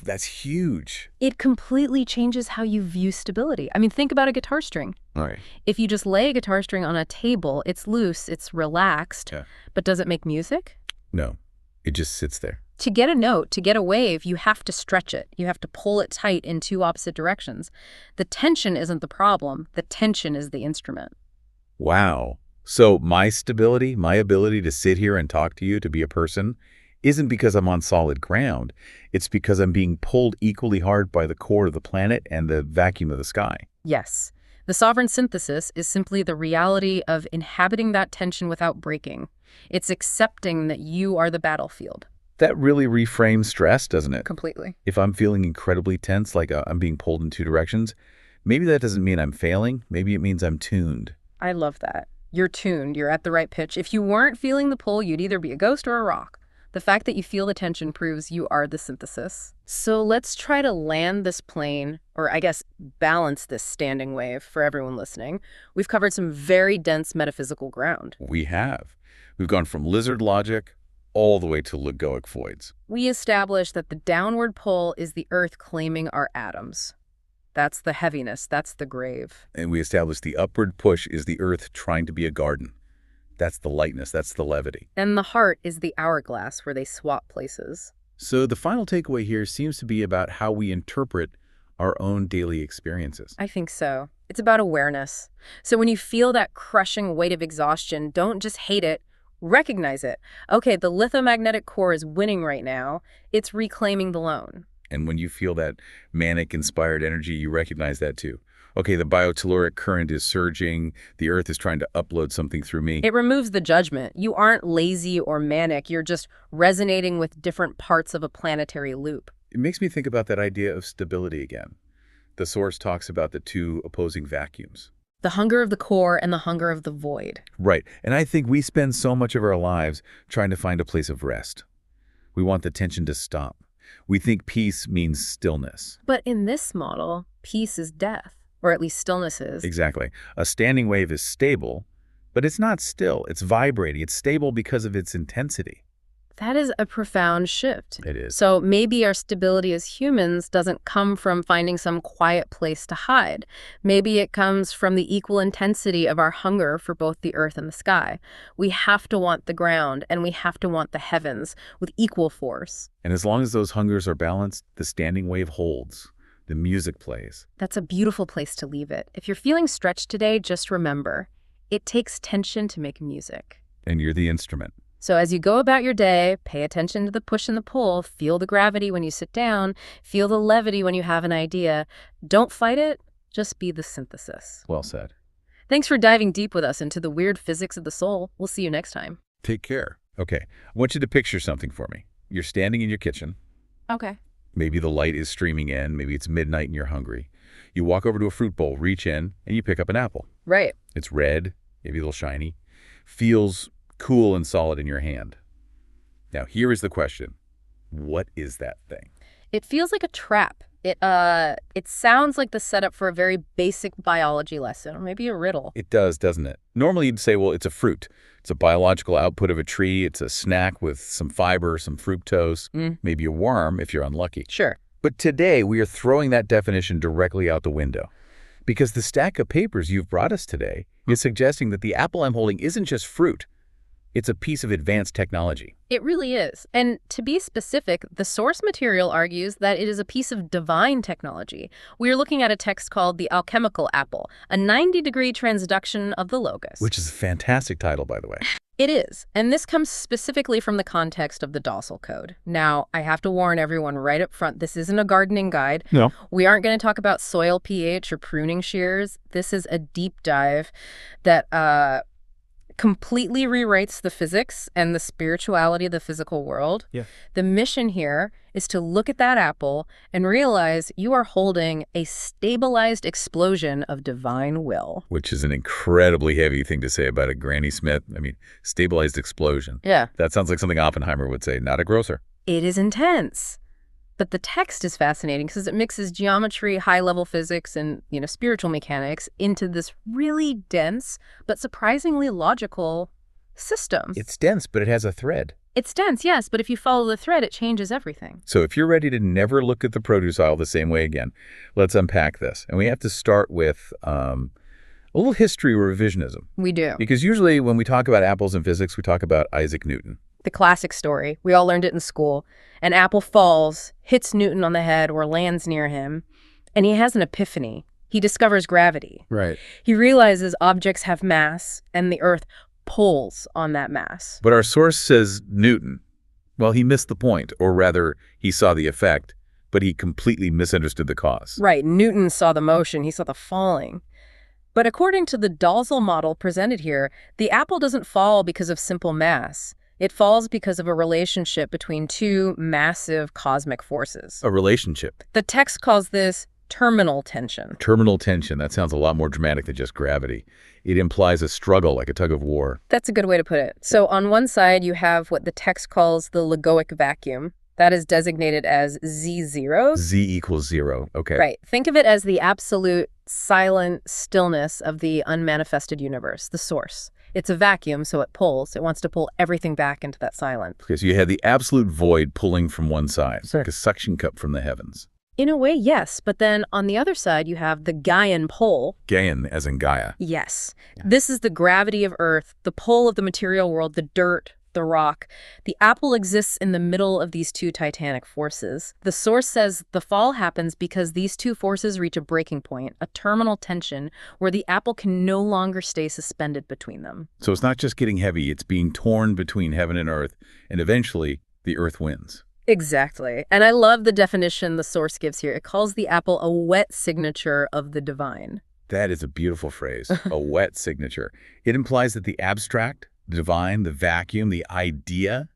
Speaker 1: That's huge.
Speaker 2: It completely changes how you view stability. I mean, think about a guitar string.
Speaker 1: All right.
Speaker 2: If you just lay a guitar string on a table, it's loose, it's relaxed,
Speaker 1: Yeah.
Speaker 2: but does it make music?
Speaker 1: No, it just sits there.
Speaker 2: To get a note, to get a wave, you have to stretch it. You have to pull it tight in two opposite directions. The tension isn't the problem. The tension is the instrument.
Speaker 1: Wow. So my stability, my ability to sit here and talk to you, to be a person, isn't because I'm on solid ground. It's because I'm being pulled equally hard by the core of the planet and the vacuum of the sky.
Speaker 2: Yes. The sovereign synthesis is simply the reality of inhabiting that tension without breaking. It's accepting that you are the battlefield.
Speaker 1: That really reframes stress, doesn't it?
Speaker 2: Completely.
Speaker 1: If I'm feeling incredibly tense, like I'm being pulled in two directions, maybe that doesn't mean I'm failing. Maybe it means I'm tuned.
Speaker 2: I love that. You're tuned. You're at the right pitch. If you weren't feeling the pull, you'd either be a ghost or a rock. The fact that you feel the tension proves you are the synthesis. So let's try to land this plane, or I guess balance this standing wave for everyone listening. We've covered some very dense metaphysical ground.
Speaker 1: We have. We've gone from lizard logic all the way to logoic voids.
Speaker 2: We established that the downward pull is the Earth claiming our atoms. That's the heaviness. That's the grave.
Speaker 1: And we established the upward push is the Earth trying to be a garden. That's the lightness. That's the levity.
Speaker 2: And the heart is the hourglass where they swap places.
Speaker 1: So the final takeaway here seems to be about how we interpret our own daily experiences.
Speaker 2: I think so. It's about awareness. So when you feel that crushing weight of exhaustion, don't just hate it. Recognize it. Okay, the lithomagnetic core is winning right now. It's reclaiming the lone.
Speaker 1: And when you feel that manic-inspired energy, you recognize that too. Okay, the biotelluric current is surging. The Earth is trying to upload something through me.
Speaker 2: It removes the judgment. You aren't lazy or manic. You're just resonating with different parts of a planetary loop.
Speaker 1: It makes me think about that idea of stability again. The source talks about the two opposing vacuums.
Speaker 2: The hunger of the core and the hunger of the void.
Speaker 1: Right, and I think we spend so much of our lives trying to find a place of rest. We want the tension to stop. We think peace means stillness.
Speaker 2: But in this model, peace is death. Or at least stillness is.
Speaker 1: Exactly. A standing wave is stable, but it's not still. It's vibrating. It's stable because of its intensity.
Speaker 2: That is a profound shift.
Speaker 1: It is.
Speaker 2: So maybe our stability as humans doesn't come from finding some quiet place to hide. Maybe it comes from the equal intensity of our hunger for both the earth and the sky. We have to want the ground, and we have to want the heavens with equal force.
Speaker 1: And as long as those hungers are balanced, the standing wave holds. The music plays.
Speaker 2: That's a beautiful place to leave it. If you're feeling stretched today, just remember, it takes tension to make music.
Speaker 1: And you're the instrument.
Speaker 2: So as you go about your day, pay attention to the push and the pull, feel the gravity when you sit down, feel the levity when you have an idea. Don't fight it, just be the synthesis.
Speaker 1: Well said.
Speaker 2: Thanks for diving deep with us into the weird physics of the soul. We'll see you next time.
Speaker 1: Take care. Okay, I want you to picture something for me. You're standing in your kitchen.
Speaker 2: Okay.
Speaker 1: Maybe the light is streaming in. Maybe it's midnight and you're hungry. You walk over to a fruit bowl, reach in, and you pick up an apple.
Speaker 2: Right.
Speaker 1: It's red, maybe a little shiny, feels cool and solid in your hand. Now, here is the question. What is that thing?
Speaker 2: It feels like a trap. It sounds like the setup for a very basic biology lesson, or maybe a riddle.
Speaker 1: It does, doesn't it? Normally you'd say, well, it's a fruit. It's a biological output of a tree. It's a snack with some fiber, some fructose, maybe a worm if you're unlucky.
Speaker 2: Sure.
Speaker 1: But today, we are throwing that definition directly out the window. Because the stack of papers you've brought us today is suggesting that the apple I'm holding isn't just fruit. It's a piece of advanced technology.
Speaker 2: It really is. And to be specific, the source material argues that it is a piece of divine technology. We are looking at a text called the Alchemical Apple, a 90-degree transduction of the logos.
Speaker 1: Which is a fantastic title, by the way.
Speaker 2: It is. And this comes specifically from the context of the Dausal Code. Now, I have to warn everyone right up front, this isn't a gardening guide.
Speaker 1: No.
Speaker 2: We aren't going to talk about soil pH or pruning shears. This is a deep dive that completely rewrites the physics and the spirituality of the physical world.
Speaker 1: Yeah.
Speaker 2: The mission here is to look at that apple and realize you are holding a stabilized explosion of divine will.
Speaker 1: Which is an incredibly heavy thing to say about a Granny Smith. I mean, stabilized explosion.
Speaker 2: Yeah.
Speaker 1: That sounds like something Oppenheimer would say, not a grocer.
Speaker 2: It is intense. But the text is fascinating because it mixes geometry, high-level physics, and, spiritual mechanics into this really dense but surprisingly logical system.
Speaker 1: It's dense, but it has a thread.
Speaker 2: It's dense, yes, but if you follow the thread, it changes everything.
Speaker 1: So if you're ready to never look at the produce aisle the same way again, let's unpack this. And we have to start with a little history revisionism.
Speaker 2: We do.
Speaker 1: Because usually when we talk about apples in physics, we talk about Isaac Newton.
Speaker 2: The classic story. We all learned it in school. An apple falls, hits Newton on the head or lands near him, and he has an epiphany. He discovers gravity.
Speaker 1: Right.
Speaker 2: He realizes objects have mass, and the Earth pulls on that mass.
Speaker 1: But our source says Newton. Well, he missed the point, or rather, he saw the effect, but he completely misunderstood the cause.
Speaker 2: Right. Newton saw the motion. He saw the falling. But according to the Dausal model presented here, the apple doesn't fall because of simple mass. It falls because of a relationship between two massive cosmic forces.
Speaker 1: A relationship.
Speaker 2: The text calls this terminal tension.
Speaker 1: Terminal tension. That sounds a lot more dramatic than just gravity. It implies a struggle, like a tug of war.
Speaker 2: That's a good way to put it. So on one side, you have what the text calls the logoic vacuum. That is designated as Z0.
Speaker 1: Z equals 0. Okay.
Speaker 2: Right. Think of it as the absolute silent stillness of the unmanifested universe, the source. It's a vacuum, so it pulls. It wants to pull everything back into that silence.
Speaker 1: Okay, so you had the absolute void pulling from one side. It's
Speaker 2: Sure.
Speaker 1: like a suction cup from the heavens.
Speaker 2: In a way, yes. But then on the other side, you have the Gaian pull.
Speaker 1: Gaian, as in Gaia.
Speaker 2: Yes. This is the gravity of Earth, the pull of the material world, the dirt, the rock. The apple exists in the middle of these two titanic forces. The source says the fall happens because these two forces reach a breaking point, a terminal tension, where the apple can no longer stay suspended between them.
Speaker 1: So it's not just getting heavy, it's being torn between heaven and earth, and eventually the earth wins.
Speaker 2: Exactly. And I love the definition the source gives here. It calls the apple a wet signature of the divine.
Speaker 1: That is a beautiful phrase, a wet signature. It implies that the abstract, the divine, the vacuum, the idea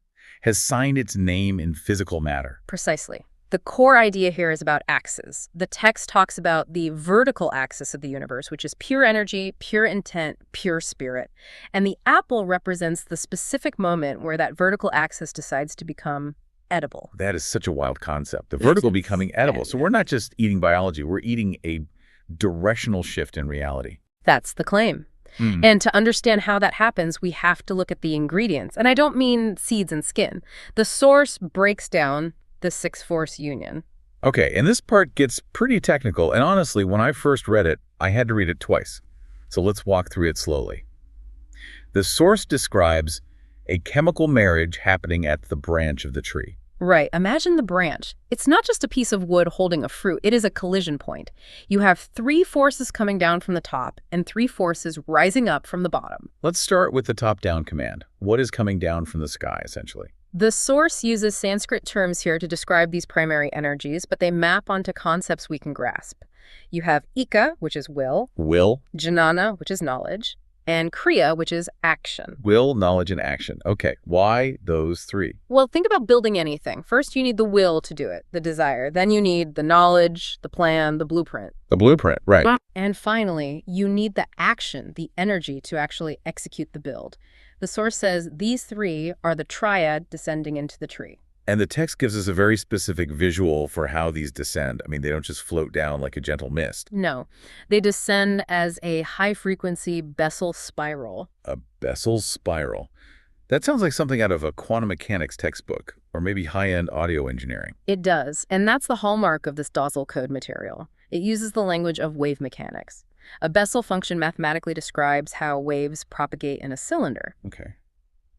Speaker 1: has signed its name in physical matter.
Speaker 2: Precisely. The core idea here is about axes. The text talks about the vertical axis of the universe, which is pure energy, pure intent, pure spirit. And the apple represents the specific moment where that vertical axis decides to become edible.
Speaker 1: That is such a wild concept. The vertical becoming edible. So we're not just eating biology, we're eating a directional shift in reality.
Speaker 2: That's the claim. And to understand how that happens, we have to look at the ingredients. And I don't mean seeds and skin. The source breaks down the six-force union.
Speaker 1: Okay, and this part gets pretty technical. And honestly, when I first read it, I had to read it twice. So let's walk through it slowly. The source describes a chemical marriage happening at the branch of the tree.
Speaker 2: Right. Imagine the branch. It's not just a piece of wood holding a fruit. It is a collision point. You have three forces coming down from the top and three forces rising up from the bottom.
Speaker 1: Let's start with the top-down command. What is coming down from the sky, essentially?
Speaker 2: The source uses Sanskrit terms here to describe these primary energies, but they map onto concepts we can grasp. You have Ika, which is will.
Speaker 1: Will.
Speaker 2: Jnana, which is knowledge. And Kriya, which is action.
Speaker 1: Will, knowledge, and action. Okay, why those three?
Speaker 2: Well, think about building anything. First, you need the will to do it, the desire. Then you need the knowledge, the plan, the blueprint.
Speaker 1: The blueprint, right.
Speaker 2: And finally, you need the action, the energy to actually execute the build. The source says these three are the triad descending into the tree.
Speaker 1: And the text gives us a very specific visual for how these descend. I mean, they don't just float down like a gentle mist.
Speaker 2: No, they descend as a high-frequency Bessel spiral.
Speaker 1: A Bessel spiral. That sounds like something out of a quantum mechanics textbook, or maybe high-end audio engineering.
Speaker 2: It does, and that's the hallmark of this Dausal code material. It uses the language of wave mechanics. A Bessel function mathematically describes how waves propagate in a cylinder.
Speaker 1: Okay.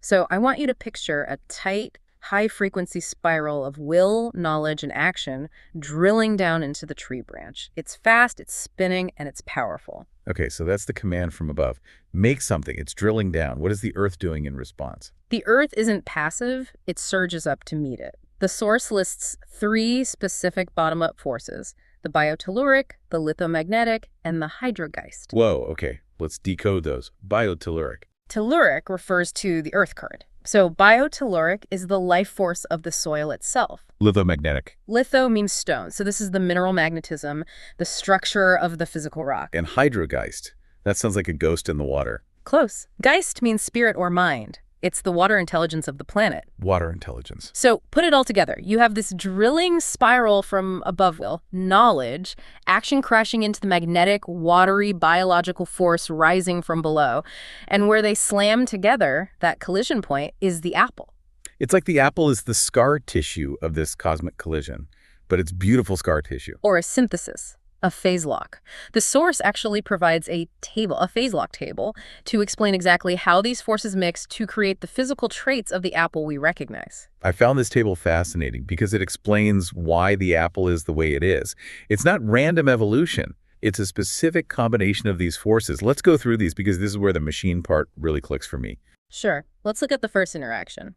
Speaker 2: So I want you to picture a tight, high-frequency spiral of will, knowledge, and action drilling down into the tree branch. It's fast, it's spinning, and it's powerful.
Speaker 1: Okay, so that's the command from above. Make something. It's drilling down. What is the Earth doing in response?
Speaker 2: The Earth isn't passive, it surges up to meet it. The source lists 3 specific bottom-up forces: the biotelluric, the lithomagnetic, and the hydrogeist.
Speaker 1: Whoa, okay. Let's decode those. Biotelluric.
Speaker 2: Telluric refers to the earth current. So biotelluric is the life force of the soil itself.
Speaker 1: Lithomagnetic.
Speaker 2: Litho means stone, so this is the mineral magnetism, the structure of the physical rock.
Speaker 1: And hydrogeist. That sounds like a ghost in the water.
Speaker 2: Close. Geist means spirit or mind. It's the water intelligence of the planet.
Speaker 1: Water intelligence.
Speaker 2: So put it all together. You have this drilling spiral from above will, knowledge, action crashing into the magnetic, watery, biological force rising from below. And where they slam together, that collision point, is the apple.
Speaker 1: It's like the apple is the scar tissue of this cosmic collision, but it's beautiful scar tissue.
Speaker 2: Or a synthesis, a phase lock. The source actually provides a phase lock table, to explain exactly how these forces mix to create the physical traits of the apple we recognize.
Speaker 1: I found this table fascinating because it explains why the apple is the way it is. It's not random evolution. It's a specific combination of these forces. Let's go through these because this is where the machine part really clicks for me.
Speaker 2: Sure. Let's look at the first interaction.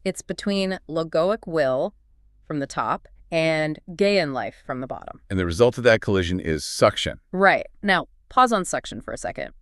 Speaker 2: It's between logoic will from the top and Gaian life from the bottom.
Speaker 1: And the result of that collision is suction.
Speaker 2: Right. Now, pause on suction for a second.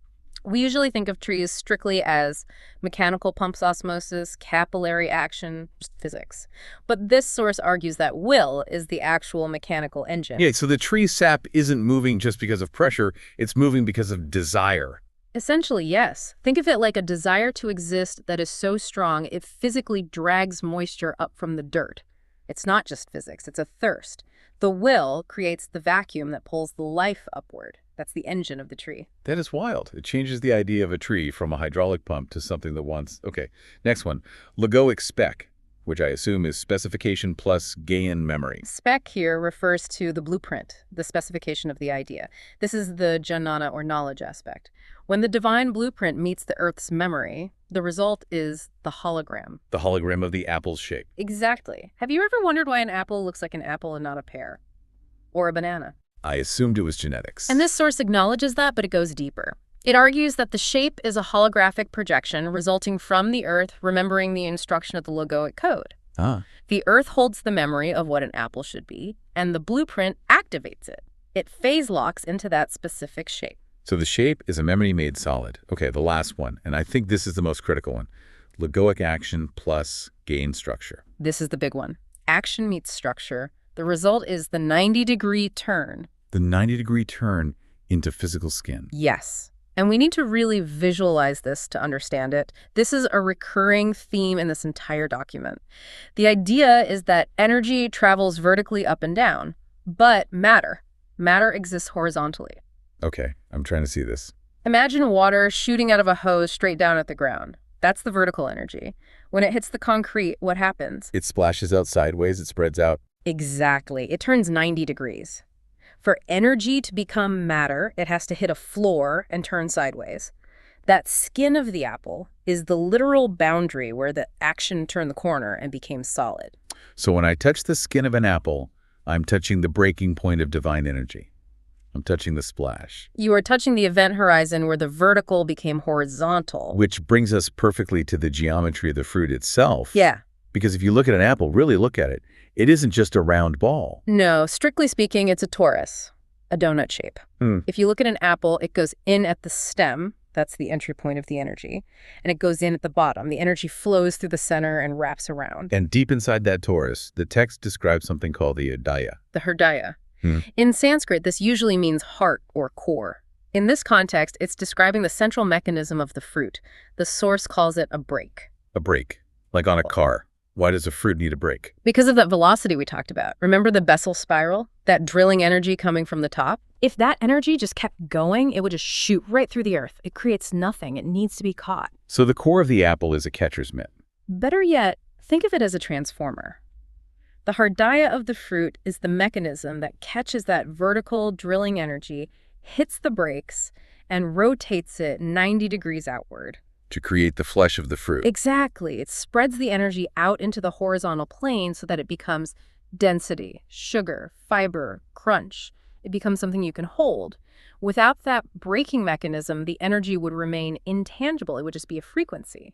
Speaker 2: We usually think of trees strictly as mechanical pumps osmosis, capillary action, just physics. But this source argues that will is the actual mechanical engine.
Speaker 1: Yeah, so the tree's sap isn't moving just because of pressure, it's moving because of desire.
Speaker 2: Essentially, yes. Think of it like a desire to exist that is so strong it physically drags moisture up from the dirt. It's not just physics, it's a thirst. The will creates the vacuum that pulls the life upward. That's the engine of the tree.
Speaker 1: That is wild. It changes the idea of a tree from a hydraulic pump to something that wants... Okay, next one. Logoic spec, which I assume is specification plus Gaian memory.
Speaker 2: Spec here refers to the blueprint, the specification of the idea. This is the jnana or knowledge aspect. When the divine blueprint meets the Earth's memory, the result is the hologram.
Speaker 1: The hologram of the apple's shape.
Speaker 2: Exactly. Have you ever wondered why an apple looks like an apple and not a pear? Or a banana?
Speaker 1: I assumed it was genetics.
Speaker 2: And this source acknowledges that, but it goes deeper. It argues that the shape is a holographic projection resulting from the Earth remembering the instruction of the logoic code. The Earth holds the memory of what an apple should be, and the blueprint activates it. It phase locks into that specific shape.
Speaker 1: So the shape is a memory made solid. Okay, the last one, and I think this is the most critical one. Logoic action plus Gaian structure.
Speaker 2: This is the big one. Action meets structure. The result is the 90-degree turn.
Speaker 1: The 90-degree turn into physical skin.
Speaker 2: Yes. And we need to really visualize this to understand it. This is a recurring theme in this entire document. The idea is that energy travels vertically up and down, but matter exists horizontally.
Speaker 1: Okay, I'm trying to see this.
Speaker 2: Imagine water shooting out of a hose straight down at the ground. That's the vertical energy. When it hits the concrete, what happens?
Speaker 1: It splashes out sideways, it spreads out.
Speaker 2: Exactly. It turns 90 degrees. For energy to become matter, it has to hit a floor and turn sideways. That skin of the apple is the literal boundary where the action turned the corner and became solid.
Speaker 1: So when I touch the skin of an apple, I'm touching the breaking point of divine energy. I'm touching the splash.
Speaker 2: You are touching the event horizon where the vertical became horizontal.
Speaker 1: Which brings us perfectly to the geometry of the fruit itself.
Speaker 2: Yeah.
Speaker 1: Because if you look at an apple, really look at it, it isn't just a round ball.
Speaker 2: No, strictly speaking, it's a torus, a donut shape. If you look at an apple, it goes in at the stem. That's the entry point of the energy. And it goes in at the bottom. The energy flows through the center and wraps around.
Speaker 1: And deep inside that torus, the text describes something called the Hardaya.
Speaker 2: The Hardaya. In Sanskrit, this usually means heart or core. In this context, it's describing the central mechanism of the fruit. The source calls it a brake.
Speaker 1: A brake, like on a car. Why does a fruit need a brake?
Speaker 2: Because of that velocity we talked about. Remember the Bessel Spiral? That drilling energy coming from the top? If that energy just kept going, it would just shoot right through the earth. It creates nothing. It needs to be caught.
Speaker 1: So the core of the apple is a catcher's mitt.
Speaker 2: Better yet, think of it as a transformer. The Hardaya of the fruit is the mechanism that catches that vertical drilling energy, hits the brakes, and rotates it 90 degrees outward.
Speaker 1: To create the flesh of the fruit.
Speaker 2: Exactly. It spreads the energy out into the horizontal plane so that it becomes density, sugar, fiber, crunch. It becomes something you can hold. Without that braking mechanism, the energy would remain intangible. It would just be a frequency.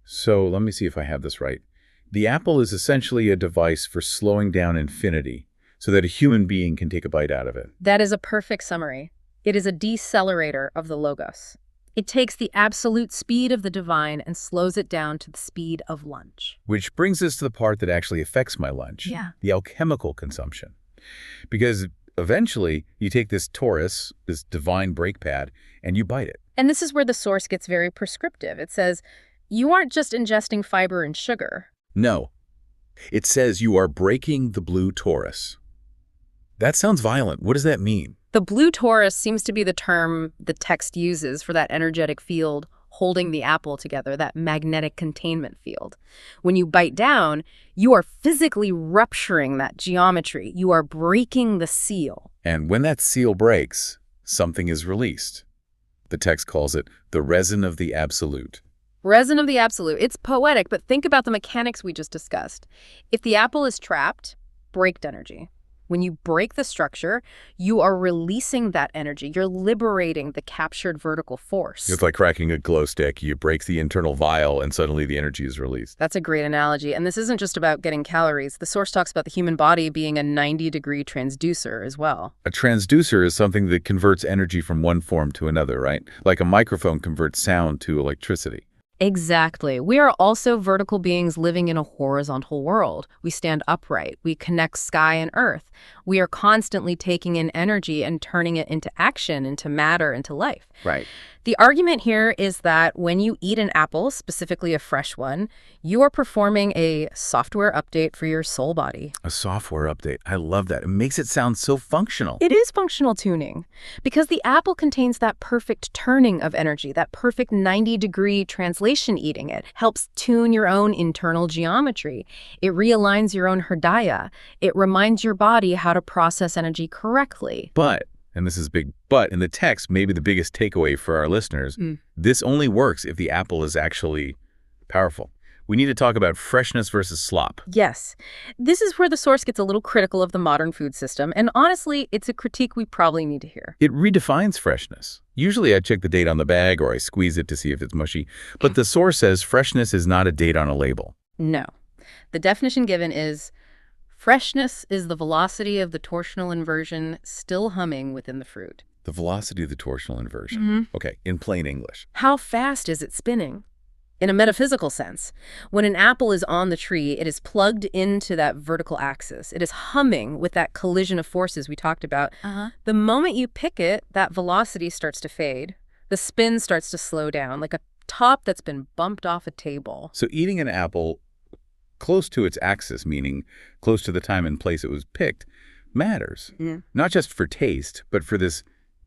Speaker 1: So let me see if I have this right. The apple is essentially a device for slowing down infinity so that a human being can take a bite out of it.
Speaker 2: That is a perfect summary. It is a decelerator of the logos. It takes the absolute speed of the divine and slows it down to the speed of lunch.
Speaker 1: Which brings us to the part that actually affects my lunch.
Speaker 2: Yeah.
Speaker 1: The alchemical consumption. Because eventually you take this torus, this divine brake pad, and you bite it.
Speaker 2: And this is where the source gets very prescriptive. It says, you aren't just ingesting fiber and sugar.
Speaker 1: No. It says you are breaking the blue torus. That sounds violent. What does that mean?
Speaker 2: The blue torus seems to be the term the text uses for that energetic field holding the apple together, that magnetic containment field. When you bite down, you are physically rupturing that geometry. You are breaking the seal.
Speaker 1: And when that seal breaks, something is released. The text calls it the resin of the absolute.
Speaker 2: Resin of the absolute. It's poetic, but think about the mechanics we just discussed. If the apple is trapped, braked energy. When you break the structure, you are releasing that energy. You're liberating the captured vertical force.
Speaker 1: It's like cracking a glow stick. You break the internal vial and suddenly the energy is released.
Speaker 2: That's a great analogy. And this isn't just about getting calories. The source talks about the human body being a 90-degree transducer as well.
Speaker 1: A transducer is something that converts energy from one form to another, right? Like a microphone converts sound to electricity.
Speaker 2: Exactly. We are also vertical beings living in a horizontal world. We stand upright. We connect sky and earth. We are constantly taking in energy and turning it into action, into matter, into life.
Speaker 1: Right.
Speaker 2: The argument here is that when you eat an apple, specifically a fresh one, you are performing a software update for your soul body.
Speaker 1: A software update. I love that. It makes it sound so functional.
Speaker 2: It is functional tuning because the apple contains that perfect turning of energy, that perfect 90-degree translation. Eating it helps tune your own internal geometry. It realigns your own Hardaya. It reminds your body how to process energy correctly.
Speaker 1: But, and this is big but, in the text, maybe the biggest takeaway for our listeners, this only works if the apple is actually powerful. We need to talk about freshness versus slop.
Speaker 2: Yes. This is where the source gets a little critical of the modern food system, and honestly, it's a critique we probably need to hear.
Speaker 1: It redefines freshness. Usually I check the date on the bag or I squeeze it to see if it's mushy, but the source says freshness is not a date on a label.
Speaker 2: No. The definition given is, freshness is the velocity of the torsional inversion still humming within the fruit.
Speaker 1: The velocity of the torsional inversion. Okay, in plain English.
Speaker 2: How fast is it spinning? In a metaphysical sense, when an apple is on the tree, it is plugged into that vertical axis. It is humming with that collision of forces we talked about. The moment you pick it, that velocity starts to fade. The spin starts to slow down, like a top that's been bumped off a table.
Speaker 1: So eating an apple close to its axis, meaning close to the time and place it was picked, matters. Not just for taste, but for this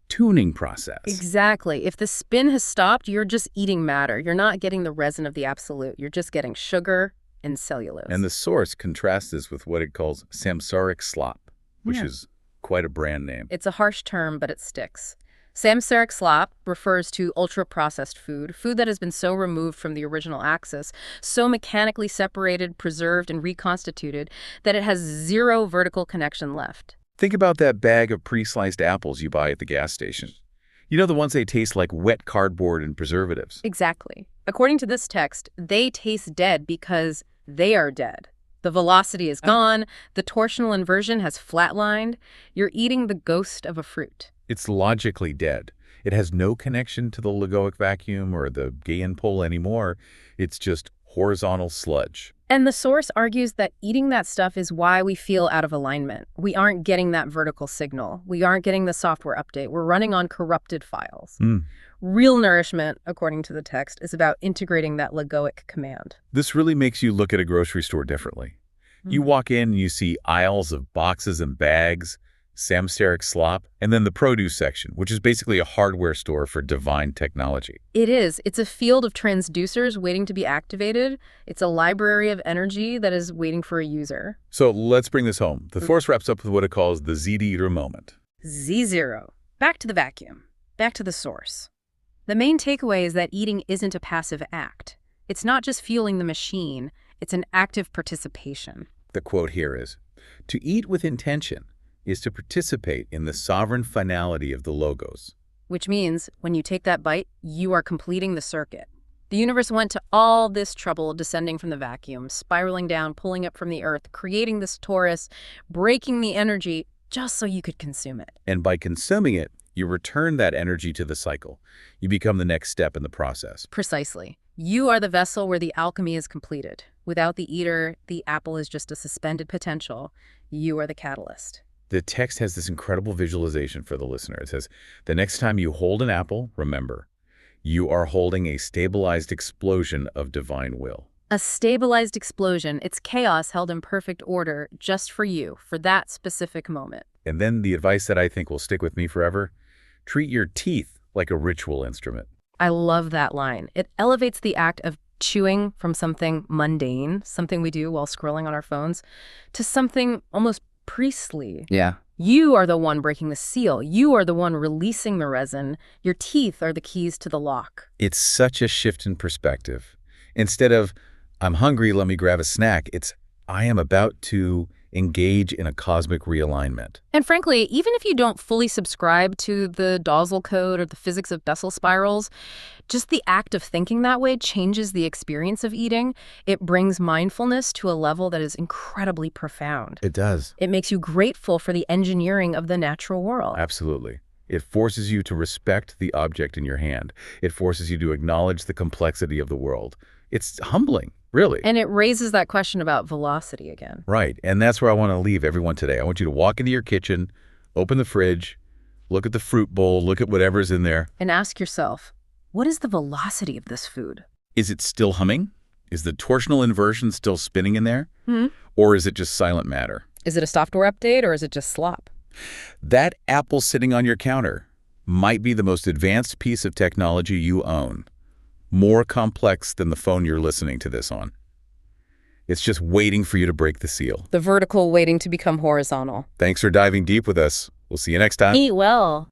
Speaker 1: tuning process.
Speaker 2: Exactly. If the spin has stopped, you're just eating matter. You're not getting the resin of the absolute. You're just getting sugar and cellulose.
Speaker 1: And the source contrasts this with what it calls Samsaric Slop, which is quite a brand name.
Speaker 2: It's a harsh term, but it sticks. Samsaric Slop refers to ultra-processed food that has been so removed from the original axis, so mechanically separated, preserved, and reconstituted that it has zero vertical connection left.
Speaker 1: Think about that bag of pre-sliced apples you buy at the gas station. You know, the ones they taste like wet cardboard and preservatives.
Speaker 2: Exactly. According to this text, they taste dead because they are dead. The velocity is gone. The torsional inversion has flatlined. You're eating the ghost of a fruit.
Speaker 1: It's logically dead. It has no connection to the logoic vacuum or the Gaussian pole anymore. It's just horizontal sludge.
Speaker 2: And the source argues that eating that stuff is why we feel out of alignment. We aren't getting that vertical signal. We aren't getting the software update. We're running on corrupted files. Real nourishment, according to the text, is about integrating that logoic command.
Speaker 1: This really makes you look at a grocery store differently. You walk in and you see aisles of boxes and bags, Samsaric Slop, and then the produce section, which is basically a hardware store for divine technology.
Speaker 2: It is. It's a field of transducers waiting to be activated. It's a library of energy that is waiting for a user.
Speaker 1: So let's bring this home. The Force wraps up with what it calls the Z-eater moment.
Speaker 2: Z0. Back to the vacuum. Back to the source. The main takeaway is that eating isn't a passive act. It's not just fueling the machine. It's an active participation.
Speaker 1: The quote here is, "To eat with intention is to participate in the sovereign finality of the logos."
Speaker 2: Which means when you take that bite, you are completing the circuit. The universe went to all this trouble descending from the vacuum, spiraling down, pulling up from the earth, creating this torus, breaking the energy just so you could consume it.
Speaker 1: And by consuming it, you return that energy to the cycle. You become the next step in the process.
Speaker 2: Precisely. You are the vessel where the alchemy is completed. Without the eater, the apple is just a suspended potential. You are the catalyst.
Speaker 1: The text has this incredible visualization for the listener. It says, the next time you hold an apple, remember, you are holding a stabilized explosion of divine will.
Speaker 2: A stabilized explosion. It's chaos held in perfect order just for you, for that specific moment.
Speaker 1: And then the advice that I think will stick with me forever, treat your teeth like a ritual instrument.
Speaker 2: I love that line. It elevates the act of chewing from something mundane, something we do while scrolling on our phones, to something almost priestly.
Speaker 1: Yeah.
Speaker 2: You are the one breaking the seal. You are the one releasing the resin. Your teeth are the keys to the lock.
Speaker 1: It's such a shift in perspective. Instead of, I'm hungry, let me grab a snack, it's, I am about to engage in a cosmic realignment.
Speaker 2: And frankly, even if you don't fully subscribe to the Dausal code or the physics of Bessel spirals, just the act of thinking that way changes the experience of eating. It brings mindfulness to a level that is incredibly profound.
Speaker 1: It does.
Speaker 2: It makes you grateful for the engineering of the natural world.
Speaker 1: Absolutely. It forces you to respect the object in your hand. It forces you to acknowledge the complexity of the world. It's humbling, really.
Speaker 2: And it raises that question about velocity again.
Speaker 1: Right. And that's where I want to leave everyone today. I want you to walk into your kitchen, open the fridge, look at the fruit bowl, look at whatever's in there.
Speaker 2: And ask yourself, what is the velocity of this food?
Speaker 1: Is it still humming? Is the torsional inversion still spinning in there?
Speaker 2: Hmm?
Speaker 1: Or is it just silent matter?
Speaker 2: Is it a software update or is it just slop?
Speaker 1: That apple sitting on your counter might be the most advanced piece of technology you own. More complex than the phone you're listening to this on. It's just waiting for you to break the seal.
Speaker 2: The vertical waiting to become horizontal.
Speaker 1: Thanks for diving deep with us. We'll see you next time.
Speaker 2: Eat well.